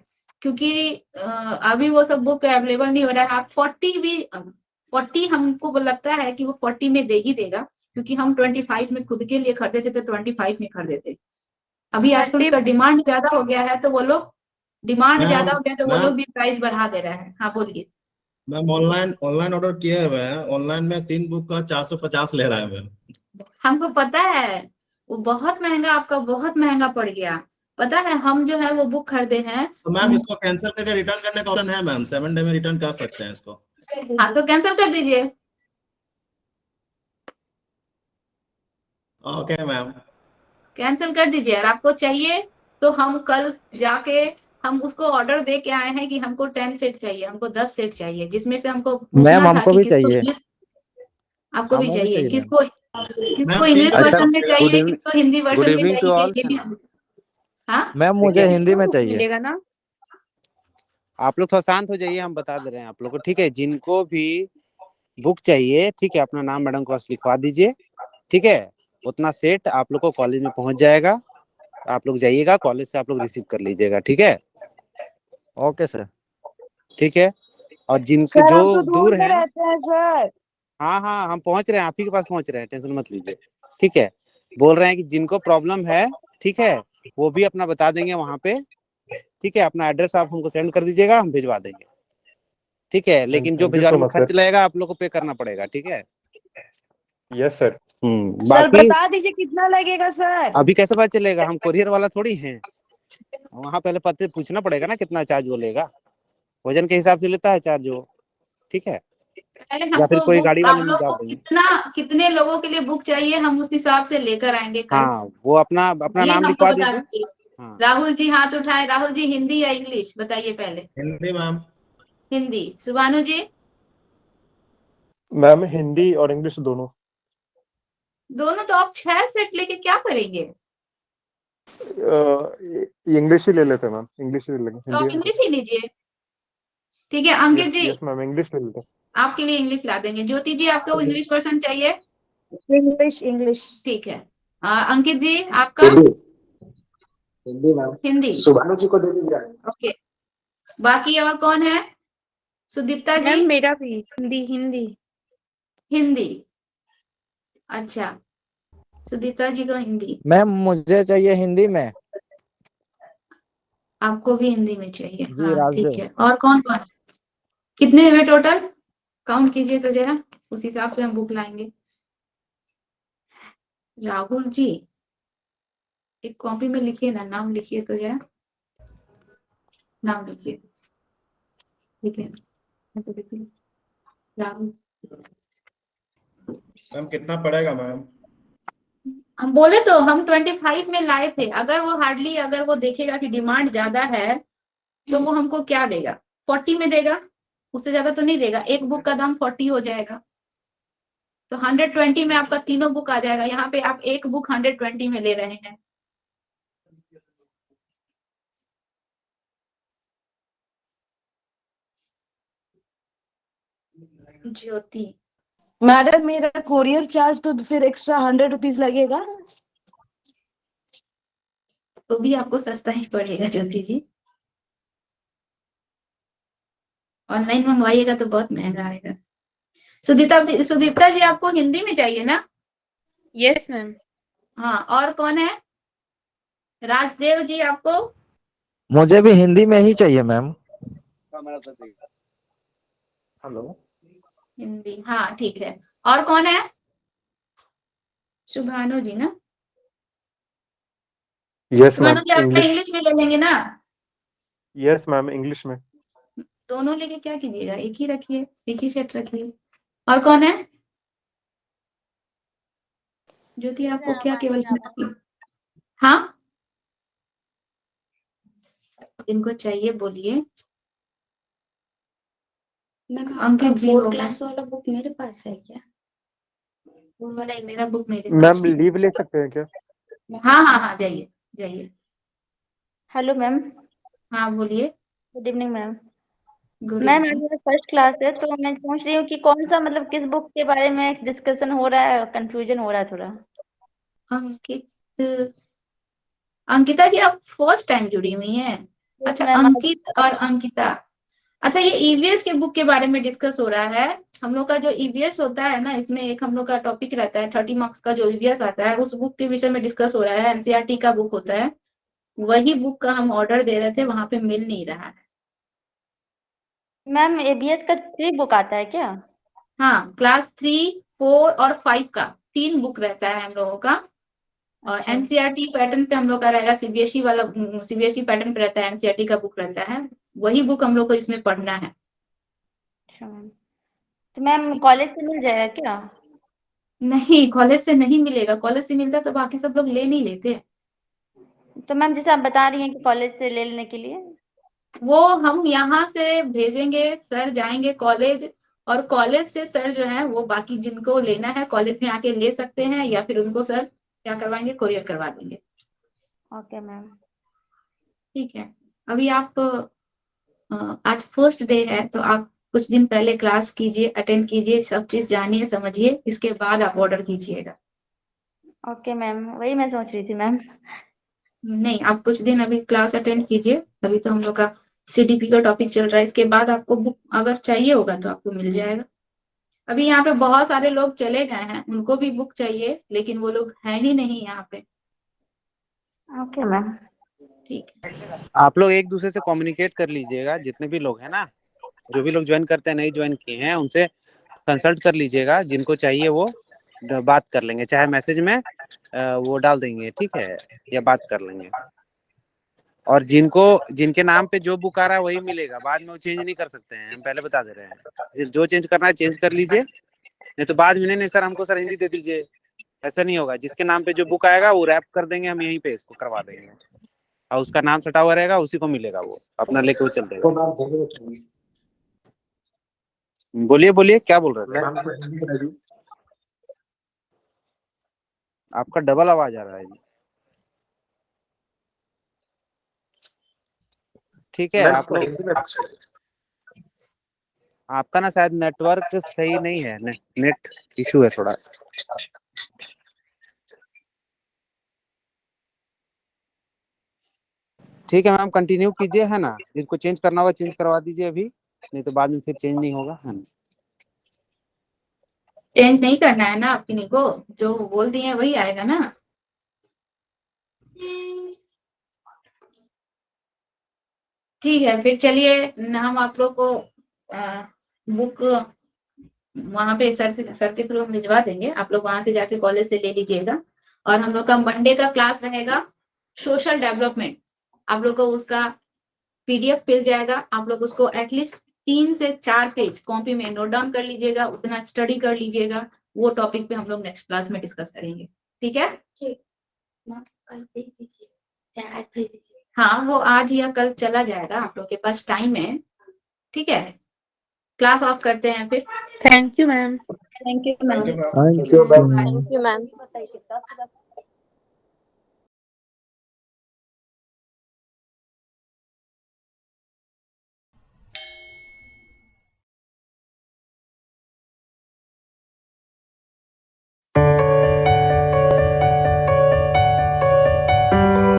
क्योंकि अभी वो सब बुक अवेलेबल नहीं हो रहा है। आप 40 हमको लगता है कि वो 40 में दे ही देगा, क्योंकि हम 25 में खुद के लिए खरीदे थे तो 25 में खरीदे थे। अभी आजकल 30 उसका डिमांड ज्यादा हो गया है तो वो लोग मैम मैम भी प्राइस बढ़ा दे रहे हैं। हाँ बोलिए। मैम ऑनलाइन ऑनलाइन ऑर्डर किए हुए हैं, ऑनलाइन में 3 बुक का 450 ले रहा है मैम। हमको पता है वो बहुत महंगा, आपका बहुत महंगा पड़ गया। पता है हम जो है वो बुक खरीदे हैं। तो मैम इसको कैंसिल करके रिटर्न करने का ऑप्शन है मैम, 7 डे में रिटर्न कर सकते हैं इसको। हाँ तो कैंसिल कर दीजिए। Okay ma'am. कैंसिल कर दीजिए। और आपको चाहिए तो हम कल जाके हम उसको ऑर्डर दे के आए हैं कि हमको 10 सेट चाहिए, हमको 10 सेट चाहिए, जिसमें से हमको मैम पूछना था हमको कि भी किसको चाहिए। इंग्लिश, आपको भी हमें भी चाहिए, चाहिए मैम। किसको मैम 3 इंग्लिश का अच्छा, वर्जन में मिलेगा। गुड चाहिए, इवनिंग। किसको हिंदी गुड वर्जन में इवनिंग टू चाहिए, ऑल। ये भी हम। हाँ मैम मुझे हिंदी में बुक चाहिए। मिलेगा ना? आप लोग थोड़ा शांत हो जाइए, हम बता दे रहे हैं आप लोग को, ठीक है? जिनको भी बुक चाहिए, ठीक है, अपना नाम मैडम के पास लिखवा दीजिए, ठीक है? उतना सेट आप लोग को कॉलेज में पहुंच जाएगा, आप लोग जाइएगा कॉलेज से, आप लोग रिसीव कर लीजिएगा, ठीक है? Okay sir. ठीक है। और जिनके सर जो हम तो दूर दूर में हैं, रहते हैं सर। हाँ हाँ हम पहुंच रहे हैं, आप ही के पास पहुंच रहे हैं, टेंशन मत लीजिए, ठीक है? बोल रहे हैं कि जिनको प्रॉब्लम है, ठीक है, वो भी अपना बता देंगे वहां पे, ठीक है? अपना एड्रेस आप हमको सेंड कर दीजिएगा, हम भिजवा देंगे, ठीक है? लेकिन जो थैंक यू भिजवाने सो में मच खर्च सर। लगेगा आप लोग को पे करना पड़ेगा, ठीक है? Yes sir. सर बाकी बता दीजिए कितना लगेगा सर। अभी कैसे पता चलेगा? हम कोरियर वाला थोड़ी हैं, वहां पहले पता पूछना पड़ेगा ना कितना चार्ज वो लेगा, वजन के हिसाब से लेता है चार्ज वो, ठीक है? पहले या फिर हमको कोई बुक, गाड़ी आप वाले में लोग डाल को देंगे। कितने लोगों के लिए बुक चाहिए हम उस हिसाब से लेकर आएंगे कल। हाँ वो अपना अपना ये नाम हमको लिखवा बता दीजिए। दीजिए। हाँ राहुल जी हाथ उठाए। राहुल जी हिंदी या इंग्लिश बताइए पहले। हिंदी मैम। हिंदी। सुभानु जी? मैम हिंदी और इंग्लिश दोनों। दोनों? तो आप 6 सेट लेके क्या करेंगे? इंग्लिश ही ले लेते हैं मैम, इंग्लिश ही ले लेंगे, तो हिंदी आप हम इंग्लिश ही लीजिए, ठीक है? अंकित यस जी यस मैम, इंग्लिश ले लेते आपके लिए इंग्लिश ला देंगे। ज्योति जी आपको हैं। इंग्लिश पर्सन चाहिए? English English. ठीक है। अंकित जी आपका? हिंदी। हिंदी मैम। हिंदी। सुभानु जी को दे दीजिए। ओके। बाकी और कौन है? सुदीप्ता जी? मैम मेरा भी हिंदी हिंदी। हिंदी। अच्छा, सुदीप्ता जी को हिंदी। मैम मुझे चाहिए हिंदी में। आपको भी हिंदी में चाहिए? जी हाँ ठीक राजदेव। है। और कौन कौन? कितने हुए टोटल? काउंट कीजिए तो जरा, उस हिसाब से हम बुक लाएंगे। राहुल जी एक कॉपी में लिखिए ना, नाम लिखिए तो जरा, नाम लिखिए, लिखिए राहुल। मैम कितना पड़ेगा मैम? हम बोले तो हम 25 में लाए थे। अगर वो हार्डली, अगर वो देखेगा कि डिमांड ज्यादा है तो वो हमको क्या देगा? 40 में देगा, उससे ज्यादा तो नहीं देगा। एक बुक का दाम 40 हो जाएगा, तो 120 में आपका तीनों बुक आ जाएगा। यहाँ पे आप एक बुक 120 में ले रहे हैं। ज्योति? मैडम मेरा कोरियर चार्ज तो फिर एक्स्ट्रा 100 रुपीज लगेगा। तो भी आपको सस्ता ही पड़ेगा ज्योति जी। ऑनलाइन मंगवाइएगा तो बहुत महंगा आएगा। सुदीप्ता जी आपको हिंदी में चाहिए ना? Yes ma'am. हाँ, और कौन है? राजदेव जी आपको? मुझे भी हिंदी में ही चाहिए मैम। हेलो। हिंदी, हाँ ठीक है। और कौन है? शुभानु जी ना? यस शुभानु मैम, जी आपका इंग्लिश। इंग्लिश में ले लेंगे ना? यस मैम, इंग्लिश में। दोनों लेके क्या कीजिएगा, एक ही रखिए, एक ही सेट रखिए। और कौन है? ज्योति आपको क्या केवल हिंदी? हाँ, जिनको चाहिए बोलिए। मैम अंकित जी बोर्ड हो क्लास वाला बुक मेरे पास है क्या? नहीं, मेरा बुक मेरे पास मैम नहीं। लीव ले सकते हैं क्या? हाँ हाँ हाँ, जाइए जाइए। हेलो मैम, हाँ बोलिए। Good evening ma'am. Good ma'am आज इवनिंग। मेरा फर्स्ट क्लास है, तो मैं सोच रही हूँ कि कौन सा मतलब किस बुक के बारे में डिस्कशन हो रहा है, कंफ्यूजन हो रहा है थोड़ा। अंकित, अंकिता जी आप फर्स्ट टाइम जुड़ी हुई हैं? अच्छा, मैम अंकित और अंकिता। अच्छा, ये ईवीएस के बुक के बारे में डिस्कस हो रहा है। हम लोग का जो ईवीएस होता है ना, इसमें एक हम लोग का टॉपिक रहता है 30 मार्क्स का, जो ईवीएस आता है उस बुक के विषय में डिस्कस हो रहा है। एनसीईआरटी का बुक होता है, वही बुक का हम ऑर्डर दे रहे थे, वहां पे मिल नहीं रहा है। मैम एबीएस का 3 बुक आता है क्या? हाँ, क्लास 3, 4 और 5 का 3 बुक रहता है हम लोगों का। और अच्छा। एनसीईआरटी पैटर्न पे हम लोग का रहेगा, सीबीएसई वाला, सीबीएसई पैटर्न पे रहता है, एनसीईआरटी का बुक रहता है, वही बुक हम लोग को इसमें पढ़ना है। अच्छा मैम, तो मैम कॉलेज से मिल जाएगा क्या? नहीं, कॉलेज से नहीं मिलेगा। कॉलेज से मिलता तो बाकी सब लोग ले नहीं लेते। तो मैम जैसे आप बता रही हैं कि कॉलेज से ले लेने के लिए, वो हम यहाँ से भेजेंगे, सर जाएंगे कॉलेज, और कॉलेज से सर जो है वो बाकी जिनको लेना है कॉलेज में आके ले सकते हैं, या फिर उनको सर क्या करवाएंगे, कोरियर करवा देंगे। Okay ma'am. ठीक है। अभी आप आज फर्स्ट डे है, तो आप कुछ दिन पहले क्लास कीजिए, अटेंड कीजिए, सब चीज जानिए समझिए, इसके बाद आप ऑर्डर कीजिएगा। ओके मैम, वही मैं सोच रही थी मैम। नहीं, आप कुछ दिन अभी क्लास अटेंड कीजिए, अभी तो हम लोग का सीडीपी का टॉपिक चल रहा है, इसके बाद आपको बुक अगर चाहिए होगा तो आपको मिल जाएगा। अभी यहाँ पे बहुत सारे लोग चले गए हैं, उनको भी बुक चाहिए, लेकिन वो लोग है ही नहीं यहाँ पे। Okay ma'am. ठीक है। आप लोग एक दूसरे से कम्युनिकेट कर लीजिएगा, जितने भी लोग हैं ना, जो भी लोग ज्वाइन करते हैं, नहीं ज्वाइन किए हैं, उनसे कंसल्ट कर लीजिएगा, जिनको चाहिए वो बात कर लेंगे, चाहे मैसेज में वो डाल देंगे, ठीक है, या बात कर लेंगे। और जिनके नाम पे जो बुक आ रहा है वही मिलेगा, बाद में वो चेंज नहीं कर सकते हैं, हम पहले बता दे रहे हैं। जो चेंज करना है चेंज कर लीजिए, नहीं तो बाद में नहीं सर हमको सर हिंदी दे दीजिए, ऐसा नहीं होगा। जिसके नाम पे जो बुक आएगा वो रैप कर देंगे, हम यहीं पे इसको करवा देंगे, और उसका नाम सटा हुआ रहेगा, उसी को मिलेगा, वो अपना लेके वो चल देगा। तो मैम भेज देते बोलिए बोलिए, क्या बोल रहे थे? मैम को हिंदी में भी आपका डबल आवाज आ रहा है जी। ठीक है, मैम आप को लोग, हिंदी में आपका ना शायद नेटवर्क सही नहीं है, नेट इशू है थोड़ा। ठीक है मैम, कंटिन्यू कीजिए, है ना, जिनको चेंज करना होगा चेंज करवा दीजिए अभी, नहीं तो बाद में फिर चेंज नहीं होगा, है ना। चेंज नहीं करना है ना आप किन्हीं को, जो बोल दिए वही आएगा ना। ठीक है, फिर चलिए हम आप लोग को बुक वहां पे सर के थ्रू भिजवा देंगे, आप लोग वहां से जाके कॉलेज से ले लीजिएगा। और हम लोग का मंडे का क्लास रहेगा सोशल डेवलपमेंट। आप लोग को उसका पीडीएफ मिल जाएगा, आप लोग उसको एटलीस्ट 3 से 4 पेज कॉपी में नोट डाउन कर लीजिएगा, उतना स्टडी कर लीजिएगा। वो टॉपिक पे हम लोग नेक्स्ट क्लास में डिस्कस करेंगे, ठीक है? कल भेज दीजिए। हाँ, वो आज या कल चला जाएगा, आप लोग के पास टाइम है, ठीक है? क्लास ऑफ करते हैं फिर। Thank you ma'am. Thank you ma'am. Thank you ma'am. Thank you ma'am.